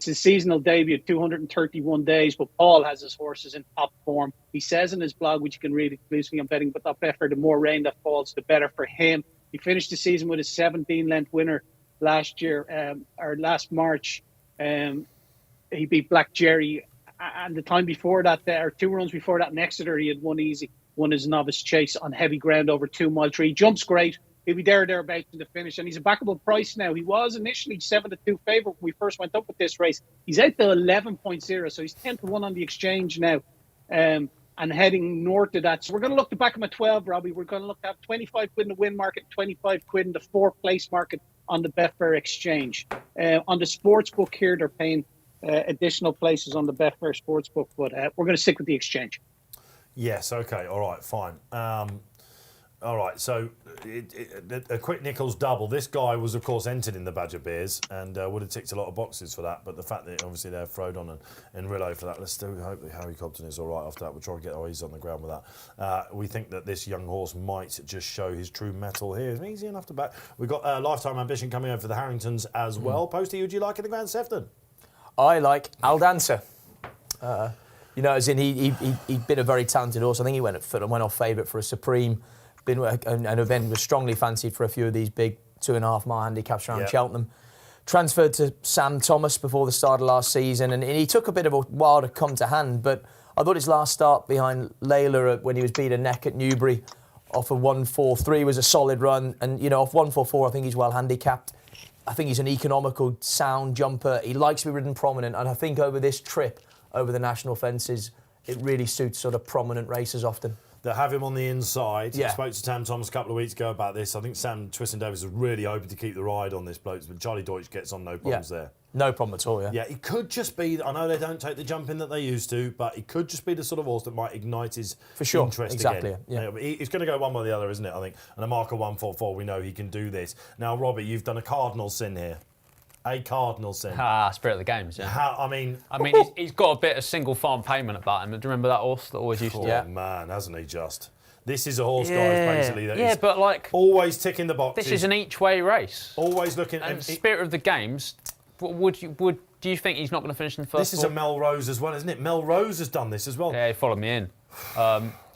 his seasonal debut, 231 days, but Paul has his horses in top form. He says in his blog, which you can read exclusively on betting.betfair, the more rain that falls, the better for him. He finished the season with a 17-length winner last year, or last March. He beat Black Jerry. And the time before that, or 2 runs before that in Exeter, he had won easy. Won his novice chase on heavy ground over 2 mile 3. Jumps great. He'll be thereabouts in the finish. And he's a backable price now. He was initially 7-2 favourite when we first went up with this race. He's out to 11.0, so he's 10-1 on the exchange now. And heading north of that. So we're going to look to back him at 12, Robbie. We're going to look at 25 quid in the win market, 25 quid in the 4th place market on the Betfair Exchange. On the sports book here, they're paying additional places on the Betfair Sportsbook, but we're going to stick with the exchange. Yes, okay, all right, fine. All right, so a quick Nichols double. This guy was, of course, entered in the Badger Beers and would have ticked a lot of boxes for that, but the fact that obviously they're Frodon and Rillo for that, let's still hope that Harry Cobden is all right after that. We'll try and get our ease on the ground with that. We think that this young horse might just show his true mettle here. It's easy enough to back. We've got Lifetime Ambition coming over for the Harringtons as well. Posty, who do you like in the Grand Sefton? I like Al Dancer. As in he'd been a very talented horse. I think he went off favourite for a Supreme, and then was strongly fancied for a few of these big 2.5 mile handicaps around Cheltenham. Transferred to Sam Thomas before the start of last season, and he took a bit of a while to come to hand. But I thought his last start behind Layla when he was beat a neck at Newbury off a 1.43 was a solid run, and off 1.44 I think he's well handicapped. I think he's an economical, sound jumper. He likes to be ridden prominent, and I think over this trip, over the national fences, it really suits sort of prominent racers often. That have him on the inside. Yeah. I spoke to Tam Thomas a couple of weeks ago about this. I think Sam Twiston-Davies was really hoping to keep the ride on this bloke, but Charlie Deutsch gets on no problems there. No problem at all, Yeah, it could just be, I know they don't take the jumping that they used to, but it could just be the sort of horse that might ignite his interest exactly, again. Yeah. It's going to go one way or the other, isn't it, I think? And a marker 1.44, we know he can do this. Now, Robbie, you've done a cardinal sin here. A cardinal sin. Spirit of the games, yeah. He's got a bit of single farm payment about him. Do you remember that horse that always used to? Oh, man, hasn't he just? This is a horse, guys, basically. That is but like always ticking the boxes. This is an each-way race. Always looking. And Spirit of the Games. Do you think he's not going to finish in the first? This is a Melrose as well, isn't it? Melrose has done this as well. Yeah, he followed me in.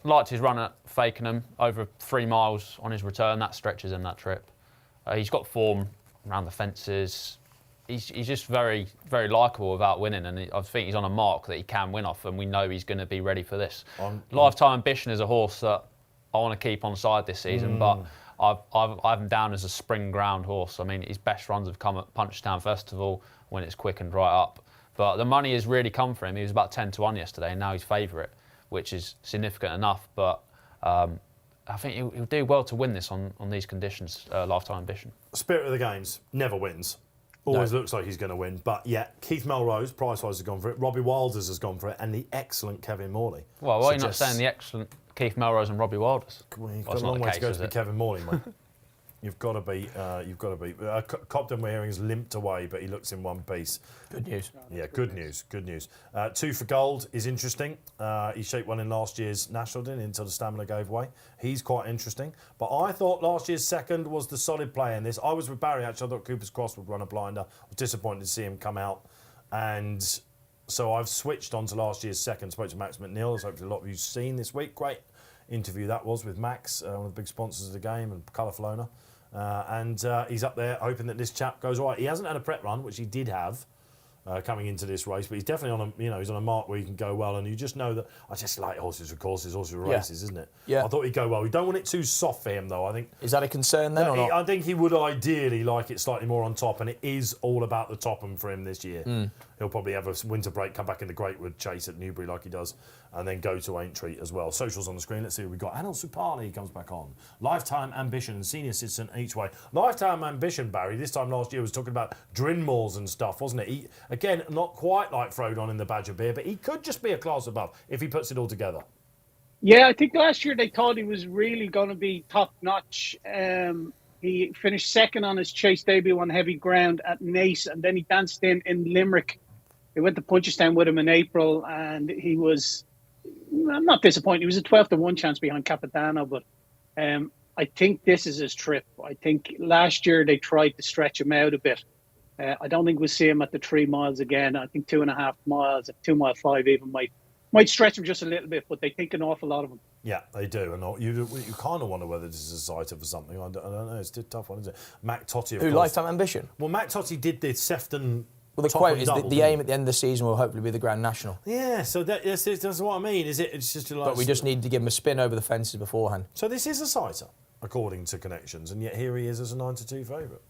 Liked his run at Fakenham over 3 miles on his return. That stretches him that trip. He's got form around the fences. He's just very, very likeable without winning, and I think he's on a mark that he can win off, and we know he's going to be ready for this. Lifetime Ambition is a horse that I want to keep on side this season, but I've him down as a spring ground horse. I mean, his best runs have come at Punchestown Festival when it's quick and right up. But the money has really come for him. He was about 10-1 yesterday, and now he's favourite, which is significant enough. But I think he'll do well to win this on these conditions, Lifetime Ambition. Spirit of the Games never wins. Always looks like he's going to win. But yeah, Keith Melrose, price-wise, has gone for it. Robbie Wilders has gone for it. And the excellent Kevin Morley. Well, why are you not saying the excellent Keith Melrose and Robbie Wilders? Well, you've got a long way to go to be Kevin Morley, mate. You've got to be. Cobden, we're hearing, has limped away, but he looks in one piece. Good news. Yeah, good news. Good news. 2 for Gold is interesting. He shaped one in last year's National, didn't he, until the stamina gave way. He's quite interesting. But I thought last year's second was the solid play in this. I was with Barry, actually. I thought Cooper's Cross would run a blinder. I was disappointed to see him come out. And so I've switched on to last year's second. Spoke to Max McNeil, as hopefully a lot of you've seen this week. Great interview that was with Max, one of the big sponsors of the game, and Colourful owner. And he's up there hoping that this chap goes all right. He hasn't had a prep run, which he did have coming into this race, but he's definitely on he's on a mark where he can go well. And you just know that I just like horses for courses, horses for races, isn't it? Yeah. I thought he'd go well. We don't want it too soft for him, though. I think. Is that a concern then, or not? I think he would ideally like it slightly more on top, and it is all about the Topham for him this year. He'll probably have a winter break, come back in the Greatwood chase at Newbury like he does, and then go to Aintree as well. Socials on the screen. Let's see what we've got. Anil Supali comes back on. Lifetime Ambition and senior citizen each way. Lifetime Ambition, Barry, this time last year was talking about Drinmores and stuff, wasn't it? He, again, not quite like Frodon in the Badger Beer, but he could just be a class above if he puts it all together. Yeah, I think last year they thought he was really going to be top-notch. He finished second on his chase debut on heavy ground at Naas, and then he danced in Limerick. He went to Punchestown with him in April, and I'm not disappointed. He was a 12-1 chance behind Capitano, but I think this is his trip. I think last year they tried to stretch him out a bit. I don't think we'll see him at the 3 miles again. I think 2.5 miles, 2 mile 5 even might stretch him just a little bit, but they think an awful lot of him. Yeah, they do. And you kind of wonder whether this is a sighter for something. I don't know. It's a tough one, isn't it? Mac Totti, of course. Lifetime ambition? Well, Mac Totti did the Sefton. Well, the top quote and is double, the aim at the end of the season will hopefully be the Grand National. Yeah, so that's what I mean. It's just like. But we just need to give him a spin over the fences beforehand. So this is a sighter, according to connections, and yet here he is as a 9-2 favourite.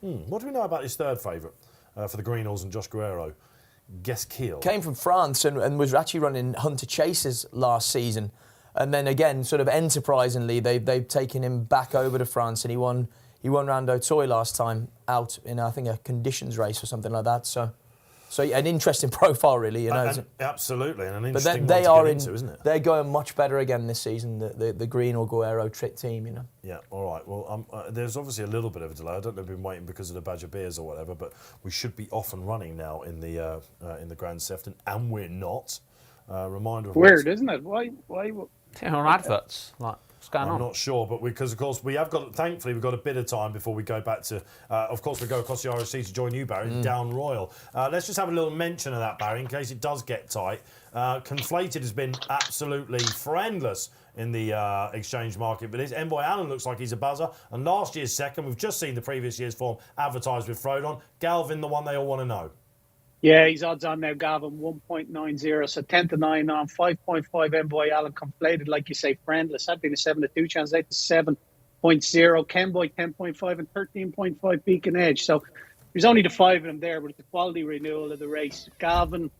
What do we know about his third favourite for the Greenhalls and Josh Guerrero? Guesquiel. Came from France and was actually running Hunter Chases last season. And then again, sort of enterprisingly, they've taken him back over to France, and he won round Auteuil last time out in, I think, a conditions race or something like that. So yeah, an interesting profile, really. You know, absolutely, and an interesting but they one to are get into, isn't it? They're going much better again this season. The Green or Guerrero trick team, you know. Yeah, all right. Well, there's obviously a little bit of a delay. I don't know if we've been waiting because of the Badger Beers or whatever, but we should be off and running now in the Grand Sefton, and we're not. Reminder of Weird, isn't it? Why? On adverts, like what's going on? I'm not sure, but because of course thankfully we've got a bit of time before we go back to. Of course, we go across the RSC to join you, Barry, down Royal. Let's just have a little mention of that, Barry, in case it does get tight. Conflated has been absolutely friendless in the exchange market, but his Envoy Allen looks like he's a buzzer. And last year's second, we've just seen the previous year's form advertised with Frodon. Galvin, the one they all want to know. Yeah, he's odds on now, Gavin, 1.90, so 10 to 9 on, 5.5 Envoy Allen, conflated, like you say, friendless. Had been a 7-2 chance, 8 to 7.0, Kenboy 10.5 and 13.5 Beacon Edge. So there's only the 5 of them there, but it's a quality renewal of the race. Gavin,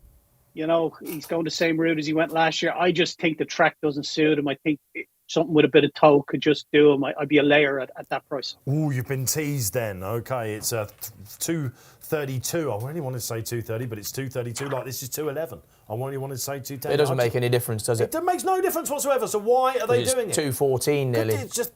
you know, he's going the same route as he went last year. I just think the track doesn't suit him. I think something with a bit of toe could just do him. I'd be a layer at that price. Ooh, you've been teased then. Okay, it's 232. I really wanted to say 230, but it's 232. Like this is 211. I really wanted to say 210. It doesn't make any difference, does it? It makes no difference whatsoever. So why are they doing it? 214 nearly. It's just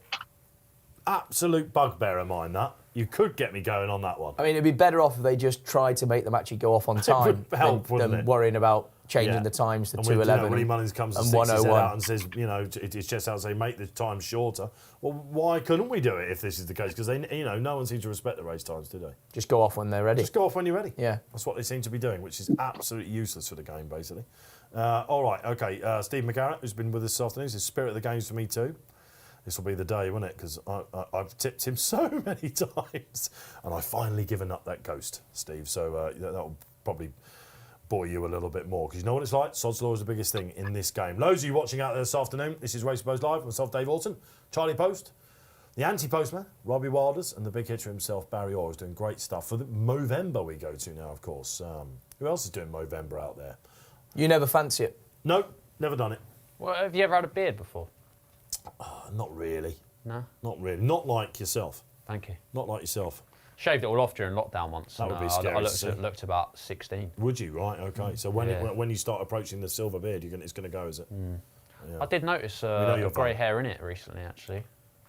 absolute bugbear of mine, that. You could get me going on that one. I mean, it'd be better off if they just tried to make them actually go off on time than worrying about changing the times to 211 Willie Mullins comes and and 101 101 and says, you know, it's just how they make the time shorter. Well, why couldn't we do it if this is the case? Because no one seems to respect the race times, do they? Just go off when they're ready. Just go off when you're ready. Yeah, that's what they seem to be doing, which is absolutely useless for the game, basically. All right, okay. Steve McGarrett, who's been with us this afternoon, says spirit of the games for me too. This will be the day, won't it? Because I've tipped him so many times, and I've finally given up that ghost, Steve. So that'll probably bore you a little bit more, because you know what it's like. Sod's Law is the biggest thing in this game. Loads of you watching out there this afternoon. This is Race Post Live. Myself, Dave Orton, Charlie Post, the anti-postman, Robbie Wilders, and the big hitter himself, Barry Orr, is doing great stuff for the Movember we go to now, of course. Who else is doing Movember out there? You never fancy it? No, never done it. Well, have you ever had a beard before? Not really. No? Not really. Not like yourself. Thank you. Not like yourself. Shaved it all off during lockdown once. That would be scary. I looked about 16. Would you? Right, okay. So when you start approaching the silver beard, it's going to go, is it? Yeah. I did notice grey hair in it recently, actually.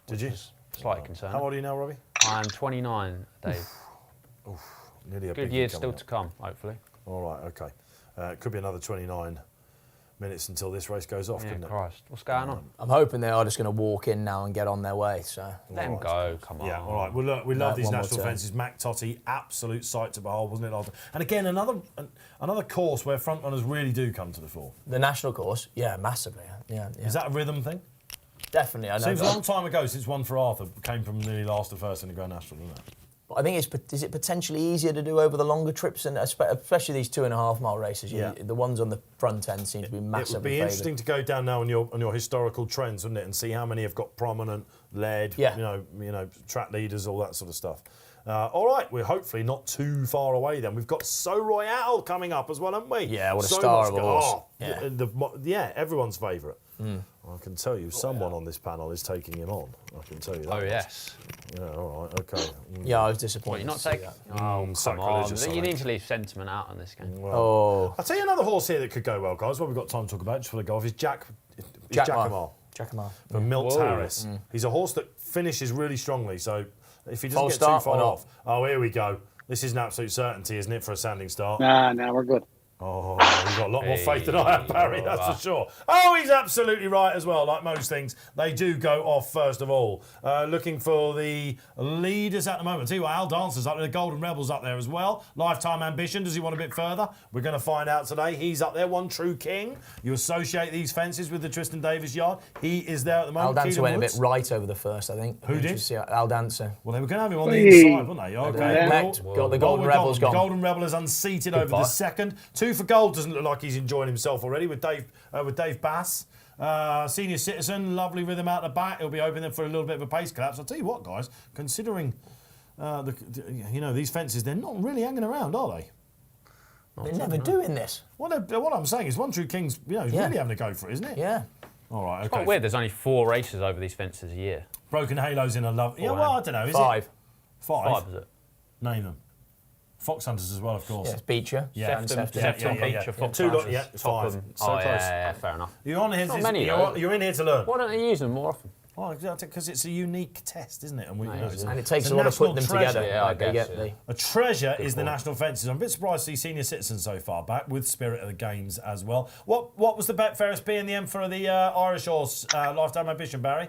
Did you? Slightly concerned. How old are you now, Robbie? I'm 29, Dave. Oof. Nearly a good years still to come, hopefully. All right, okay. It could be another 29 minutes until this race goes off, couldn't it? Christ. What's going on? I'm hoping they are just going to walk in now and get on their way. So let them go. Come on. Yeah. All right. Well, look, we love these national fences. Mac Totti, absolute sight to behold, wasn't it? And again, another course where front runners really do come to the fore. The national course, yeah, massively. Yeah. Is that a rhythm thing? Definitely. I know. Seems a long time ago since one for Arthur came from nearly last to first in the Grand National, doesn't it? I think is it potentially easier to do over the longer trips, and especially these 2.5 mile races. Yeah. The ones on the front end seem to be massively. It would be interesting to go down now on your historical trends, wouldn't it, and see how many have got prominent lead, you know, track leaders, all that sort of stuff. All right, we're hopefully not too far away then. We've got So Royale coming up as well, haven't we? Yeah, what a star of a horse. Everyone's favourite. I can tell you, someone on this panel is taking him on. I can tell you that. Oh, yes. Yeah, all right, okay. Yeah, I was disappointed. You're not taking... Oh, come on. You need to leave sentiment out on this game. Well, I'll tell you another horse here that could go well, guys. What we've got time to talk about, just for the golf, is Jackamar. From Milt Harris. He's a horse that finishes really strongly, so if he doesn't get too far off... Oh, here we go. This is an absolute certainty, isn't it, for a standing start? Nah, we're good. Oh, you've got a lot more faith than I have, Barry, that's for sure. Oh, he's absolutely right as well. Like most things, they do go off first of all. Looking for the leaders at the moment. Tell you what, Al Dancer's up there, the Golden Rebels up there as well. Lifetime Ambition, does he want a bit further? We're going to find out today. He's up there, One True King. You associate these fences with the Tristan Davis yard. He is there at the moment. Al Dancer went a bit right over the first, I think. Who did? Al Dancer. Well, they were going to have him on the inside, weren't they? Okay. Got the Golden Rebels The gone. Golden Rebel is unseated over the second. 2 for gold. Doesn't look like he's enjoying himself already with Dave Bass. Senior Citizen, lovely rhythm out the back. He'll be hoping for a little bit of a pace collapse. I'll tell you what, guys, considering these fences, they're not really hanging around, are they? They're never doing this. What I'm saying is One True King's really having to go for it, isn't it? Yeah. All right, okay. It's quite weird. There's only 4 races over these fences a year. Broken Halo's in a love. Yeah, well, I don't know. Is 5. it? 5. 5 is it? Name them. Fox Hunters as well, of course. Yeah, it's Beecher. Yeah. Sefton, Beecher, Fox Two Hunters, yeah, 5. Topham. So close. Yeah, fair enough. You're on here. Not many, You're in here to learn. Why don't they use them more often? Oh, because it's a unique test, isn't it? And, And it takes a lot of putting them together. Yeah, I guess, A treasure is the national fences. I'm a bit surprised to see Senior Citizen so far back with Spirit of the Games as well. What was the Betfair SP in the end for the Irish horse Lifetime Ambition, Barry?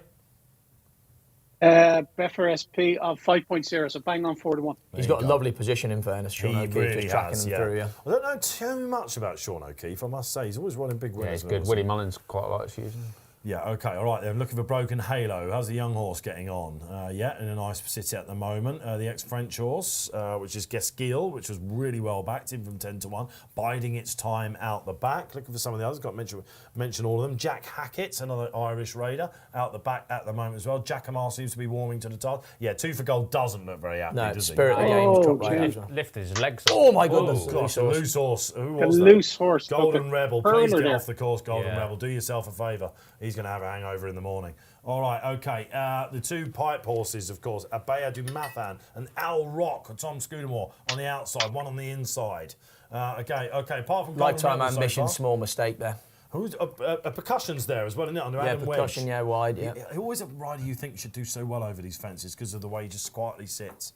Betfair SP of 5.0, so bang on 4-1. He's got a lovely position in fairness, Sean O'Keefe, really just tracking has, him through. Yeah. I don't know too much about Sean O'Keefe, I must say. He's always running big winners. Yeah, it's good. Willie Mullins quite likes using them. Yeah, okay, all right then. Looking for Broken Halo. How's the young horse getting on? Yeah, in a nice city at the moment. The ex-French horse, which is Gesquille, which was really well backed in from 10-1, biding its time out the back. Looking for some of the others. Got to mention all of them. Jack Hackett, another Irish raider, out the back at the moment as well. Jackamar seems to be warming to the task. Yeah, 2 for gold doesn't look very happy, No, does he? Spirit of the Games dropped right as well. Lifted his legs up. Oh my goodness. Gosh, a loose horse. Who A was that? loose horse. Golden Rebel. Please Perler get there. off the course, Golden Yeah. Rebel. Do yourself a favour. He's going to have a hangover in the morning. All right, okay. The 2 pipe horses, of course, Abaya du Mathan and Al Rock, Tom Scudamore on the outside, one on the inside. Okay. Apart from Golden Lifetime Rebel Ambition, so small mistake there. who's a percussion's there as well, isn't it? Under Adam percussion, Wedge. wide, Who always a rider you think should do so well over these fences because of the way he just quietly sits.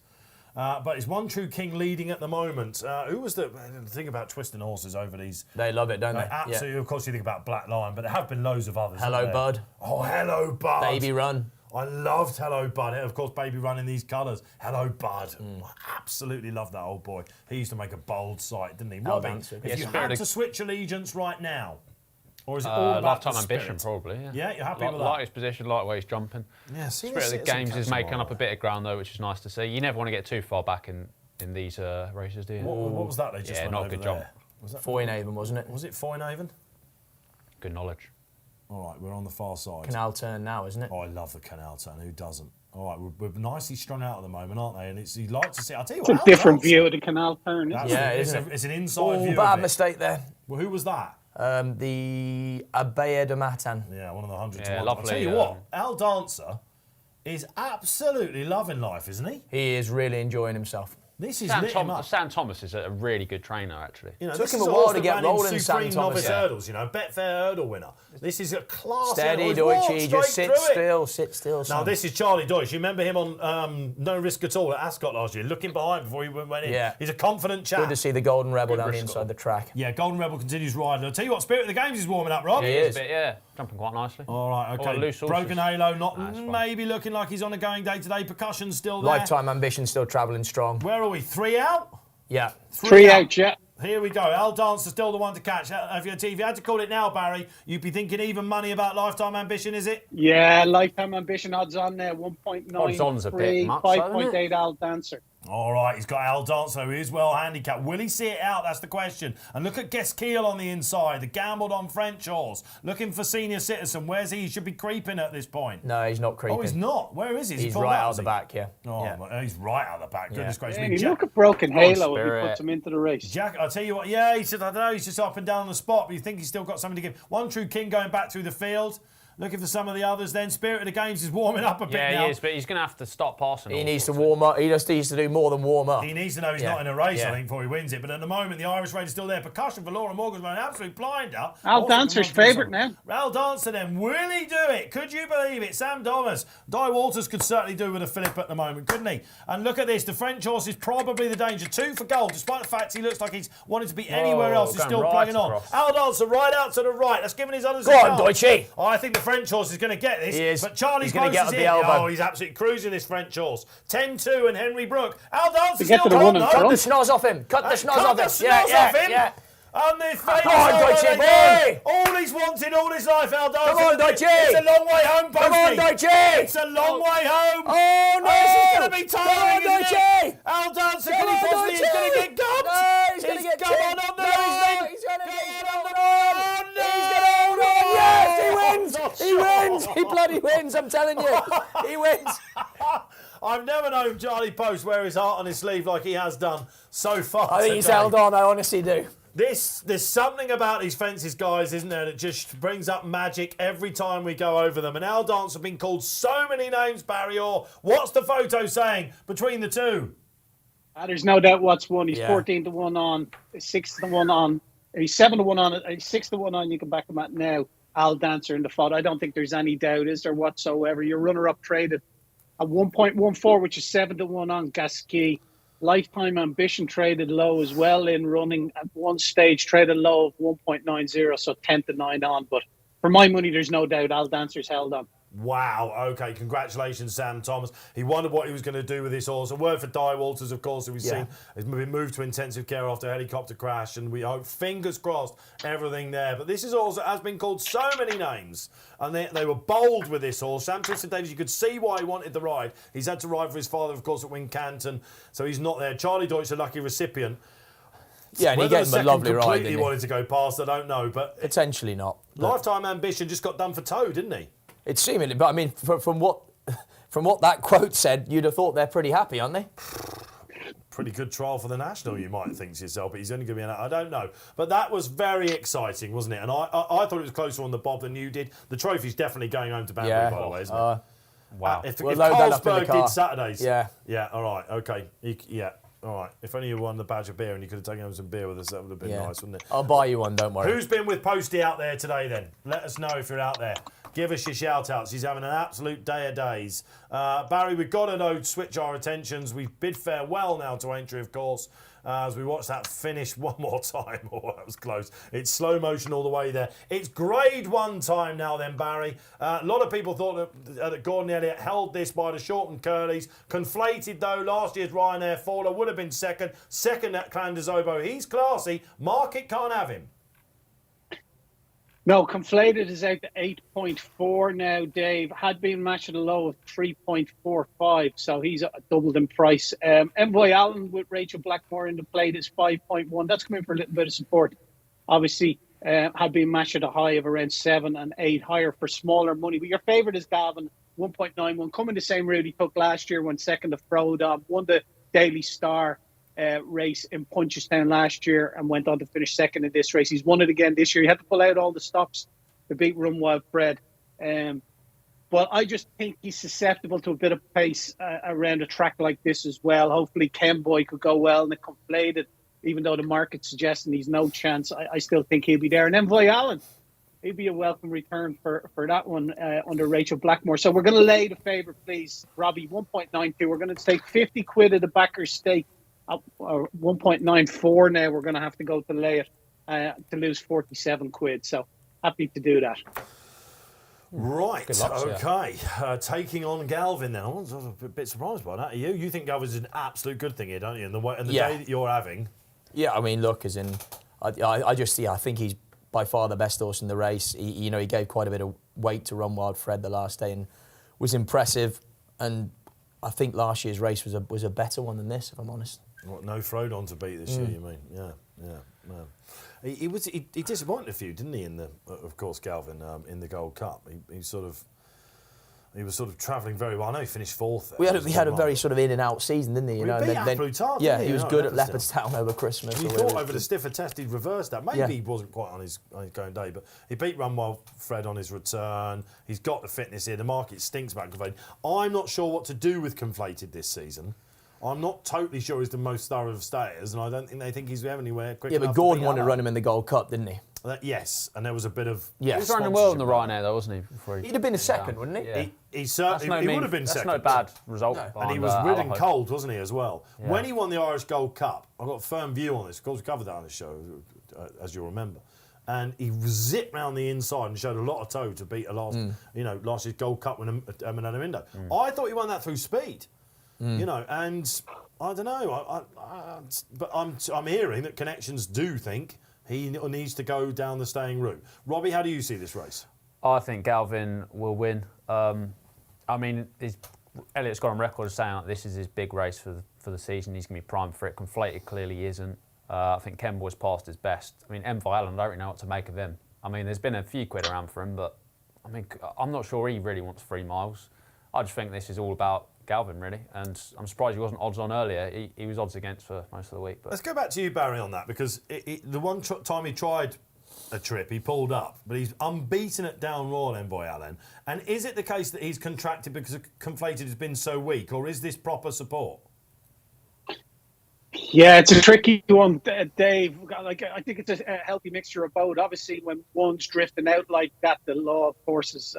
But it's One True King leading at the moment. Who was the thing about twisting horses over these? They love it, don't they? Absolutely. Yeah. Of course, you think about Black Lion, but there have been loads of others. Hello, haven't there? Bud. Oh, Hello, Bud. Baby Run. I loved Hello, Bud. And of course, Baby Run in these colours. Hello, Bud. Mm. I absolutely loved that old boy. He used to make a bold sight, didn't he? Al Robbie, Dancer. if you Yeah, had Spirit to of- switch allegiance right now, or is it all about Lifetime the Ambition, spirit? probably. Yeah, Yeah, you're happy with that? Like his position, like the way he's jumping. Yeah, Spirit of the Games is making up a bit of ground though, which is nice to see. You never want to get too far back in these races, do you? What was that they just went not a over good there? jump. Was that Foynaven, wasn't it? Was it Foynaven? Good knowledge. All right, we're on the far side. Canal turn now, isn't it? Oh, I love the canal turn. Who doesn't? All right, we're nicely strung out at the moment, aren't they? And you'd like to see. I'll tell you It's what. a different Dancer- view of the canal turn. That's Yeah, it's, isn't it? it's an inside view. Bad of it. mistake there. Well, who was that? The Abaya de Matan. Yeah, one of the 100 to Yeah, 1. lovely, I'll tell you what, Al Dancer is absolutely loving life, isn't he? He is really enjoying himself. This is lit him up. Sam Thomas is a really good trainer, actually. You know, Took this him is a horse while to that get ran in rolling, Sam Supreme Thomas. Novice Yeah. Hurdles, you know, Betfair Hurdle winner. This is a class. Steady, He's walked Deutsche, straight just sit through it. still, sit still. Now, son. this is Charlie Deutsch. You remember him on No Risk at All at Ascot last year, looking behind before he went in. Yeah. He's a confident chap. Good to see the Golden Rebel Good down the risk inside on. the track. Yeah, Golden Rebel continues riding. I'll tell you what, Spirit of the Games is warming up, Rob. He It's is. a bit, yeah, jumping quite nicely. All right, okay. loose horses. Broken Halo, not Nice one. maybe looking like he's on a going day today. Percussion's still there. Lifetime Ambition still travelling strong. Where are we? 3 out? Yeah. Three out, yeah. Here we go. Al Dancer still the one to catch. If you had to call it now, Barry, you'd be thinking even money about Lifetime Ambition, is it? Yeah, Lifetime Ambition odds on there, 1.9. Odds on's a bit much, though, isn't it? 5.8 Al Dancer. All right, he's got Al Dancer, who is well handicapped. Will he see it out? That's the question. And look at Gesquille on the inside, the gambled on French horse. Looking for Senior Citizen. Where's he? He should be creeping at this point. No, he's not creeping. Oh, he's not. Where is he? Is he He's pulled right out, out is the he? back, yeah. Oh, Yeah. he's right out the back. Goodness gracious me. And Jack, look at Broken Halo if he Spirit. puts him into the race. Jack, I'll tell you what, yeah, he said, I don't know, he's just up and down on the spot, but you think he's still got something to give. One True King going back through the field. Looking for some of the others then. Spirit of the Games is warming up a bit now. Yeah, he is, but he's going to have to stop passing. He needs to warm up. He just needs to do more than warm up. He needs to know he's not in a race, I think, before he wins it. But at the moment, the Irish raid is still there. Percussion for Laura Morgan's an absolute blinder. Al Dancer's favourite now. Al Dancer then. Will he do it? Could you believe it? Sam Thomas. Di Walters could certainly do with a fillip at the moment, couldn't he? And look at this. The French horse is probably the danger. 2 for goal, despite the fact he looks like he's wanted to be anywhere else. He's still playing on. Al Dancer right out to the right. That's giving his others a chance. Go on, Deutsche. I think the French horse is going to get this. He is. But Charlie going to get Poste up is the in. elbow. Oh, he's absolutely cruising this French horse. 10-2 and Henry Brook. Al Dancer get still to the can't one in though. Cut front. the schnoz off him. Cut the schnoz off him. Off him. Yeah. And the famous Come on, Deutsche, boy. all he's wanted all his life, Al Dancer. Come on, Deutsche. It's a long way home, Posty. Come on, Deutsche. It's a long way home. Oh, no. This is going to be tiring, Come on, isn't it? Deutsche. Al Dancer, Come can he on, possibly? He's Deutsche. going to get gubbed. No, he's going to get Come on kicked. on the No, he's line. not. He's going to get Come on kicked. the line. He's going to hold on. Yes, he wins. He wins. He bloody wins, I'm telling you. He wins. I've never known Charlie Post wear his heart on his sleeve like he has done so far. I think he's today. held on, I honestly do. There's something about these fences, guys, isn't there, that just brings up magic every time we go over them. And Al Dancer have been called so many names, Barry Orr. What's the photo saying between the two? There's no doubt what's won. He's Yeah. 14-1 on, 6-1 on. He's 7-1 on, he's 6-1 on. You can back him at now. Al Dancer in the photo. I don't think there's any doubt, is there, whatsoever? Your runner-up traded at 1.14, which is 7-1 on Gasquet. Lifetime Ambition traded low as well in running at one stage, traded low of 1.90, so 10-9 on. But for my money, there's no doubt Al Dancer's held on. Wow, okay, congratulations, Sam Thomas. He wondered what he was going to do with this horse. A word for Di Walters, of course, who we've seen has been moved to intensive care after a helicopter crash, and we hope, fingers crossed, everything there. But this is a horse that has been called so many names, and they were bold with this horse. Sam Twiston-Davies, you could see why he wanted the ride. He's had to ride for his father, of course, at Wincanton, so he's not there. Charlie Deutsch, a lucky recipient. Yeah, and he Whether gave the him a lovely second ride, completely didn't he? wanted to go past, I don't know, but Potentially not. But Lifetime Ambition just got done for toe, didn't he? it's seemingly, but I mean, from what that quote said, you'd have thought they're pretty happy, aren't they? Pretty good trial for the National, you might think to yourself, but he's only going to be I don't know. But that was very exciting, wasn't it? And I thought it was closer on the bob than you did. The trophy's definitely going home to Banbury, by the way, isn't it? Wow. If We'll load that up in the Carlsberg car. did Saturdays. Yeah. Yeah, all right, okay. Yeah, all right. If only you won the badge of beer and you could have taken home some beer with us, that would have been nice, wouldn't it? I'll buy you one, don't worry. Who's been with Posty out there today then? Let us know if you're out there. Give us your shout outs. He's having an absolute day of days. Barry, we've got to switch our attentions. We bid farewell now to Aintree, of course, as we watch that finish one more time. Oh, that was close. It's slow motion all the way there. It's grade 1 time now then, Barry. A lot of people thought that Gordon Elliott held this by the short and curlies. Conflated, though. Last year's Ryanair Faller would have been second. Second at Clanderzobo. He's classy. Market can't have him. No, Conflated is out to 8.4 now, Dave. Had been matched at a low of 3.45, so he's doubled in price. Envoy Allen with Rachel Blackmore in the plate is 5.1. That's coming for a little bit of support. Obviously, had been matched at a high of around 7 and 8, higher for smaller money. But your favourite is Gavin, 1.91, coming the same route he took last year, went second to Frodon, won the Daily Star race in Punchestown last year and went on to finish second in this race. He's won it again this year. He had to pull out all the stops to beat Run Wild Fred. But I just think he's susceptible to a bit of pace around a track like this as well. Hopefully Ken Boy could go well and it Conflated, even though the market's suggesting he's no chance. I still think he'll be there. And Envoy Allen, he'd be a welcome return for that one under Rachel Blackmore. So we're going to lay the favourite, please. Robbie, 1.92. We're going to take 50 quid at the backer's stake. 1.94 now. We're going to have to go to lay it to lose 47 quid. So happy to do that. Right, luck, okay. Taking on Galvin then. I was a bit surprised by that. You think Galvin's an absolute good thing here, don't you? And the day that you're having. Yeah, I mean, look, as in, I think he's by far the best horse in the race. He gave quite a bit of weight to Run Wild Fred the last day and was impressive. And I think last year's race was a better one than this, if I'm honest. What, no Frodon to beat this year, you mean? Yeah, man. He disappointed a few, didn't he? Of course, Galvin in the Gold Cup. He was sort of travelling very well. I know he finished fourth. We had a very sort of in and out season, didn't he? He beat Appletard, yeah, didn't he? he was No, good at Leopardstown. Leopardstown over Christmas. We thought over the stiffer test he'd reversed that. Maybe he wasn't quite on his going day, but he beat Runwell Fred on his return. He's got the fitness here. The market stinks about Conflated. I'm not sure what to do with Conflated this season. I'm not totally sure he's the most thorough of stayers, and I don't think they think he's anywhere quick enough. Yeah, but Gordon wanted to run him in the Gold Cup, didn't he? Yes, and there was a bit of... He was running well in the Ryanair, though, wasn't he? Before He'd have been a second, wouldn't he? Yeah. He certainly would have been second. That's no bad result. And he was ridden cold, wasn't he, as well? Yeah. When he won the Irish Gold Cup, I've got a firm view on this, because we covered that on the show, as you'll remember. And he zipped round the inside and showed a lot of toe to beat last year's Gold Cup winner, Indo. I thought he won that through speed, and I don't know. But I'm hearing that connections do think he needs to go down the staying route. Robbie, how do you see this race? I think Galvin will win. Elliot's got on record as saying like, this is his big race for the season. He's going to be primed for it. Conflated clearly isn't. I think Kemble's passed his best. Envoy Allen, I don't really know what to make of him. There's been a few quid around for him, but I'm not sure he really wants 3 miles. I just think this is all about Galvin, really, and I'm surprised he wasn't odds on earlier. He was odds against for most of the week. But. Let's go back to you, Barry, on that, because the one time he tried a trip, he pulled up, but he's unbeaten at Down Royal, Envoy Allen. And is it the case that he's contracted because Conflated has been so weak, or is this proper support? Yeah, it's a tricky one, Dave. I think it's a healthy mixture of both. Obviously, when one's drifting out like that, the law of forces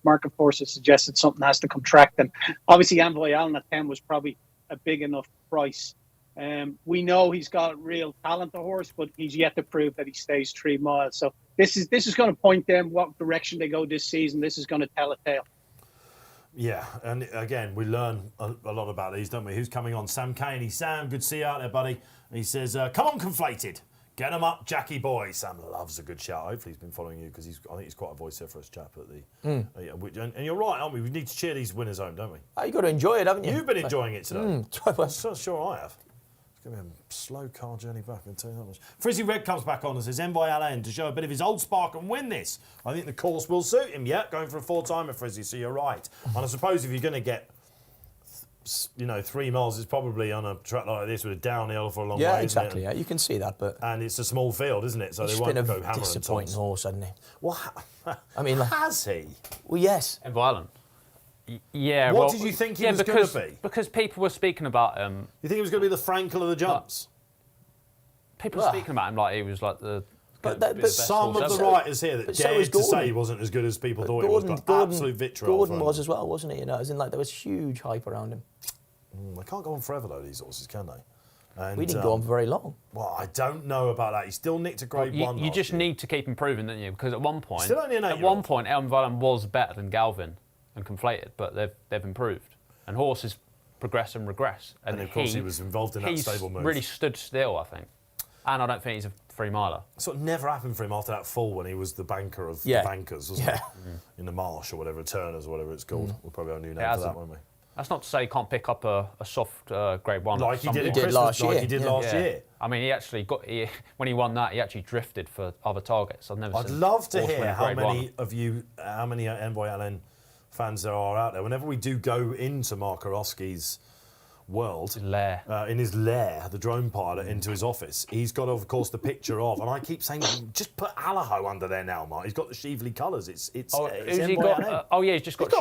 market forces suggest that something has to contract. And obviously, Envoy Allen at 10 was probably a big enough price. We know he's got real talent, the horse, but he's yet to prove that he stays 3 miles. So this is going to point them what direction they go this season. This is going to tell a tale. Yeah, and again, we learn a lot about these, don't we? Who's coming on? Sam Caney. Sam, good to see you out there, buddy. He says, come on, Conflated. Get him up, Jackie boy. Sam loves a good shout. Hopefully he's been following you, because I think he's quite a voice there for us, chap. And you're right, aren't we? We need to cheer these winners home, don't we? Oh, you've got to enjoy it, haven't you? You've been enjoying it today. So sure I have. It's going to be a slow car journey back, I can tell you that much. Frizzy Red comes back on and says, Envoy Allen to show a bit of his old spark and win this. I think the course will suit him. Yeah, going for a 4-timer, Frizzy, so you're right. And I suppose if you're going to get 3 miles, it's probably on a track like this with a downhill for a long way. Yeah, exactly. Yeah, you can see that, but and it's a small field, isn't it? So they won't go hammer and tongs. Disappointing horse, hasn't he? Well, has he? Well, yes. Envoy Allen. Yeah. What did you think he was going to be? Because people were speaking about him. You think he was going to be the Frankel of the jumps? People were speaking about him like he was like the. But some of the writers here that dared to say he wasn't as good as people thought he was, got absolute vitriol. Gordon was as well, wasn't he? As in, there was huge hype around him. They can't go on forever, though, these horses, can they? And, we didn't go on for very long. Well, I don't know about that. He still nicked a grade 1 You just need to keep improving, don't you? Because at one point, still only an 8-year-old. At one point, Envoy Allen was better than Galvin and Conflated, but they've improved. And horses progress and regress. And of course, he was involved in that stable move. He's really stood still, I think. And I don't think he's a 3-miler. Sort of never happened for him after that fall when he was the banker of the bankers, wasn't he? In the Marsh or whatever, Turners or whatever it's called. We'll probably have a new name for that, won't we? That's not to say he can't pick up a soft grade 1. Like he did last year. He actually when he won that, he actually drifted for other targets. I'd love to hear how many Envoy Allen fans there are out there. Whenever we do go into Mark Orowski's world, in his lair, the drone pilot, into his office, he's got, of course, the picture of, and I keep saying, just put Allaho under there now, Mark. He's got the Shively colours. It's he's got a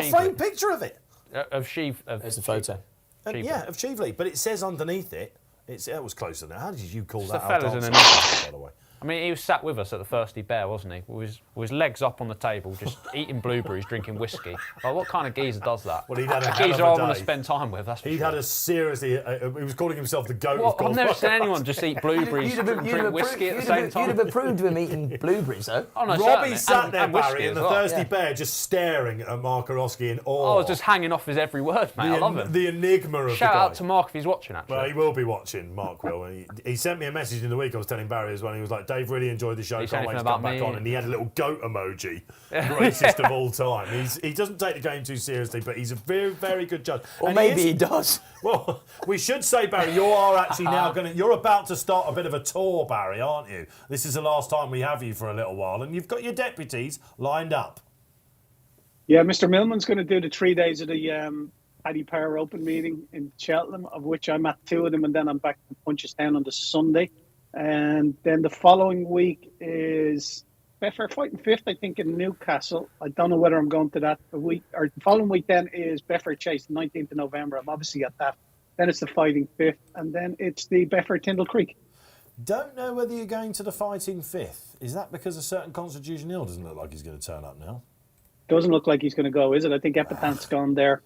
framed picture of it. Of Sheave. There's the photo. Of Shively, but it says underneath it. It was closer now. How did you call that? The fellas in by the way. I mean, he was sat with us at the Thirsty Bear, wasn't he? With his legs up on the table, just eating blueberries, drinking whiskey. Like, what kind of geezer does that? Well, he'd had a geezer I want to spend time with, that's for He'd sure. had a seriously... he was calling himself the goat of golf. I've never seen anyone just eat blueberries and drink whiskey at the same time. You'd have approved of him eating blueberries, though. Oh, no, Robbie sat there, and Barry, in the Thirsty Bear, just staring at Mark Orowski in awe. I was just hanging off his every word, mate. I love him. The enigma of the guy. Shout out to Mark if he's watching, actually. Well, he will be watching, Mark will. He sent me a message in the week, I was telling Barry as well, he was like, Dave, really enjoyed the show, can't wait to come back on, and he had a little goat emoji, greatest of all time. He doesn't take the game too seriously, but he's a very, very good judge. Or and maybe he does. Well, we should say, Barry, you are actually now you're about to start a bit of a tour, Barry, aren't you? This is the last time we have you for a little while, and you've got your deputies lined up. Yeah, Mr. Millman's going to do the 3 days of the Paddy Power Open meeting in Cheltenham, of which I'm at 2 of them, and then I'm back to Punchestown on the Sunday. And then the following week is Betfair fighting fifth, I think, in Newcastle. I don't know whether I'm going to that. The following week then is Betfair Chase, the 19th of November. I'm obviously at that. Then it's the fighting fifth, and then it's the Betfair Tyndall Creek. Don't know whether you're going to the fighting fifth. Is that because a certain Constitution Hill doesn't look like he's going to turn up now? Doesn't look like he's going to go, is it? I think Epitant's gone there,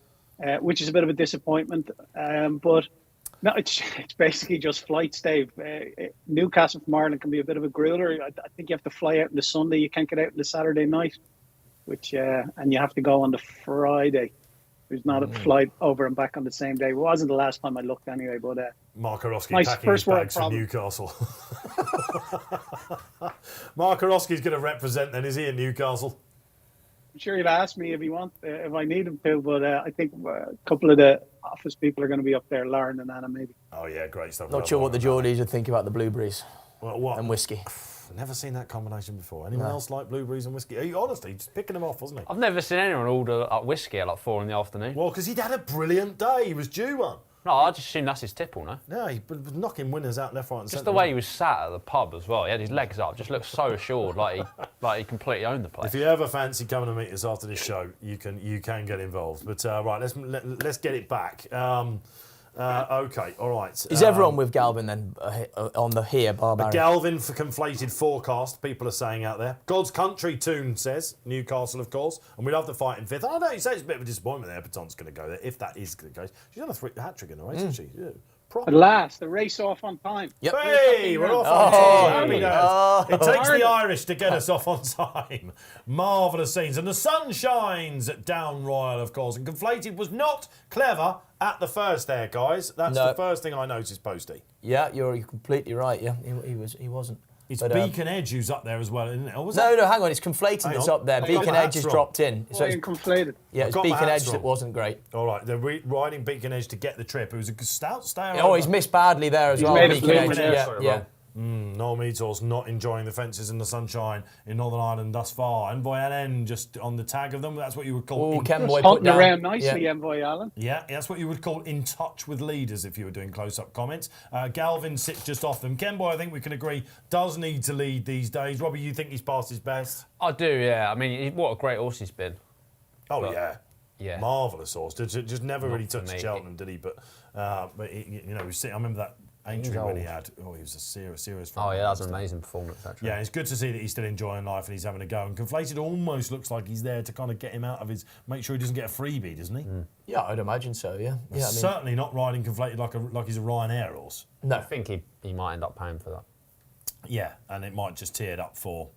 which is a bit of a disappointment. But no, it's basically just flights, Dave. Newcastle from Ireland can be a bit of a grueler. I think you have to fly out on the Sunday. You can't get out on the Saturday night, and you have to go on the Friday. There's not a flight over and back on the same day. It wasn't the last time I looked anyway, but Mark Orosky nice packing his bags from problem. Newcastle. Mark Orosky's going to represent then, is he, in Newcastle? I'm sure he'd ask me if I need him to, but I think a couple of the office people are going to be up there, Lauren and Anna maybe. Oh yeah, great stuff. Not sure what the Geordies would think about the blueberries and whiskey. Never seen that combination before. Anyone else like blueberries and whiskey? Honestly, just picking them off, wasn't he? I've never seen anyone order whiskey at like 4 in the afternoon. Well, because he'd had a brilliant day. He was due one. No, I just assume that's his tipple, no? No, he was knocking winners out left, right and centre. Just the way he was sat at the pub as well. He had his legs up, just looked so assured, like he completely owned the place. If you ever fancy coming to meet us after this show, you can get involved. But right, let's get it back. Okay, all right. Is everyone with Galvin then on the here, Barbarian? Galvin for conflated forecast, people are saying out there. God's Country tune says, Newcastle, of course, and we love the fight in fifth. I know you say it's a bit of a disappointment there, Epitant's going to go there, if that is the case. She's done a hat-trick in the race, hasn't she? Yeah. At last, the race off on time. Yep. Hey, we're off on time. It takes the Irish to get us off on time. Marvellous scenes. And the sun shines at Down Royal, of course. And conflated was not clever at the first there, guys. That's the first thing I noticed, Poste. Yeah, you're completely right. Yeah, he wasn't. It's Beacon Edge who's up there as well, isn't it? Or was no, hang on. It's conflated that's up there. Beacon Edge has dropped in. So it's conflated. Yeah, it's Beacon Edge that wasn't great. All right, they're riding Beacon Edge to get the trip. It was a stout stayer. Oh, he's missed badly there as well. Beacon Edge. Yeah. Noel Meadhorse not enjoying the fences and the sunshine in Northern Ireland thus far. Envoy Allen just on the tag of them. That's what you would call... Hunting around nicely, Envoy Allen. Yeah, that's what you would call in touch with leaders if you were doing close-up comments. Galvin sits just off them. Kenboy, I think we can agree, does need to lead these days. Robbie, you think he's past his best? I do, yeah. I mean, what a great horse he's been. Oh, yeah. Marvellous horse. Just never really touched Cheltenham, did he? But I remember that Aintree when he had, he was a serious Oh yeah, that was an amazing performance actually. Yeah, it's good to see that he's still enjoying life and he's having a go. And Conflated almost looks like he's there to kind of get him out of make sure he doesn't get a freebie, doesn't he? Yeah, I'd imagine so, yeah. Certainly not riding Conflated like he's a Ryanair horse. No. I think he might end up paying for that. Yeah, and it might just tee it up for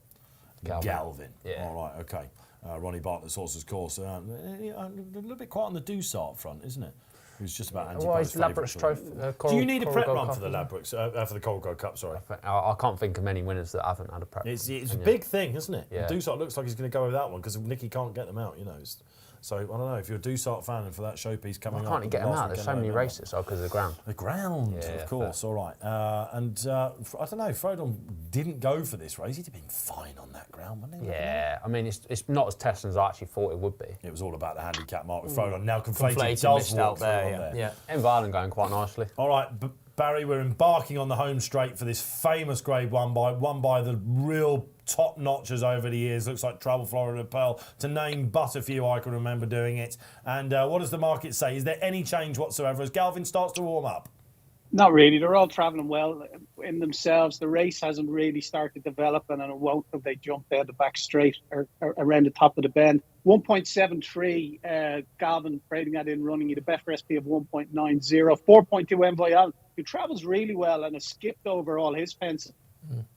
Galvin. Yeah. All right, okay. Ronnie Bartlett's horse's course. A little bit quiet on the Dusart front, isn't it? Who's just about Antipode's Ladbrokes Trophy. Do you need a prep run for the Ladbrokes, for the Coral Gold Cup, sorry? I can't think of many winners that haven't had a prep. It's a big thing, isn't it? Yeah. Dusart looks like he's going to go with that one because Nicky can't get them out, So, I don't know, if you're a Dusart fan and for that showpiece coming up... Why can't he get them out? There's so many races because of the ground. The ground, of course, all right. I don't know, Frodon didn't go for this race. He'd have been fine on that ground, wouldn't he? Yeah, I mean, it's not as testing as I actually thought it would be. It was all about the handicap mark with Frodon. Now Conflated does walk out there, yeah. Envoy Allen going quite nicely. All right, Barry, we're embarking on the home straight for this famous Grade 1 by the real top notchers over the years. Looks like Travel Florida Pearl, to name but a few. I can remember doing it. And what does the market say? Is there any change whatsoever as Galvin starts to warm up? Not really. They're all travelling well in themselves. The race hasn't really started to develop, and it won't if they jump down the back straight or around the top of the bend. 1.73, Galvin trading that in running. The Betfair SP of 1.90. 4.2 Envoy Allen, who travels really well and has skipped over all his fencing.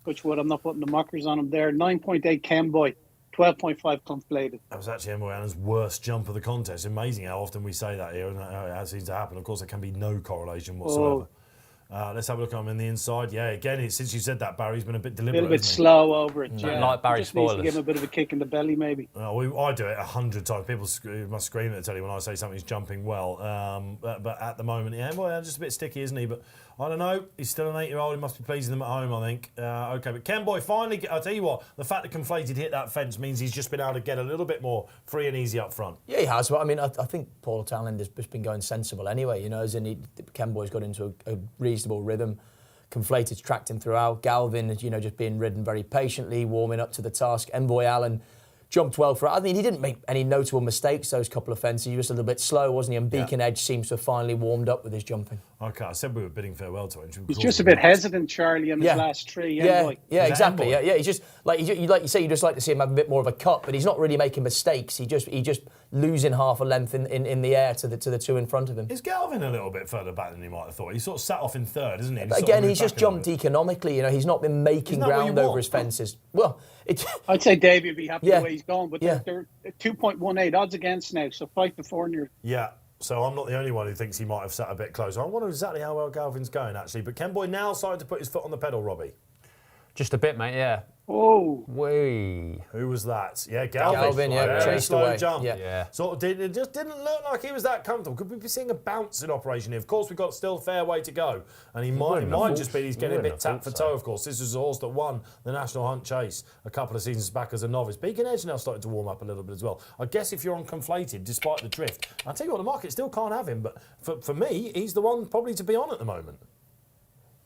Which would, I'm not putting the mockers on him there. 9.8 Kenboy, 12.5 Conflated. That was actually Envoy Allen's worst jump of the contest. Amazing how often we say that here and how it seems to happen. Of course, there can be no correlation whatsoever. Let's have a look on the inside. Yeah, again, since you said that, Barry's been a bit A deliberate. little bit slow over it. Yeah. Like Barry Just needs to spoilers. give him a bit of a kick in the belly, maybe. I do it 100 times. People must scream at the telly when I say something's jumping well. But at the moment, yeah, well, just a bit sticky, isn't he? But I don't know. He's still an 8-year-old. He must be pleasing them at home, I think. Okay, but Ken Boy finally, I'll tell you what, the fact that Conflated hit that fence means he's just been able to get a little bit more free and easy up front. Yeah, he has. But I mean, I think Paul Townend has just been going sensible anyway. You know, as in Ken Boy's got into a reasonable rhythm. Conflated's tracked him throughout. Galvin, you know, just being ridden very patiently, warming up to the task. Envoy Allen jumped well for it. I mean, he didn't make any notable mistakes those couple of fences. He was just a little bit slow, wasn't he? And Beacon Edge seems to have finally warmed up with his jumping. Okay, I said we were bidding farewell to him. He's just a bit hesitant, Charlie, in his last three. Yeah, exactly. Envoy? Yeah. He's just like you say. You just like to see him have a bit more of a cut, but he's not really making mistakes. He just losing half a length in the air to the two in front of him. Is Galvin a little bit further back than he might have thought? He sort of sat off in third, isn't he? Again, he's just jumped economically. You know, he's not been making ground over his fences. Well, I'd say Davey would be happy Yeah. the way he's going, but Yeah. they're 2.18 odds against now, so 5-4 near. Yeah, so I'm not the only one who thinks he might have sat a bit closer. I wonder exactly how well Galvin's going, actually. But Ken Boy now starting to put his foot on the pedal, Robbie. Just a bit, mate, yeah. Oh, Wee. Who was that? Yeah, Galvin. Galvin, yeah, Very chased slow away. jump. Yeah. Sort of it just didn't look like he was that comfortable. Could we be seeing a bouncing operation here? Of course, we've got still a fair way to go. And he might just be he's getting a bit tap for toe, of course. This was a horse that won the National Hunt Chase a couple of seasons back as a novice. Beacon Edge now starting to warm up a little bit as well. I guess if you're on Conflated, despite the drift, I'll tell you what, the market still can't have him. But for me, he's the one probably to be on at the moment.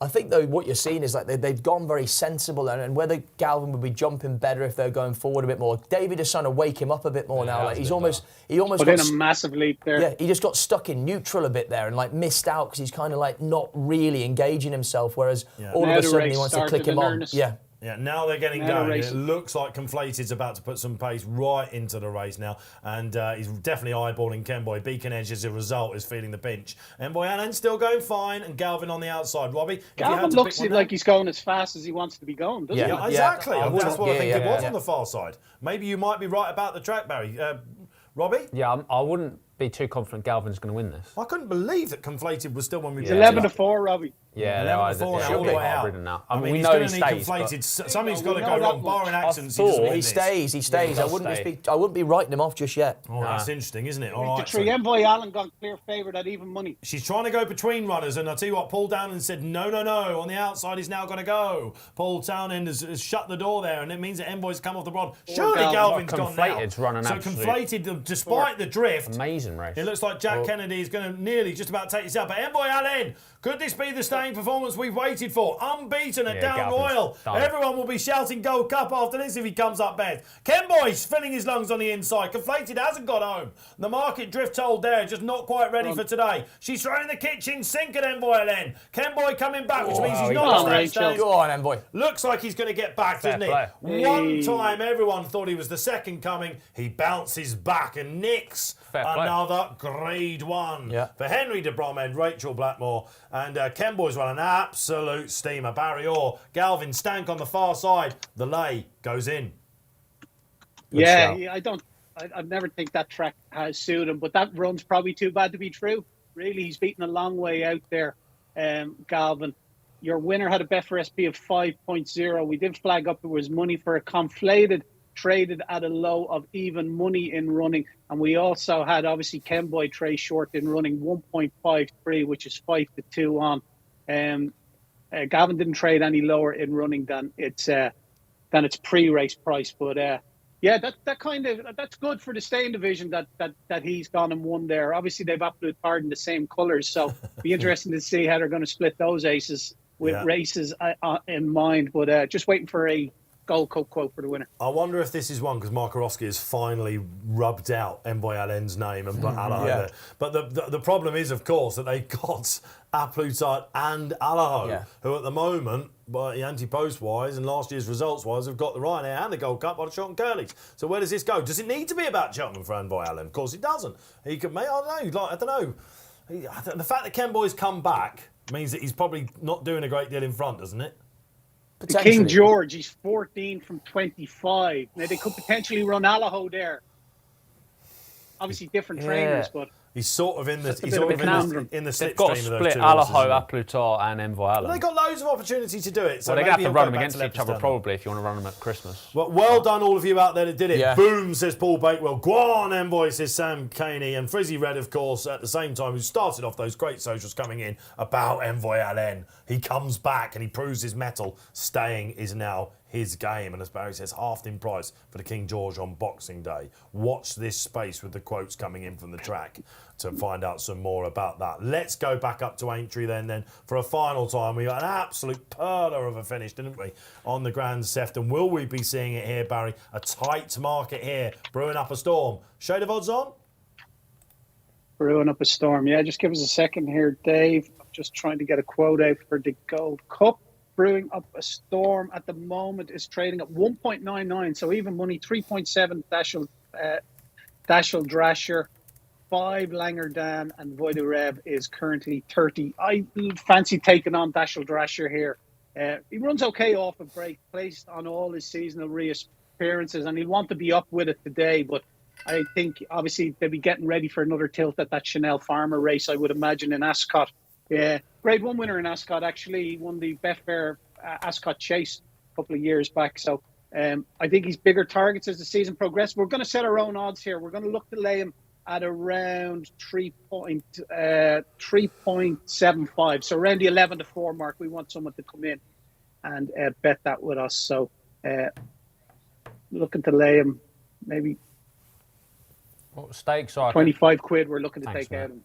I think, though, what you're seeing is like they've gone very sensible, and whether Galvin would be jumping better if they're going forward a bit more. David is trying to wake him up a bit more now. Like he almost put in a massive leap there. Yeah, he just got stuck in neutral a bit there and like missed out because he's kind of like not really engaging himself. Whereas all Now of a the sudden he race wants to click started him in on. earnest. Yeah. Yeah, now they're getting Now going. It racing. looks like Conflated's about to put some pace right into the race now, and he's definitely eyeballing Ken Boy. Beacon Edge, as a result, is feeling the pinch. Envoy Allen still going fine, and Galvin on the outside. Robbie, Galvin looks like he's going as fast as he wants to be going, doesn't Yeah, he? exactly. Yeah. That's what I think it was Yeah. on the far side. Maybe you might be right about the track, Barry. Robbie? Yeah, I wouldn't be too confident Galvin's going to win this. I couldn't believe that Conflated was still when we He's picked 11-4, Robbie. Yeah, 11-4 now, all the way out. Now. I mean, we he's know going he to need stays. Conflated. Something's got to we go know that wrong, much. barring accidents. He stays. He stays. I wouldn't be writing him off just yet. Oh, that's interesting, isn't it? All right. Tree Envoy Allen got clear favourite at even money. She's trying to go between runners, and I'll tell you what, Paul Townend said, no. On the outside, he's now going to go. Paul Townend has shut the door there, and it means that Envoy's come off the rod. Surely Galvin's gone now. Conflated's running So absolute Conflated, despite the drift, amazing race. it looks like Jack Kennedy is going to nearly just about take this out. But Envoy Allen, could this be the staying performance we've waited for? Unbeaten at Down Galvin's Royal. done. Everyone will be shouting Gold Cup after this if he comes up best. Ken Boy's filling his lungs on the inside. Conflated hasn't got home. The market drift told there, just not quite ready for today. She's throwing the kitchen sink at Envoy Allen. Ken Boy coming back, which means he's not staying. Go on, Envoy. Looks like he's going to get back, doesn't it? play. One time everyone thought he was the second coming. He bounces back and nicks Fair play. another grade one for Henry de Bromhead, Rachel Blackmore, and Ken Boy's run an absolute steamer. Barry Orr, Galvin Stank on the far side. The lay goes in. I'd never think that track has suited him, but that run's probably too bad to be true. Really, he's beaten a long way out there, Galvin. Your winner had a Betfair SP of 5.0. We did flag up there was money for a Conflated, traded at a low of even money in running. And we also had, obviously, Ken Boy trade short in running 1.53, which is 5-2 on. Gavin didn't trade any lower in running than its pre-race price. But that's good for the staying division that he's gone and won there. Obviously, they've absolute pardon the same colours, so it'll be interesting to see how they're going to split those aces with races in mind. But just waiting for a Gold Cup quote for the winner. I wonder if this is one because Mark Orosky has finally rubbed out Envoy Allen's name and put Allaho there. But the problem is, of course, that they've got A Plutarch and Allaho, who at the moment, by anti-post wise and last year's results wise, have got the Ryanair and the Gold Cup by the Cheltenham Curlies. So where does this go? Does it need to be about Cheltenham for Envoy Allen? Of course it doesn't. He could, I don't know. The fact that Ken Boy's come back means that he's probably not doing a great deal in front, doesn't it? The King George, he's 14 from 25. Now, they could potentially run Allaho there. Obviously, different trainers, but... He's sort of in the bit of a conundrum. in the They've got to slipstream of those split two horses, Alaho, isn't they? Aplutar and Envoy Well, they've got loads of opportunity to do it. So Well, they're going to have to maybe run he'll them go against back to each other Leopardstown. probably if you want to run them at Christmas. Well done, all of you out there that did it. Yeah. Boom, says Paul Bakewell. Go on, Envoy, says Sam Caney. And Frizzy Red, of course, at the same time, who started off those great socials coming in about Envoy Allen. He comes back and he proves his mettle. Staying is now his game. And as Barry says, halved in price for the King George on Boxing Day. Watch this space with the quotes coming in from the track to find out some more about that. Let's go back up to Aintree then for a final time. We got an absolute perler of a finish, didn't we, on the Grand Sefton. Will we be seeing it here, Barry? A tight market here, brewing up a storm. Shade of odds on? Brewing up a storm. Yeah, just give us a second here, Dave. I'm just trying to get a quote out for the Gold Cup. Brewing up a storm at the moment is trading at 1.99, so even money. 3.7 Dashel Drasher, 5 Langer Dan, and Voida Rev is currently 30. I fancy taking on Dashel Drasher here. He runs okay off a break, placed on all his seasonal reappearances, and he'll want to be up with it today. But I think obviously they'll be getting ready for another tilt at that Chanel Farmer race, I would imagine, in Ascot. Yeah, Grade 1 winner in Ascot, actually. He won the Betfair Ascot Chase a couple of years back. So I think he's bigger targets as the season progresses. We're going to set our own odds here. We're going to look to lay him at around 3.75. So around the 11 to 4 mark, we want someone to come in and bet that with us. So looking to lay him maybe What stakes are 25 quid we're looking to Thanks, take mate. out of him.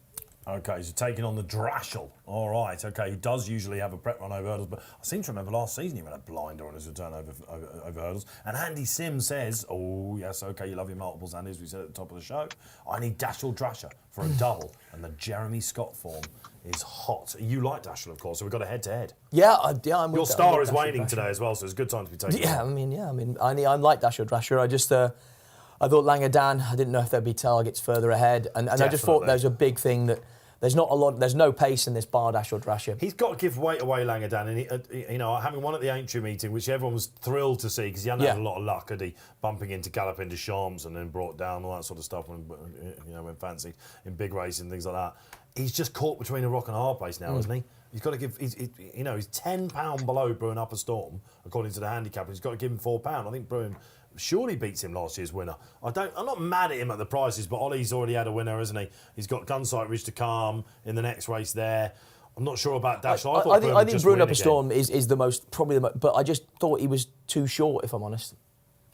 Okay, so taking on the Drashel. All right, okay. He does usually have a prep run over hurdles, but I seem to remember last season he ran a blinder on his return over hurdles. And Andy Sim says, oh, yes, okay, you love your multiples, Andy, as we said at the top of the show. I need Dashel Drasher for a double, and the Jeremy Scott form is hot. You like Dashel, of course, so we've got a head-to-head. Yeah, I'm with Your that. star I'm is with waning Dashel today Drasher. as well, so it's a good time to be taking Yeah, on. I like Dashel Drasher. I just, I thought Langer Dan, I didn't know if there'd be targets further ahead. And I just thought Definitely. there's a big thing that there's no pace in this bar Dashel Drasher. He's got to give weight away, Langer Dan, and having one at the Aintree meeting, which everyone was thrilled to see because he hadn't had a lot of luck, had he? Bumping into Galloping de Champs and then brought down all that sort of stuff when fancy in big races and things like that. He's just caught between a rock and a hard place now, isn't he? He's got to give. He's £10 below Brewing Up a Storm according to the handicap. He's got to give him £4. I think Brewing surely beats him last year's winner. I'm not mad at him at the prices, but Ollie's already had a winner, hasn't he? He's got Gunsight Ridge to come in the next race there. I'm not sure about Dash. I think Brewing Up a Storm is the most, but I just thought he was too short, if I'm honest.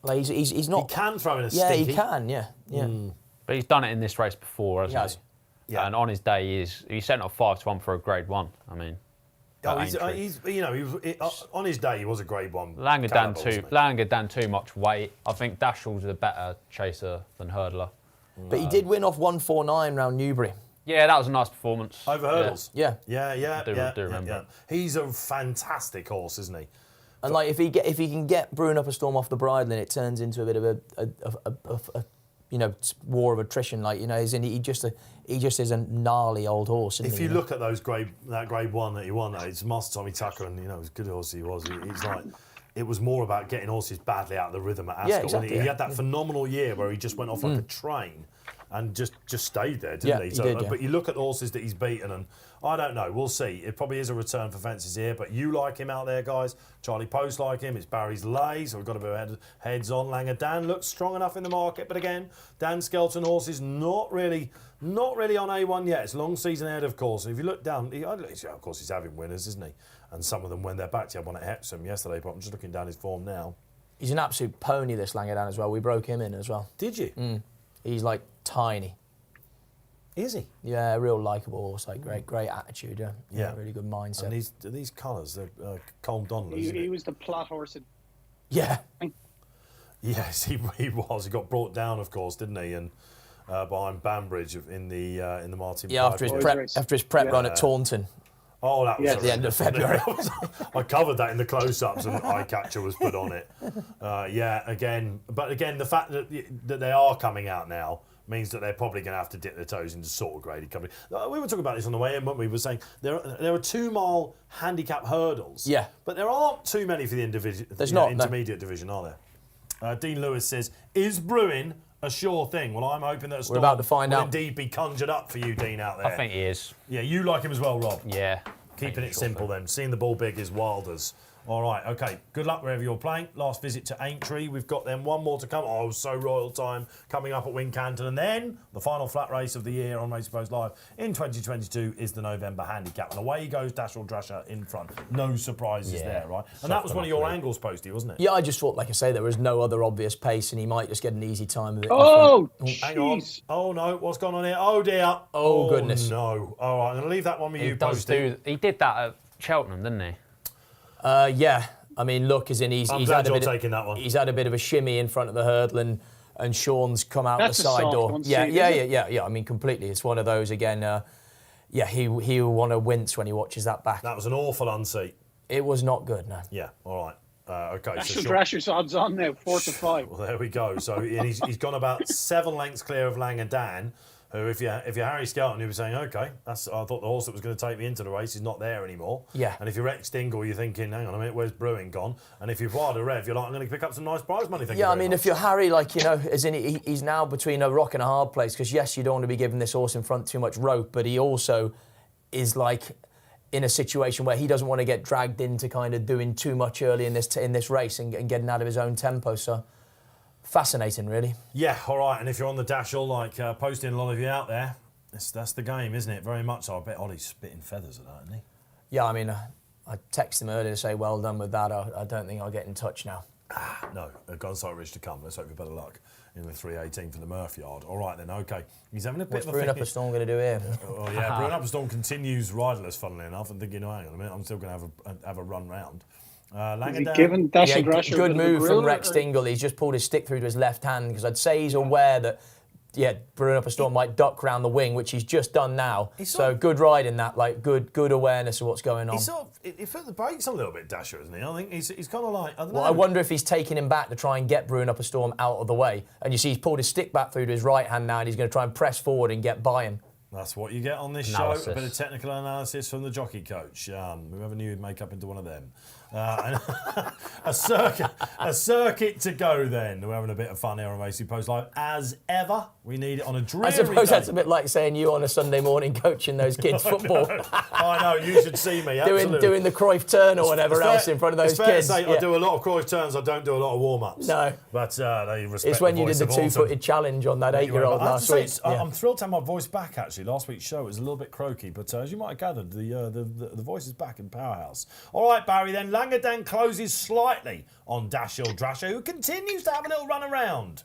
Like he's not. He can throw in a Yeah, stinky. he can. Yeah. But he's done it in this race before, hasn't he? Yeah. And on his day, he sent off 5-1 for a Grade 1. I mean, Oh, Aintree. on his day, he was a Grade 1. Langer caliber, wasn't he? Langer done too much weight. I think Dashel's a better chaser than hurdler. But he did win off 149 round Newbury. Yeah, that was a nice performance. Over hurdles. Yeah. Yeah. I do remember. Yeah. He's a fantastic horse, isn't he? And like if he can get Brewing Up a Storm off the bridle, then it turns into a bit of a war of attrition. Like as in he just is a gnarly old horse. Isn't If he? you look at those Grade 1 that he won, it's Master Tommy Tucker, and it was a good horse he was. He's like, it was more about getting horses badly out of the rhythm at Ascot. Yeah, wasn't exactly, He had that phenomenal year where he just went off like a train and just stayed there, didn't he? He did, yeah. But you look at the horses that he's beaten, and I don't know. We'll see. It probably is a return for fences here, but you like him out there, guys. Charlie Post like him. It's Barry's lay, so we've got to be heads on. Langer Dan looks strong enough in the market, but again, Dan Skelton horses not really on A1 yet. It's long season ahead, of course. And if you look down, of course, he's having winners, isn't he? And some of them, when they're back, he had one at Hepsom yesterday, but I'm just looking down his form now. He's an absolute pony, this Langer Dan, as well. We broke him in as well. Did you? He's like tiny. Is he? Yeah, a real likeable horse, like great attitude, Yeah. really good mindset. And these colours, they're Colm Donnelly, isn't He it? was the plot horse. Yeah. Yes, he was. He got brought down, of course, didn't he? And behind Banbridge in the Martin. Yeah, Pipe after his prep run at Taunton. Oh, that was At the end of February. I covered that in the close-ups, and eye catcher was put on it. Again, the fact that they are coming out now means that they're probably going to have to dip their toes into sort of graded company. We were talking about this on the way in, weren't we? We were saying there are 2 mile handicap hurdles. Yeah. But there aren't too many for the There's not, no. intermediate division, are there? Dean Lewis says, is Brewin a sure thing. Well, I'm hoping that a storm about to find will out. indeed be conjured up for you, Dean, out there. I think he is. Yeah, you like him as well, Rob. Yeah. Keeping it simple then. Seeing the ball big is Wilders. All right, okay. Good luck wherever you're playing. Last visit to Aintree. We've got then one more to come. Oh, so royal time coming up at Wincanton. And then the final flat race of the year on Racing Post Live in 2022 is the November handicap. And away goes Dashel Drasher in front. No surprises there, right? And that was one of your angles, Posty, wasn't it? Yeah, I just thought, like I say, there was no other obvious pace, and he might just get an easy time of it. Oh, Hang on. jeez. Oh, no. What's going on here? Oh, dear. Oh, goodness. No. All right, I'm going to leave that one with He you, does Posty. he did that at Cheltenham, didn't he? Yeah, I mean, look, as in he's I'm he's glad had a you're bit. taking that one. He's had a bit of a shimmy in front of the hurdle, and Sean's come out That's the a side soft door. one, Yeah, Steve, yeah, isn't yeah, yeah. I mean, completely. It's one of those again. Yeah, he'll want to wince when he watches that back. That was an awful unseat. It was not good. No. Yeah, all right. Okay, Dashel Sean- Drasher's odds on now, 4-5. Well, there we go. So he's gone about 7 lengths clear of Lang and Dan, who, if you're Harry Skelton, you were saying, OK, I thought the horse that was going to take me into the race is not there anymore. Yeah. And if you're Rex Dingle, you're thinking, hang on a minute, where's Brewing gone? And if you're Wada Rev, you're like, I'm going to pick up some nice prize money. Thank you Yeah, I very mean, much. if you're Harry, like, you know, as in he's now between a rock and a hard place, because yes, you don't want to be giving this horse in front too much rope, but he also is like in a situation where he doesn't want to get dragged into kind of doing too much early in this race and getting out of his own tempo. So fascinating, really. Yeah, all right. And if you're on the Dashel, like posting a lot of you out there, that's the game, isn't it? Very much so. I bet Ollie's spitting feathers at that, isn't he? Yeah, I mean, I texted him earlier to say well done with that. I don't think I'll get in touch now. No, Gonsight Ridge to come. Let's hope for better luck in the 318 for the Murph yard. All right then, okay. He's having a bit What's of a Brewing Up thing. a Storm going to do here? Oh yeah, Brewing Up a Storm continues riderless, funnily enough, and thinking, oh, hang on a minute, I'm still going to have a run round. Is he giving Dashel Drasher a good bit of a move from grill, Rex or- Dingle. He's just pulled his stick through to his left hand because I'd say he's aware that, yeah, Brewing Up a Storm might duck round the wing, which he's just done now. So good ride in that, like good awareness of what's going on. He put the brakes on a little bit, Dasher, isn't he? I think he's kind of like, I don't Well, know. I wonder if he's taking him back to try and get Brewing Up a Storm out of the way. And you see he's pulled his stick back through to his right hand now and he's going to try and press forward and get by him. That's what you get on this Analysis. show, a bit of technical analysis from the jockey coach. Whoever knew he'd make up into one of them. And a circuit to go then. We're having a bit of fun here on Racing Post Live. As ever, we need it on a dreary I suppose day. that's a bit like saying you on a Sunday morning coaching those kids football. I know, you should see me, absolutely. doing the Cruyff turn or whatever It's else fair- in front of those it's fair kids. To say Yeah. I do a lot of Cruyff turns, I don't do a lot of warm-ups. No. But they respect It's when the you did voice the of Orton. two-footed challenge on that 8-year-old I have to last say, week. I'm thrilled to have my voice back, actually. Last week's show was a little bit croaky, but as you might have gathered, the voice is back in Powerhouse. All right, Barry, then. Langadan closes slightly on Dashel Drasher, who continues to have a little run around.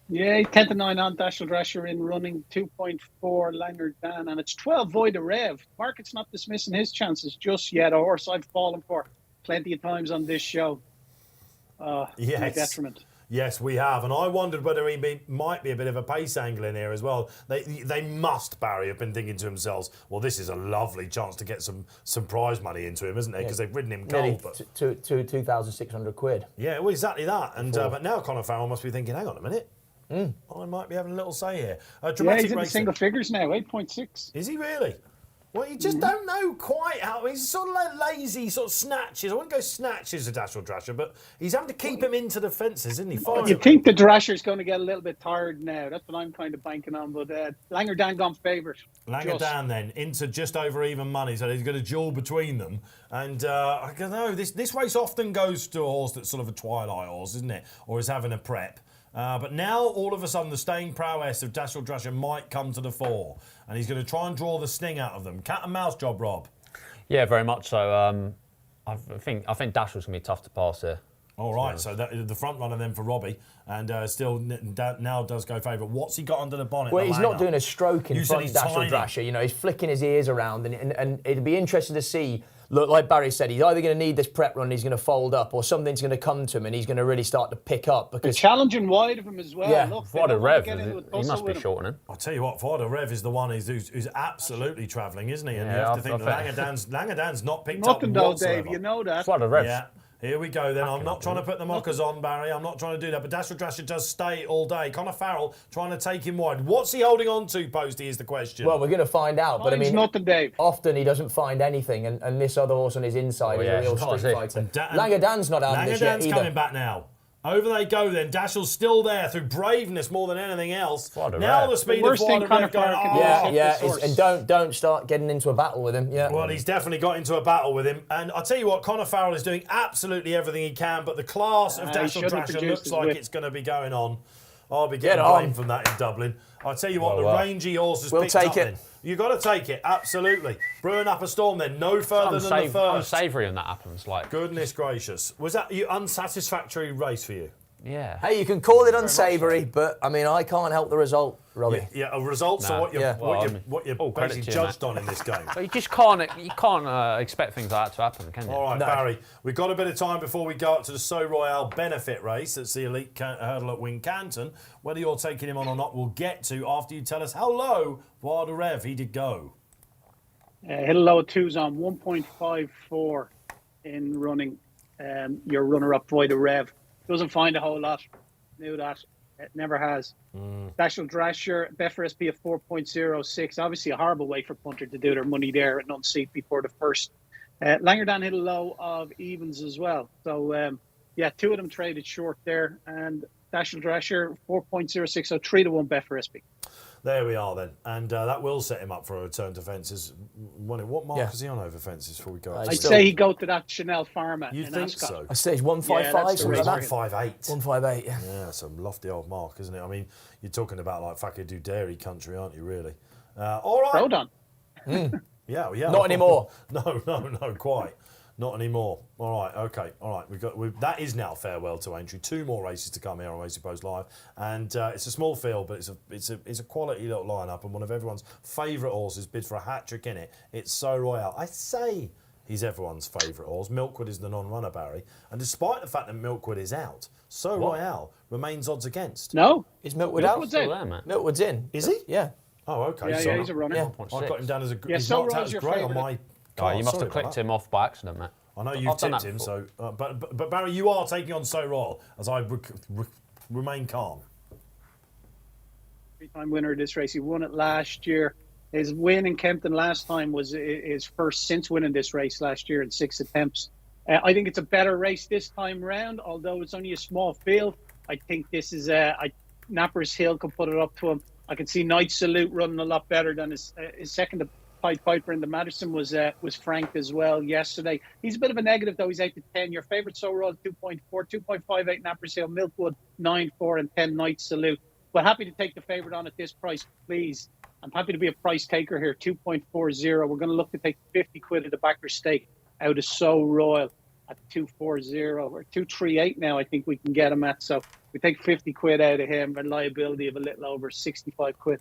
Yeah, 10-9 on Dashel Drasher in running 2.4 Langer Dan, and it's 12 Void of Rev. Market's not dismissing his chances just yet. A horse I've fallen for plenty of times on this show. My detriment. Yes, we have. And I wondered whether he might be a bit of a pace angle in here as well. They must, Barry, have been thinking to themselves, well, this is a lovely chance to get some prize money into him, isn't it? Because they've ridden him Nearly cold. But 2,600 quid. yeah, well, exactly that. And but now Conor Farrell must be thinking, hang on a minute. I might be having a little say here. Yeah, Dramatic he's in the racing. single figures now, 8.6. Is he really? Well, you just don't know quite how. He's sort of like lazy, sort of snatches. I wouldn't go snatches of Dashel Drasher, but he's having to keep him into the fences, isn't he? You think the Drasher's going to get a little bit tired now? That's what I'm kind of banking on. But Langer Dan gone favourite. Langadan then into just over even money, so he's got a duel between them. And I don't know, this race often goes to a horse that's sort of a twilight horse, isn't it? Or is having a prep. But now, all of a sudden, the staying prowess of Dashel Drasher might come to the fore. And he's going to try and draw the sting out of them. Cat and mouse job, Rob. Yeah, very much so. I think Dashel's going to be tough to pass here. All right, so the front runner then for Robbie, and still now does go favourite. What's he got under the bonnet? Well, the he's not Langer? doing a stroke in You said front he's of Dashel tiny. Drasher. You know, he's flicking his ears around, and it'd be interesting to see. Look, like Barry said, he's either going to need this prep run, he's going to fold up, or something's going to come to him, and he's going to really start to pick up. They're Because challenging wide of him as well. Yeah. Look, What a rev. He He must be shortening. I'll tell you what, Fada Rev is the one who's absolutely travelling, isn't he? And you Yeah, have to think I that Langadan's not picked Nothing up though, whatsoever. Dave. You know that. What a rev. Yeah. Here we go then. I'm not trying to put the mockers on, Barry. I'm not trying to do that. But Dashel Drasher does stay all day. Conor Farrell trying to take him wide. What's he holding on to, Posty, is the question. well, we're going to find out. But I Mine's mean, nothing, Dave. often he doesn't find anything, and this other horse on his inside Oh, is yeah, a real it's not, street is it? fighter. And Langadan's not having this yet Langadan's either. coming back now. Over they go then. Dashiell's still there through braveness more than anything else. What a Now rev. the speed The worst of thing Wild Conor Rev going, Farr can do oh, is hit Yeah, the source. and don't start getting into a battle with him. Yeah. Well, he's definitely got into a battle with him. And I'll tell you what, Conor Farrell is doing absolutely everything he can, but the class of He Dashiell shouldn't have Drasher produced looks his like whip. it's going to be going on. I'll be getting Get on. blamed from that in Dublin. I'll tell you what, Well, the well. rangy horse has We'll picked take up it. then. You've got to take it, absolutely. Brewing up a storm then, no further than the first. Unsavoury when that happens. Like, Goodness gracious. Was that an unsatisfactory race for you? yeah. Hey, you can call it unsavoury, but I mean, I can't help the result, Robbie. Yeah, results No. are what you're, Yeah. what you're All credit basically to you, judged on in this game. But you just can't expect things like that to happen, can you? All right, No. Barry, we've got a bit of time before we go up to the So Royale benefit race. That's the elite hurdle at Wincanton. Whether you're taking him on or not, we'll get to after you tell us how low Wild Rev he did go. Hit a low of 2s on 1.54 in running. Your runner-up, Void of Rev. Doesn't find a whole lot. Knew that. It never has. Dashiell Drasher, Betfair SP of 4.06. Obviously a horrible way for punter to do their money there at unseat before the first. Langerdan hit a low of evens as well. So, two of them traded short there. And Dashiell Drasher, 4.06, so 3-1 Betfair SP. There we are then. And that will set him up for a return to fences. What mark Yeah. is he on over fences before we go? I'd I'd still- say he go to that Chanel Pharma You in think Ascot. so? I say it's Yeah, 155, that's the something race like we're that. 158. 158, yeah. Yeah, it's a lofty old mark, isn't it? I mean, you're talking about like Fakadu Dairy country, aren't you, really? All right. Rodon. Yeah. Not anymore. No, quite. Not anymore. All right, okay, all right. That is now farewell to Aintree. 2 more races to come here on Racing Post Live, and it's a small field, but it's a quality little lineup, and one of everyone's favourite horses bid for a hat trick in it. It's So Royale. I say he's everyone's favourite horse. Milkwood is the non-runner, Barry, and despite the fact that Milkwood is out, So Royale remains odds against. No. Is Milkwood out? Milkwood's in. Still there, mate. Milkwood's in. Is he? Yeah. Oh, okay. Yeah, sorry. he's a runner. Yeah. I got him down as a. Yeah, he's So marked out Royale's as your great on favourite. my. Oh, you must Sorry have about clicked that. him off by accident, mate. I know you've I've done tipped that him, before. so but Barry, you are taking on So Royal as I remain calm. 3-time winner of this race. He won it last year. His win in Kempton last time was his first since winning this race last year in 6 attempts. I think it's a better race this time round, although it's only a small field. I think this is Napper's Hill can put it up to him. I can see Night Salute running a lot better than his second Pied Piper in the Madison was Frank as well yesterday. He's a bit of a negative though. He's 8 to 10. Your favourite So Royal 2.4, 2.58 Napper's Hill, Milkwood 9.4 and 10 Night Salute. But happy to take the favourite on at this price, please. I'm happy to be a price taker here, 2.40. We're going to look to take 50 quid of the backer stake out of So Royal at 240 or 238 now. I think we can get him at. So we take 50 quid out of him and liability of a little over 65 quid.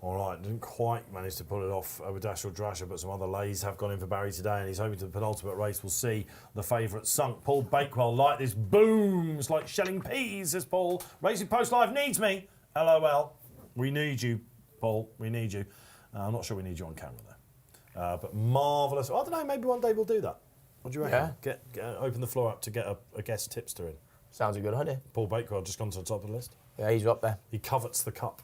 All right, didn't quite manage to pull it off with Dashiell Drasher, but some other lays have gone in for Barry today, and he's hoping to the penultimate race. We'll see the favourite sunk. Paul Bakewell, like this, booms like shelling peas, says Paul. Racing Post Live needs me. LOL. We need you, Paul. We need you. I'm not sure we need you on camera, though. But marvellous. I don't know, maybe one day we'll do that. What do you reckon? Yeah. Get open the floor up to get a guest tipster in. Sounds a good idea. Paul Bakewell just gone to the top of the list. Yeah, he's up there. He covets the cup.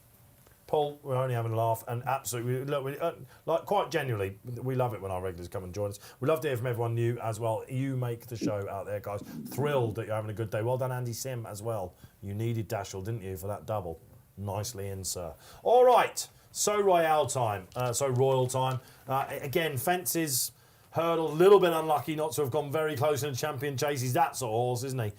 Paul, we're only having a laugh, and absolutely, look, like quite genuinely, we love it when our regulars come and join us. We love to hear from everyone new as well. You make the show out there, guys. Thrilled that you're having a good day. Well done, Andy Sim, as well. You needed Dashiell, didn't you, for that double? Nicely in, sir. All right, So Royale time, So Royal time. Again, fences, hurdle, a little bit unlucky not to have gone very close in the champion chase. He's that sort of horse, isn't he?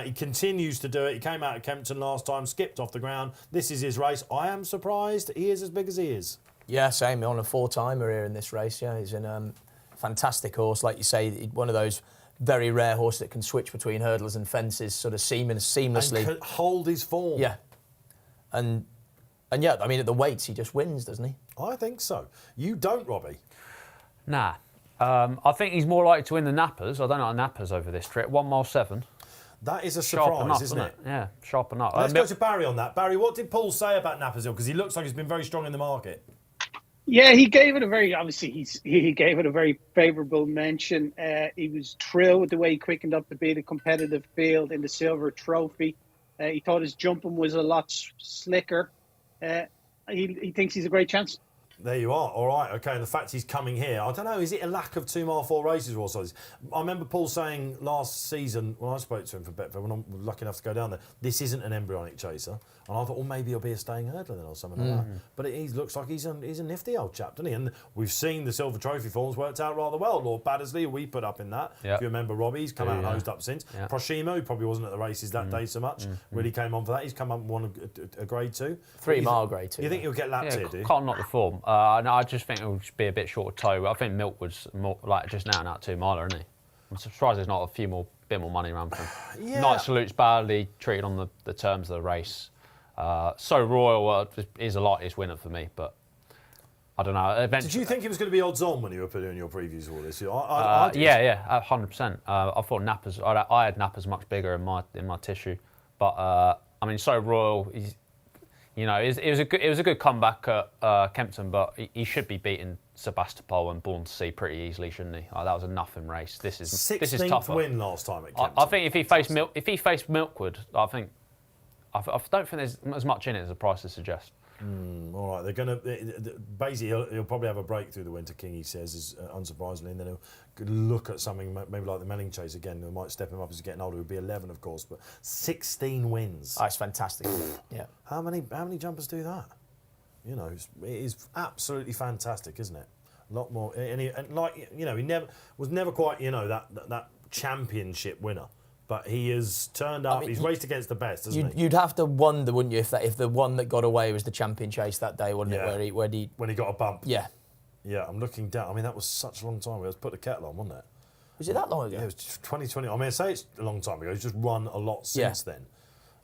He continues to do it. He came out at Kempton last time, skipped off the ground. This is his race. I am surprised he is as big as he is. Yeah, same. On a 4-timer here in this race. Yeah, he's a fantastic horse, like you say. One of those very rare horses that can switch between hurdles and fences, sort of seamlessly. And can hold his form. Yeah, and yeah, I mean at the weights he just wins, doesn't he? I think so. You don't, Robbie. Nah. I think he's more likely to win the Nappers. I don't like Nappers over this trip. 1 mile 7. That is a Sharpen surprise, up, isn't it? Yeah, sharpen up. Let's go to Barry on that. Barry, what did Paul say about Napper's Hill? Because he looks like he's been very strong in the market. Yeah, he gave it a very, obviously, he gave it a very favourable mention. He was thrilled with the way he quickened up to beat a competitive field in the Silver Trophy. He thought his jumping was a lot slicker. He thinks he's a great chance. There you are. All right. Okay. And the fact he's coming here, I don't know. Is it a lack of 2 mile 4 races or so? I remember Paul saying last season when I spoke to him for Betfair, when I'm lucky enough to go down there, this isn't an embryonic chaser, and I thought, well, maybe he'll be a staying hurdler then or something like that. But he looks like he's a nifty old chap, doesn't he? And we've seen the Silver Trophy forms worked out rather well. Lord Baddesley, we put up in that. Yep. If you remember, Robbie, he's come out and hosed up since. Yep. Proshimo, who probably wasn't at the races that day so much, really came on for that. He's come up and won a grade 2. 3 mile grade 2. You think he'll get lapped here, do you? Can't knock the form. No, I just think it'll just be a bit short of toe. I think Milkwood's more, like just now and out 2 miler, isn't he? I'm surprised there's not a bit more money around for him. Yeah. Night Salute's badly treated on the terms of the race. So Royal is the likeliest winner for me, but I don't know. Eventually, Did you think it was going to be odds on when you were doing your previews of all this? I did. Yeah, 100%. I thought Nappa's. I had Nappa's much bigger in my tissue, but I mean, So Royal. It was a good comeback at Kempton, but he should be beating Sebastopol and Born to Sea pretty easily, shouldn't he? Like, that was a nothing race. This is 16th tougher. win last time at Kempton. I think if he faced Milkwood, I don't think there's as much in it as the prices suggest. All right, they're going to... Basically, he'll probably have a break through the winter, King, he says, unsurprisingly, and then he'll look at something maybe like the Melling Chase again. They might step him up as he's getting older. He'll be 11, of course, but 16 wins. That's fantastic. Yeah. How many jumpers do that? You know, it is absolutely fantastic, isn't it? A lot more... And he was never quite, that championship winner. But he has turned up. He's raced against the best, hasn't he? You'd have to wonder, wouldn't you, if the one that got away was the champion chase that day, wouldn't it? When he got a bump. Yeah. Yeah, I'm looking down. I mean, that was such a long time ago. Let's put the kettle on, wasn't it? Was it that long ago? Yeah, it was 2020. I mean, I say it's a long time ago. He's just run a lot since then.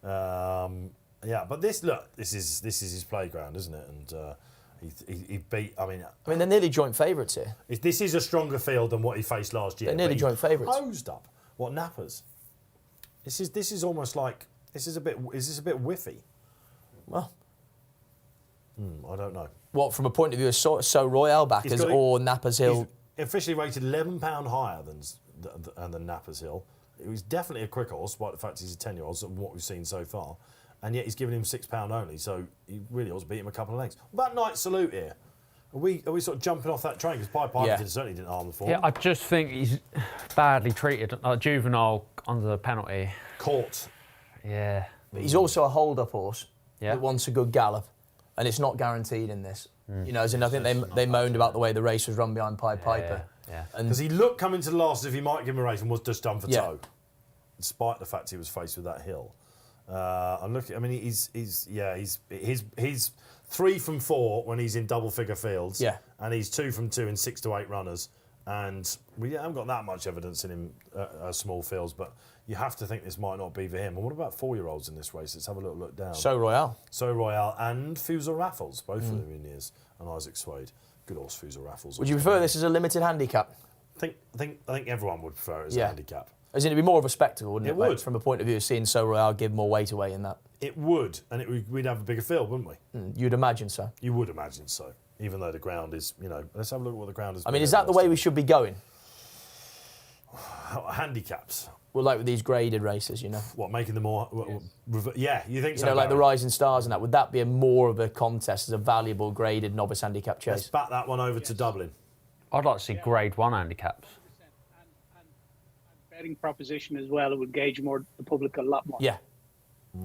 But this is his playground, isn't it? And he beat. I mean, they're nearly joint favourites here. This is a stronger field than what he faced last year. They're nearly joint favourites. Hosed up. What Nappas? This is almost like is this a bit whiffy? Well, I don't know. What, from a point of view of So Royale backers or Napper's Hill? He's officially rated £11 higher than Napper's Hill. It was definitely a quick horse, despite the fact he's a 10-year-old, from what we've seen so far. And yet he's given him £6 only, so he really ought to beat him a couple of lengths. What about Night Salute here? Are we sort of jumping off that train? Because Piper certainly didn't harm the form. Yeah, I just think he's badly treated. Juvenile under the penalty. Caught. Yeah. But he's also a hold-up horse that Yeah. wants a good gallop, and it's not guaranteed in this. As in, I think they moaned about the way the race was run behind Piper. Yeah. Because he looked coming to the last as if he might give him a race and was just done for Yeah. toe, despite the fact he was faced with that hill. I'm looking. I mean, he's 3 from 4 when he's in double-figure fields. Yeah. And he's 2 from 2 in 6 to 8 runners. And we haven't got that much evidence in him small fields, but you have to think this might not be for him. And what about 4-year-olds in this race? Let's have a little look down. So Royale. So Royale and Fusel Raffles, both of them in years, and Isaac Swade. Good horse, Fusel Raffles. Would you prefer this as a limited handicap? I think everyone would prefer it as a handicap. As in, it'd be more of a spectacle, wouldn't it? It would. Like, from a point of view of seeing So Royale give more weight away in that. It would, and we'd have a bigger field, wouldn't we? You'd imagine so. You would imagine so, even though the ground is, let's have a look at what the ground is. I mean, is that the way we should be going? Handicaps. Well, like with these graded races, What, making them more... Yeah, you think so? like the Barry? Rising Stars and that. Would that be more of a contest as a valuable graded novice handicap chase? Let's bat that one over to Dublin. I'd like to see Grade 1 handicaps. Betting proposition as well, it would gauge the public a lot more. Yeah,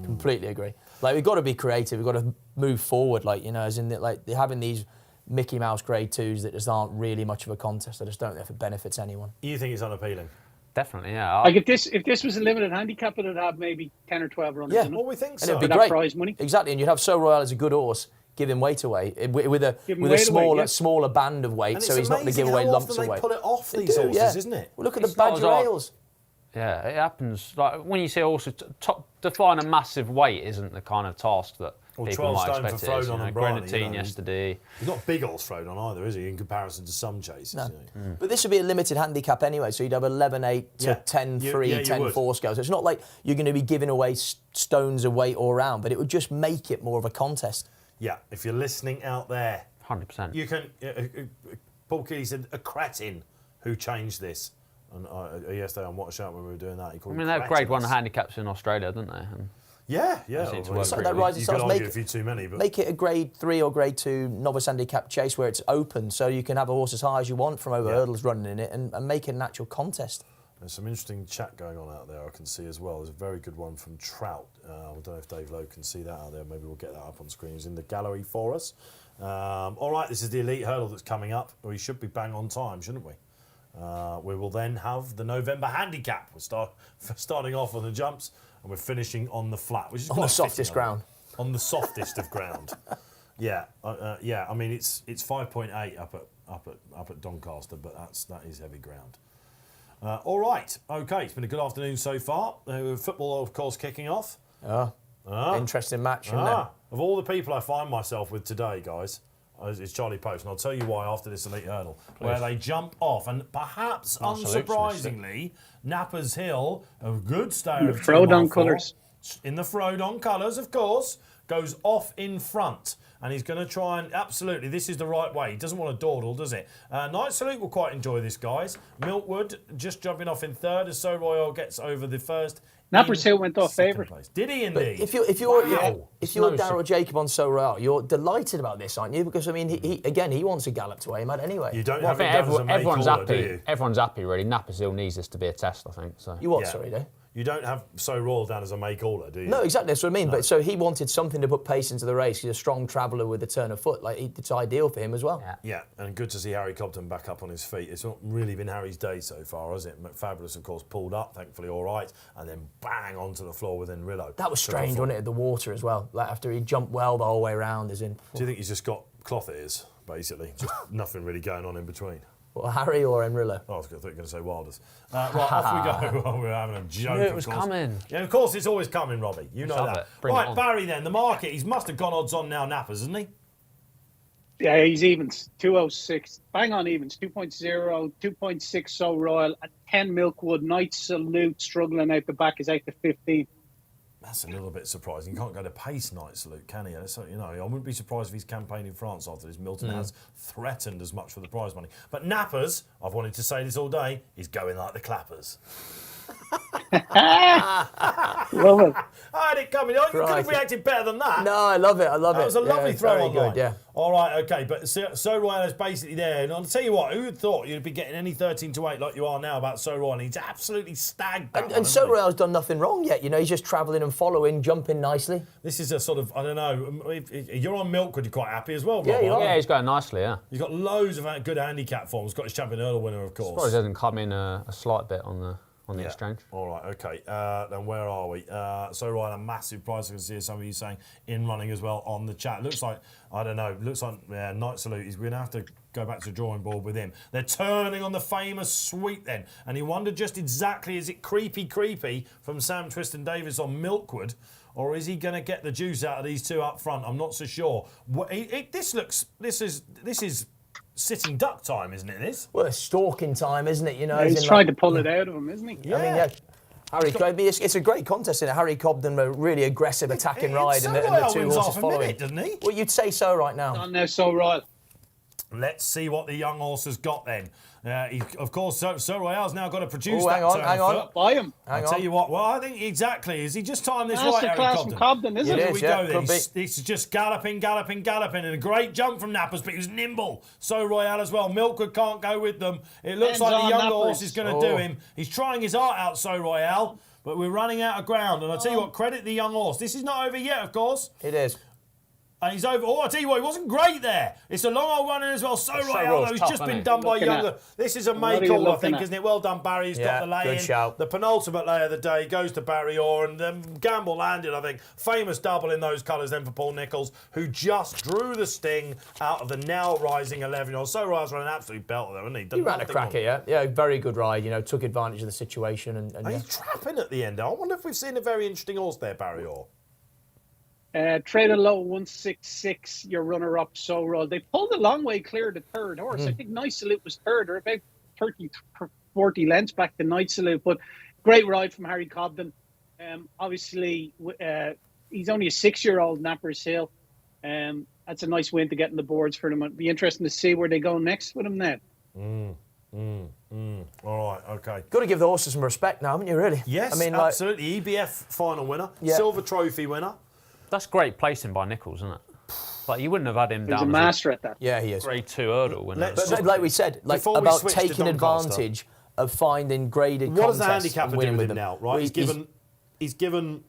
completely agree. Like, we've got to be creative. We've got to move forward. Like, as in that, like, they're having these Mickey Mouse Grade 2s that just aren't really much of a contest. I just don't know if it benefits anyone. You think it's unappealing? Definitely, yeah. Like if this was a limited handicap, it'd have maybe 10 or 12 runners. Yeah. in it. Well, we think And so. it'd be That great. prize money. Exactly, and you'd have So Royale as a good horse, give him weight away with a weight away, smaller band of weight, And so it's he's not going to amazing give away how lumps often of weight. they pull it off They these do, horses, isn't it? Well, look at It's the not Badger as odd. Ales. Yeah, it happens. Like when you see also define a massive weight isn't the kind of task that Or people 12 might stone expect for it is. Frodon and Bryony, Grenadine yesterday. He's not big horse thrown on either, is he, in comparison to some chases? No. You know? But this would be a limited handicap anyway, so you'd have 11-8 to Yeah. 10-3, Yeah, you 10-4 scale. So it's not like you're going to be giving away stones of weight all round, but it would just make it more of a contest. Yeah, if you're listening out there, 100%. you can... Paul Keeley said a cretin who changed this. And yesterday on What a Shout when we were doing that, he called I mean, they have Grade 1 handicaps in Australia, don't they? And Yeah. seem to Well, work So pretty that well. rising you stars could make argue a few too many, but make it a grade 3 or grade 2 novice handicap chase where it's open, so you can have a horse as high as you want from over hurdles running in it, and make it an actual contest. there's some interesting chat going on out there I can see as well. There's a very good one from Trout. I don't know if Dave Lowe can see that out there. Maybe we'll get that up on screen. He's in the gallery for us. All right, this is the elite hurdle that's coming up. We should be bang on time, shouldn't we? We will then have the November handicap. We're starting off on the jumps and we're finishing on the flat, which is On quite the softest fitting, ground. On the softest of ground. Yeah. I mean, it's 5.8 up at Doncaster, but that is heavy ground. All right. Okay. It's been a good afternoon so far. Football, of course, kicking off. Interesting match, isn't it? Of all the people I find myself with today, guys, it's Charlie Poste, and I'll tell you why after this elite hurdle, where they jump off, and perhaps unsurprisingly, Nappers Hill, a good stayer of Frodon colours. in the Frodon colours, of course, goes off in front. And he's going to try and, absolutely, this is the right way. He doesn't want to dawdle, does it? Night Salute will quite enjoy this, guys. Milkwood just jumping off in third as So Royal gets over the first. Nappers Hill went off favourite. Did he indeed? If you're Daryl Jacob on So Royal, you're delighted about this, aren't you? Because I mean, he wants a gallop to aim at anyway. You don't Well, I have think it done as a make everyone's order, happy. do you? Everyone's happy, really. Nappers Hill needs this to be a test, I think. So. You what? Yeah. Sorry, Dave. You don't have So Royal down as a make order, do you? No, exactly. That's what I mean. No. But so he wanted something to put pace into the race. He's a strong traveller with a turn of foot. It's ideal for him as well. Yeah, and good to see Harry Cobden back up on his feet. It's not really been Harry's day so far, has it? Fabulous, of course, pulled up, thankfully all right, and then bang onto the floor within Rillo. That was strange, wasn't it, at the water as well? Like after he jumped well the whole way around, as in. Do you think he's just got cloth ears, basically? Just nothing really going on in between. Well, Harry or Enrillo? Oh, I thought you were going to say Wilders. Right, off we go. We're having a joke. It was coming. Yeah, of course, it's always coming, Robbie. You know that. Right, Barry then, the market. He must have gone odds on now, Nappers, hasn't he? Yeah, he's evens. 206. Bang on evens. 2.0, 2.6 So Royal, and 10 Milkwood. Night Salute struggling out the back is out to 15. That's a little bit surprising. You can't go to pace Night Salute, can he? So, I wouldn't be surprised if he's campaigning France after this. Milton has threatened as much for the prize money. But Nappers, I've wanted to say this all day, is going like the clappers. Love it. I had it coming. You could have reacted better than that. No, I love it. That was a lovely throw on line. Yeah. All right, okay, but So Royal is basically there. And I'll tell you what, who would thought you'd be getting any 13-8 like you are now about So Royal? And he's absolutely stagged. And So Royal's done nothing wrong yet. He's just travelling and following, jumping nicely. This is a sort of, I don't know, if you're on Milkwood, you're quite happy as well, Rob. Yeah, he's going nicely, yeah. He's got loads of good handicap forms. Scottish Champion Hurdle winner, of course. I suppose he doesn't come in a slight bit on the exchange. All right, okay. Then where are we? So Ryan, a massive price. I can see some of you saying in running as well on the chat. Looks like, I don't know, Night Salute. We're going to have to go back to the drawing board with him. They're turning on the famous sweep then. And he wondered just exactly, is it creepy from Sam Twiston Davis on Milkwood? Or is he going to get the juice out of these two up front? I'm not so sure. This is sitting duck time, isn't it, this? Well, it's stalking time, isn't it? He's trying to pull it out of him, isn't he? Yeah. I mean, Harry, it's a great contest, isn't it? Harry Cobden, a really aggressive attacking ride, and the two horses following. Minute, doesn't he? Well, you'd say so right now. On there, So Royal. Let's see what the young horse has got then. Of course, So Royale's now got to produce hang on. Buy him. I'll tell you what. Well, I think exactly. Is he just timed this right, Harry class Cobden? from Cobden, isn't it? Here we go then. Could It's just galloping, and a great jump from Nappers, but he was nimble. So Royale as well. Milkwood can't go with them. It looks like the younger horse is going to do him. He's trying his heart out, So Royale, but we're running out of ground. And I'll tell you what, credit the young horse. This is not over yet, of course. It is. And he's over. Oh, I tell you what, he wasn't great there. It's a long old run in as well. So Royale, though, he's just been done by younger. This is a make all, I think, isn't it? Well done, Barry. He's got the lay good in. shout. The penultimate lay of the day goes to Barry Orr, and Gamble landed, I think. Famous double in those colours then for Paul Nicholls, who just drew the sting out of the now rising 11-year-old. So Royale's run an absolute belter, though, hasn't he? He ran a cracker, yeah, very good ride. Took advantage of the situation, and he's trapping at the end. I wonder if we've seen a very interesting horse there, Barry Orr. Trading low 166, your runner-up So Royal. They pulled a long way clear of the third horse. I think Night Salute was third, or about 40 lengths back to Night Salute. But great ride from Harry Cobden. Obviously, he's only a 6-year-old, Nappers Hill. That's a nice win to get in the boards for them. It'd be interesting to see where they go next with him now. All right, Okay. Got to give the horses some respect now, haven't you? Really? Yes, I mean, absolutely. EBF final winner, Silver Trophy winner. That's great placing by Nichols, isn't it? Like, you wouldn't have had him He's down a as master at that. Yeah, he is. Grade 2 hurdle winner. But like we said, like Before we about switch to taking Doncaster. advantage of finding graded What does contests the handicapper and do winning with with him them. now? Right, he's given,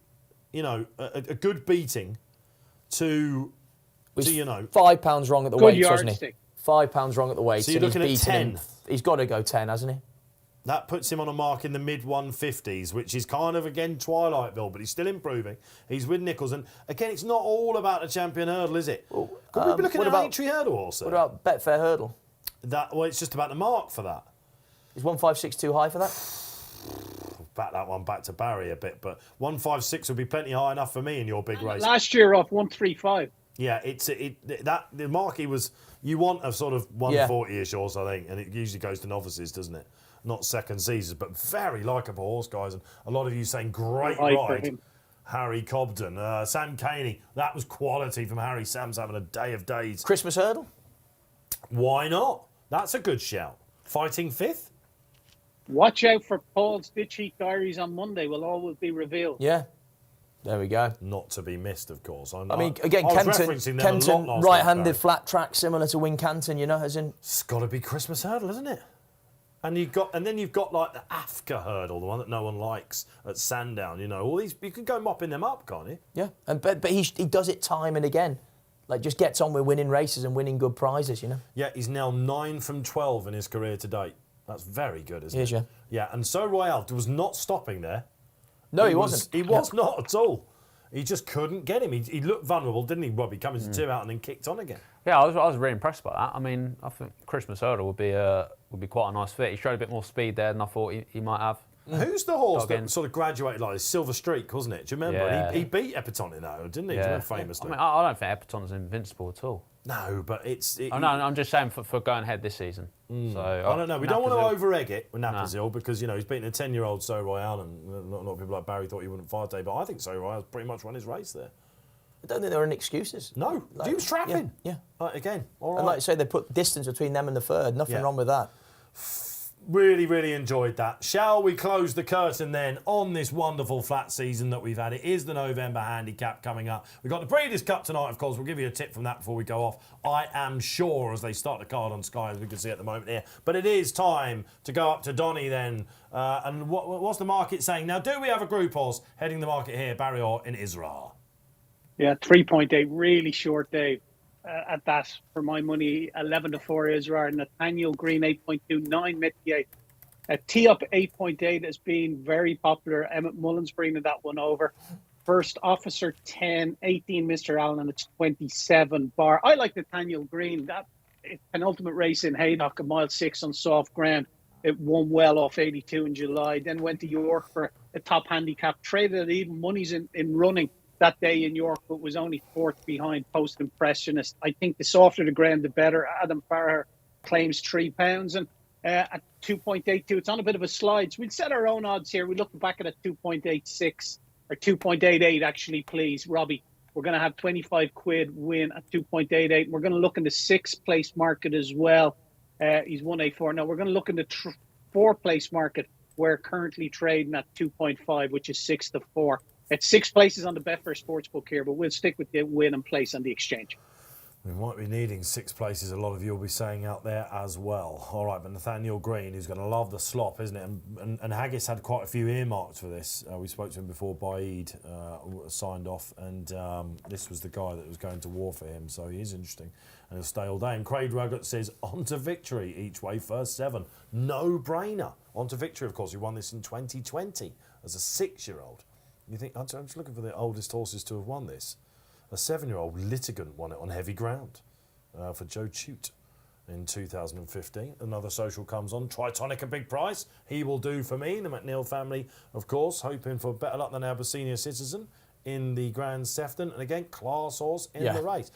you know, a good beating to you know, £5 wrong at the Good weights, wasn't he? yardstick. £5 wrong at the weights. So you're and looking at he's beaten 10. him. He's got to go 10, hasn't he? that puts him on a mark in the mid 150s, which is kind of again Twilightville, but he's still improving. He's with Nichols, and again, it's not all about the champion hurdle, is it? Well, could we be looking at Aintree hurdle also? What about Betfair hurdle? Well, it's just about the mark for that. Is 156 too high for that? Back that one back to Barry a bit, but 156 would be plenty high enough for me in your big race. Last year off 135. Yeah, the mark he was. You want a sort of 140-ish horse, I think, and it usually goes to novices, doesn't it? Not second seasons, but very likeable horse, guys. And a lot of you saying great ride. Harry Cobden, Sam Caney. That was quality from Harry. Sam's having a day of days. Christmas hurdle? Why not? That's a good shout. Fighting fifth? Watch out for Paul's Ditch Heat Diaries on Monday. Will always be revealed. Yeah. There we go. Not to be missed, of course. I mean, again, Kenton right-handed flat track similar to Wincanton, you know, as in... It's got to be Christmas hurdle, isn't it? And then you've got like the Afka hurdle, the one that no one likes at Sandown. You know, all these you can go mopping them up, can't you? Yeah, but he does it time and again, like just gets on with winning races and winning good prizes. You know. Yeah, he's now 9 from 12 in his career to date. That's very good, isn't it? Yeah. Yeah, and So Royale was not stopping there. No, he wasn't. He was not at all. He just couldn't get him. He looked vulnerable, didn't he, Robbie? Coming to 2 out and then kicked on again. Yeah, I was really impressed by that. I mean, I think Christmas hurdle would be quite a nice fit. He showed a bit more speed there than I thought he might have. Who's the horse that sort of graduated like this? Silver Streak, wasn't it? Do you remember? Yeah. He beat Epatton in that, didn't he? Yeah. Famously. I mean, I don't think Epatton's invincible at all. No, but it's... No, I'm just saying for going ahead this season. So I don't know. We don't want to over-egg it with Napazil because, you know, he's beating a 10-year-old So Royale and not a lot of people like Barry thought he wouldn't fight today, but I think So Royale's pretty much run his race there. I don't think there are any excuses. No, he was trapping. Yeah. Again, all right. And like you say, they put distance between them and the third. Nothing wrong with that. Really, really enjoyed that. Shall we close the curtain then on this wonderful flat season that we've had? It is the November handicap coming up. We've got the Breeders' Cup tonight, of course. We'll give you a tip from that before we go off. I am sure as they start the card on Sky, as we can see at the moment here. But it is time to go up to Donny then. And what's the market saying? Now, do we have a group horse heading the market here, Barry, or in Israel? Yeah, 3.8, really short day. At that, for my money, 11-4 Israel, Nathaniel Green 8.29, Metier. Tee Up 8.8 has been very popular. Emmett Mullins bringing that one over. First Officer 10, 18 Mr. Allen, and it's 27 Bar. I like Nathaniel Green. That penultimate race in Haydock, a mile 6 on soft ground. It won well off 82 in July. Then went to York for a top handicap. Traded at even monies in running that day in York, but was only 4th behind Post Impressionist. I think the softer the ground, the better. Adam Farrar claims £3. And at 2.82, it's on a bit of a slide. So we'll set our own odds here. We look back at a 2.86 or 2.88, actually, please, Robbie. We're going to have 25 quid win at 2.88. We're going to look in the 6th place market as well. He's 184. Now we're going to look in the 4th place market. We're currently trading at 2.5, which is 6-4. It's 6 places on the Betfair Sportsbook here, but we'll stick with the win and place on the exchange. We might be needing 6 places, a lot of you will be saying out there as well. All right, but Nathaniel Green, who's going to love the slop, isn't it? And Haggis had quite a few earmarks for this. We spoke to him before, Baid signed off, and this was the guy that was going to war for him, so he is interesting. And he'll stay all day. And Craig Ruggett says, on to victory each way, first 7. No-brainer. On to victory, of course. He won this in 2020 as a 6-year-old. You think, I'm just looking for the oldest horses to have won this. A 7-year-old Litigant won it on heavy ground for Joe Chute in 2015. Another social comes on. Tritonic, a big price. He will do for me. The McNeil family, of course, hoping for better luck than Abyssinia Citizen in the Grand Sefton. And again, class horse in the race.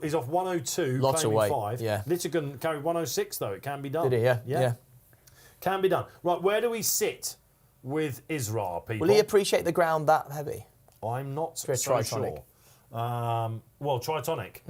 He's off 102, Lots of weight. 5. Yeah. Litigant carried 106, though. It can be done. Did he? Yeah. Can be done. Right, where do we sit with Israel, people? Will he appreciate the ground that heavy? I'm not so Tritonic. sure. Well, Tritonic.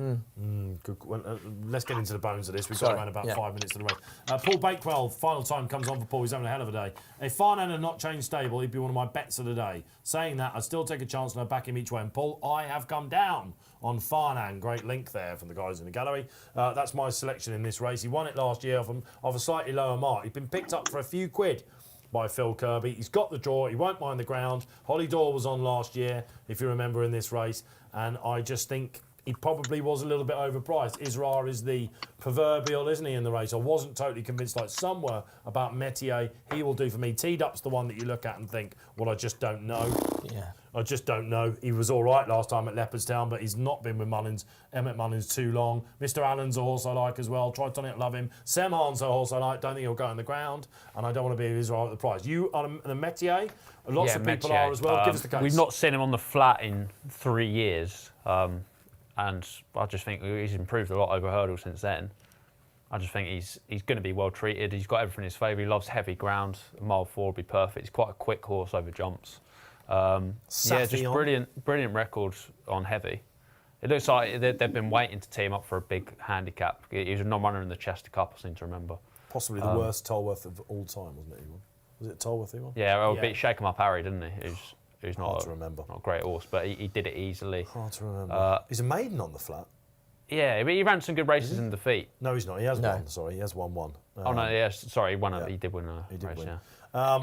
Good. Well, let's get into the bones of this. We've got around about 5 minutes to the race. Paul Bakewell, final time comes on for Paul. He's having a hell of a day. If Farnan had not changed stable, he'd be one of my bets of the day. Saying that, I'd still take a chance and I'd back him each way. And Paul, I have come down on Farnan. Great link there from the guys in the gallery. That's my selection in this race. He won it last year off a slightly lower mark. He'd been picked up for a few quid by Phil Kirby. He's got the draw. He won't mind the ground. Holly Dore was on last year, if you remember, in this race. And I just think he probably was a little bit overpriced. Isra is the proverbial, isn't he, in the race? I wasn't totally convinced, like some were, about Metier. He will do for me. Teed Up's the one that you look at and think, well, I just don't know. Yeah. I just don't know. He was all right last time at Leopardstown, but he's not been with Emmett Mullins too long. Mr. Allen's a horse I like as well. Tritonic, love him. Semhan's a horse I like. Don't think he'll go on the ground, and I don't want to be Israel at the price. You are a Metier. Lots of people Metier. are as well. Give us the case. We've not seen him on the flat in 3 years, and I just think he's improved a lot over hurdle since then. I just think he's going to be well treated. He's got everything in his favour. He loves heavy ground. Mile 4 would be perfect. He's quite a quick horse over jumps. Just brilliant records on heavy. It looks like they've been waiting to team up for a big handicap. He was a non-runner in the Chester Cup, I seem to remember. Possibly the worst Tolworth of all time, wasn't it? Was it Tolworth he won? Yeah, well, beat Shake 'em Up Harry, didn't he? Who's not hard to remember. Not a great horse, but he did it easily. Hard to remember. He's a maiden on the flat. Yeah, but he ran some good races in defeat. No, he's not. He has won. Sorry, he has won one. He won. He did win a race. Win. Yeah.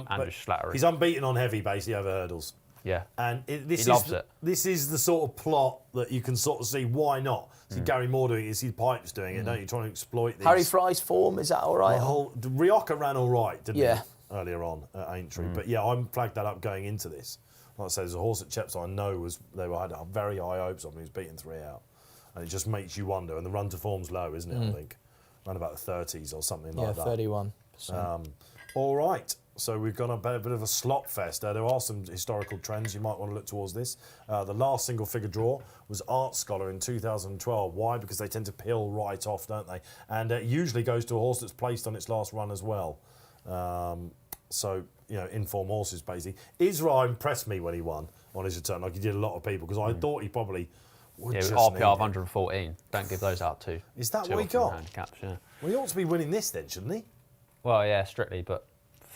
Andrew Slattery. He's unbeaten on heavy, basically over hurdles. Yeah. And he loves it. This is the sort of plot that you can sort of see why not. See Gary Moore doing it, see Pipes doing it, don't you? Trying to exploit these. Harry Fry's form, is that all right? Rioja ran all right, didn't he? Yeah. Earlier on at Aintree. But yeah, I'm flagged that up going into this. Like I say, there's a horse at Cheps I know had very high hopes of him. He was beaten 3 out. And it just makes you wonder. And the run to form's low, isn't it, I think? Around about the 30s or something like that. Yeah, 31%. All right. So we've got a bit of a slot fest. There are some historical trends. You might want to look towards this. The last single figure draw was Art Scholar in 2012. Why? Because they tend to peel right off, don't they? And it usually goes to a horse that's placed on its last run as well. So, inform horses, basically. Isra impressed me when he won on his return, like he did a lot of people, because I thought he probably would just RPR need of it. 114. Don't give those out too. Is that too what he often in got? handicaps, yeah. Well, he ought to be winning this then, shouldn't he? Well, yeah, strictly, but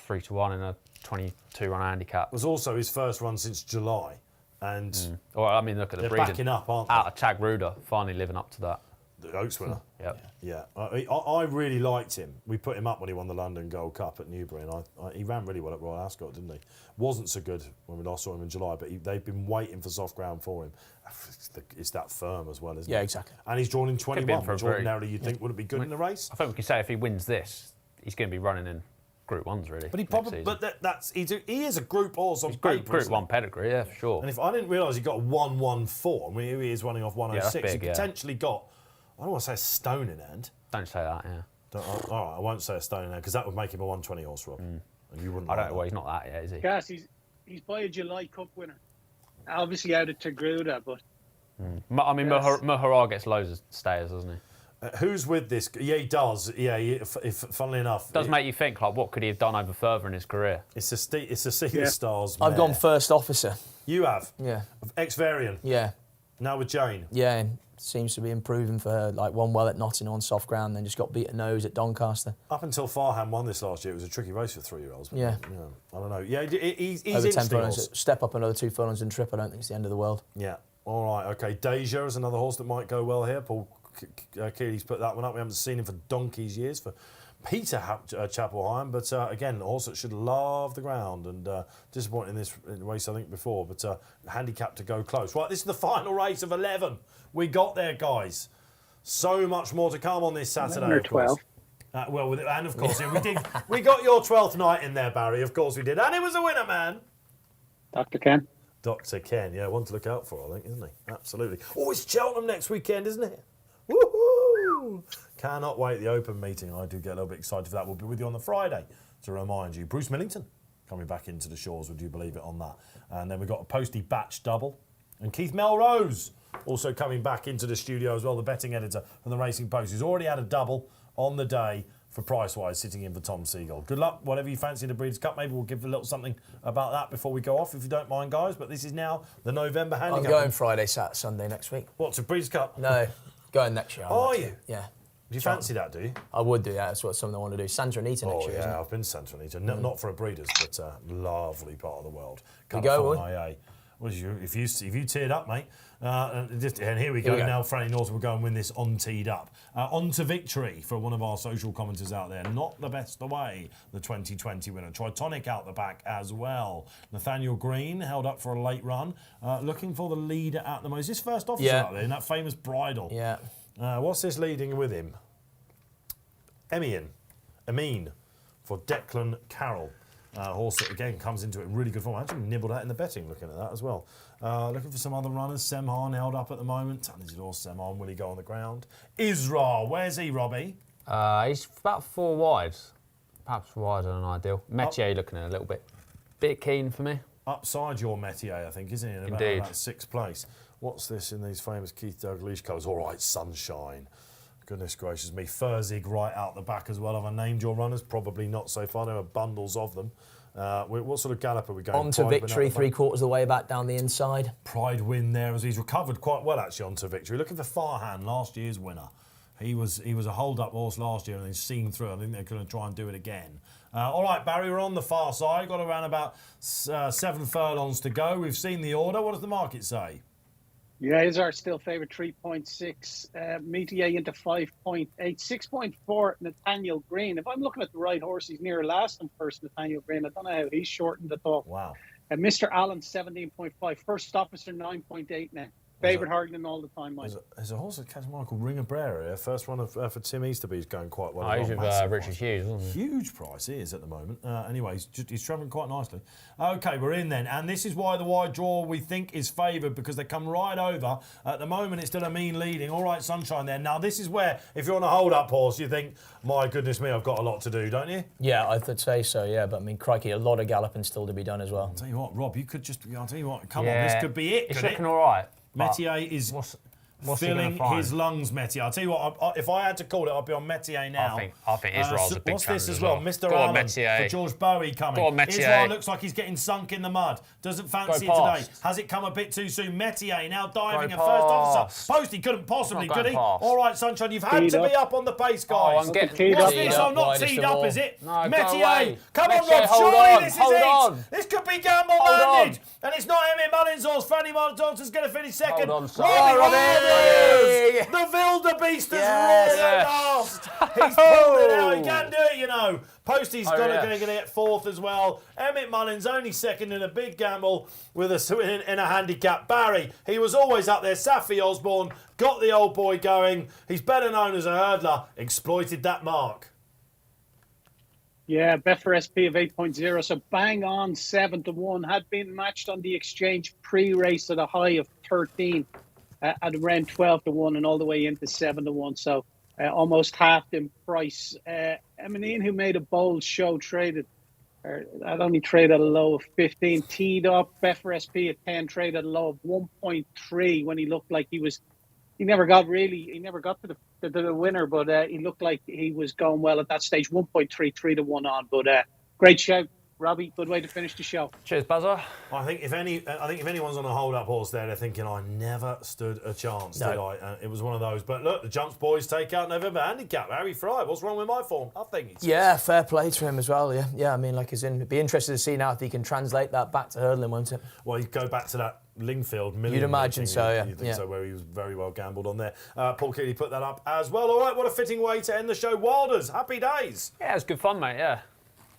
3-1 in a 22-run handicap. It was also his first run since July. And Well, I mean, look at the they're breeding. backing up, aren't they? Out of Tag Ruder, finally living up to that. The Oaks winner. Yep. Yeah, I really liked him. We put him up when he won the London Gold Cup at Newbury, and he ran really well at Royal Ascot, didn't he? Wasn't so good when we last saw him in July, but they've been waiting for soft ground for him. It's that firm as well, isn't it? Yeah, exactly. And he's drawn in 21, for a which very- ordinarily you'd think wouldn't be good in the race. I think we can say if he wins this, he's going to be running in Group 1s, really. But he next probably, season. but he is a group horse on Group paper, isn't he? 1 pedigree, yeah, for sure. And if I didn't realise he got a 114, I mean, here he is running off 106. Yeah, that's big, he potentially got, I don't want to say a stone in hand. Don't say that, yeah. All right, I won't say a stone in hand because that would make him a 120 horse, Rob. And you wouldn't. I like don't know. Well, he's not that yet, is he? Gas, he's by a July Cup winner. Obviously out of Tagruda, but I mean, Yes. Muharar gets loads of stayers, doesn't he? Who's with this? Yeah, he does. Yeah, if funnily enough, Does make you think, like, what could he have done over further in his career? it's a Sea of Stars. I've mare. gone first officer. You have. Yeah. Ex-Varian. Yeah. Now with Jane. Yeah, and seems to be improving for her. Like, won well at Nottingham on soft ground, then just got beat at nose at Doncaster. Up until Farham won this last year, it was a tricky race for 3-year-olds. Yeah. I don't know. Yeah, he's Over 10 interesting. furlongs. horse. Step up another 2 furlongs and trip. I don't think it's the end of the world. Yeah. All right. Okay. Deja is another horse that might go well here. Paul Keeley's put that one up. We haven't seen him for donkey's years for Peter Chapelheim, but again, a horse that should love the ground and disappointed in this race, I think, before, but handicapped to go close. Right, this is the final race of 11. We got there, guys. So much more to come on this Saturday. 11 or of course. 12. And of course, yeah, we did. We got your 12th night in there, Barry. Of course we did, and it was a winner, man. Dr. Ken. Dr. Ken, yeah, one to look out for, I think, isn't he? Absolutely. Oh, it's Cheltenham next weekend, isn't it? Woohoo! Cannot wait. The open meeting. I do get a little bit excited for that. We'll be with you on the Friday to remind you. Bruce Millington coming back into the shores. Would you believe it on that? And then we've got a Posty batch double. And Keith Melrose also coming back into the studio as well, the betting editor from the Racing Post. He's already had a double on the day for price-wise sitting in for Tom Seagull. Good luck, whatever you fancy in the Breeders' Cup. Maybe we'll give a little something about that before we go off, if you don't mind, guys. But this is now the November handicap. I'm going Friday, Saturday, Sunday next week. What, to Breeders' Cup? No, going next year. Are you? Yeah. Do you fancy that, do you? I would do that. That's what something I want to do. Santa Anita next year, isn't it? I've been to Santa Anita. Not for a Breeders, but a lovely part of the world. We go, will we? IA. Well, if you teared up, mate. And here we go. Now Franny Norton will go and win this on teed up. On to victory for one of our social commenters out there. Not the best away, the 2020 winner. Tritonic out the back as well. Nathaniel Green held up for a late run. Looking for the leader at the moment. Is his first officer out there in that famous bridle? Yeah. What's this leading with him? Amin for Declan Carroll. Horse that again comes into it in really good form. I actually nibbled out in the betting looking at that as well. Looking for some other runners. Semhan held up at the moment. Talented horse Semhan. Will he go on the ground? Isra, where's he, Robbie? He's about 4 wide. Perhaps wider than ideal. Metier looking at a little bit keen for me. Upside your Metier, I think, isn't he? In Indeed. About 6th place. What's this in these famous Keith Dalglish colours? All right, Sunshine. Goodness gracious me. Furzig right out the back as well. Have I named your runners? Probably not so far. There are bundles of them. What sort of gallop are we going? On to victory, 3/4 of the way back down the inside. Pride win there as he's recovered quite well actually on to victory. Looking for Farhan, last year's winner. He was a hold-up horse last year and he's seen through. I think they're going to try and do it again. All right, Barry, we're on the far side. Got around about 7 furlongs to go. We've seen the order. What does the market say? Yeah, is our still favourite 3.6. Metier into 5.8. 6.4, Nathaniel Green. If I'm looking at the right horse, he's near last and first, Nathaniel Green. I don't know how he's shortened at all. Wow. Mr. Allen, 17.5. First officer, 9.8 now. Favourite Hargan all the time, Mike. There's a horse that catches one called Ring of Brera here. First one for Tim Easterby's going quite well. He's with Richard Hughes, wasn't he? Huge price he is at the moment. Anyway, he's travelling quite nicely. OK, we're in then. And this is why the wide draw we think is favoured, because they come right over. At the moment, it's still Amin leading. All right, Sunshine there. Now, this is where, if you're on a hold-up horse, you think, my goodness me, I've got a lot to do, don't you? Yeah, I would say so, yeah. But, I mean, crikey, a lot of galloping still to be done as well. I'll tell you what, Rob, I'll tell you what, come on, this could be it, It's could looking it? all right. Metier is filling his lungs, Metier. I'll tell you what, if I had to call it, I'd be on Metier now. I think Israel's a big what's chance this as well? Mr. Go on, Allen Metier. for George Bowie coming. Go on, Metier. Israel looks like he's getting sunk in the mud. Doesn't fancy it Go today. past. Has it come a bit too soon? Metier now diving Go at first past. officer. Poste, he couldn't possibly, Not could he? going past. All right, Sunshine, you've had to be up on the pace, guys. I'm getting teed What's up. this? Teed Oh, up, not widest teed of up, all. is it? No, go Metier, away. come on, Metier, Rob, hold surely on, this is hold it. on. This could be Gamble Hold landed. on. And it's not Emmett Mullins' horse. Fanny Johnson's going to finish second. Hold on, son. Robbie Robbie! Robbers! The wildebeest has Yes. roared at last. He's pulled it out. He can do it, you know. Posty's going to get 4th as well. Emmett Mullins only second in a big gamble with in a handicap. Barry, he was always up there. Safi Osborne got the old boy going. He's better known as a hurdler. Exploited that mark. Yeah, Betfair SP of 8.0, so bang on 7-1. Had been matched on the exchange pre-race at a high of 13 at around 12-1 and all the way into 7-1. So almost half in price. Eminine, who made a bold show, traded. I'd only trade at a low of 15. Teed up. Betfair SP at 10, traded at a low of 1.3 when he looked like he was. He never got to the winner, but he looked like he was going well at that stage. 1.3, 3-1 on. But great shout, Robbie. Good way to finish the show. Cheers, Buzzer. I think if anyone's on a hold-up horse there, they're thinking, I never stood a chance, did I? It was one of those. But look, the Jumps boys take out November handicap. Harry Fry, what's wrong with my form? Nothing. Yeah, fair play to him as well. Yeah. I mean, it'd be interested to see now if he can translate that back to hurdling, won't it? Well, you go back to that Lingfield million. You'd imagine so, yeah. You think so, where he was very well gambled on there. Paul Keeley put that up as well. All right, what a fitting way to end the show. Wilders, happy days. Yeah, it was good fun, mate. Yeah,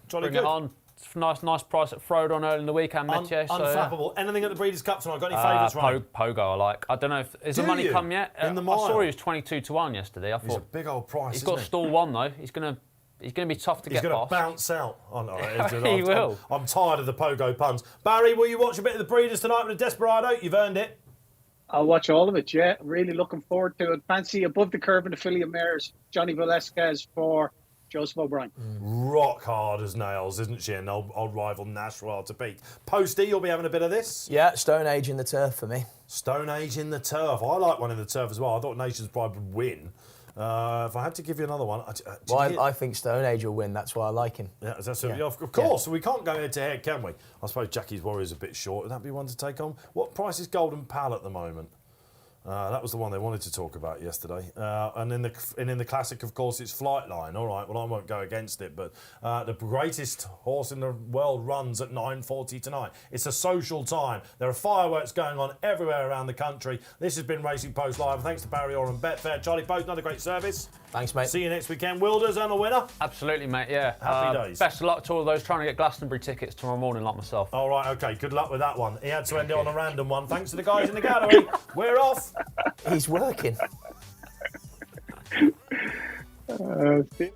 Jolly bring good. it on. Nice price at Frodon early in the weekend, Metier. Unflappable. Anything at the Breeders' Cup tonight? Got any favourites, right? Pogo, I like. I don't know if has the money come yet. In the I mile? saw he was 22-1 yesterday. I He's a thought big old price. he's isn't got he? stall 1 though. He's gonna be tough to He's get going to past. bounce out. Oh, no, He will. I'm tired of the pogo puns. Barry, will you watch a bit of the Breeders tonight with a Desperado? You've earned it. I'll watch all of it, yeah. Really looking forward to it. Fancy above the curve in affiliate mares. Johnny Velasquez for Joseph O'Brien. Rock hard as nails, isn't she? And old rival Nashwell to beat. Posty, you'll be having a bit of this. Yeah, Stone Age in the turf for me. Stone Age in the turf. I like one in the turf as well. I thought Nation's Pride would win. If I had to give you another one, I think Stone Age will win. That's why I like him. Yeah, of course. We can't go head to head, can we? I suppose Jackie's Warrior's a bit short. Would that be one to take on? What price is Golden Pal at the moment? That was the one they wanted to talk about yesterday. And in the classic, of course, it's Flightline. All right, well, I won't go against it, but the greatest horse in the world runs at 9:40 tonight. It's a social time. There are fireworks going on everywhere around the country. This has been Racing Post Live. Thanks to Barry Orr and Betfair. Charlie Post, another great service. Thanks, mate. See you next weekend. Wilders and a winner. Absolutely, mate, yeah. Happy days. Best of luck to all those trying to get Glastonbury tickets tomorrow morning, like myself. All right, OK, good luck with that one. He had to end it on a random one. Thanks to the guys in the gallery. We're off. He's working. See?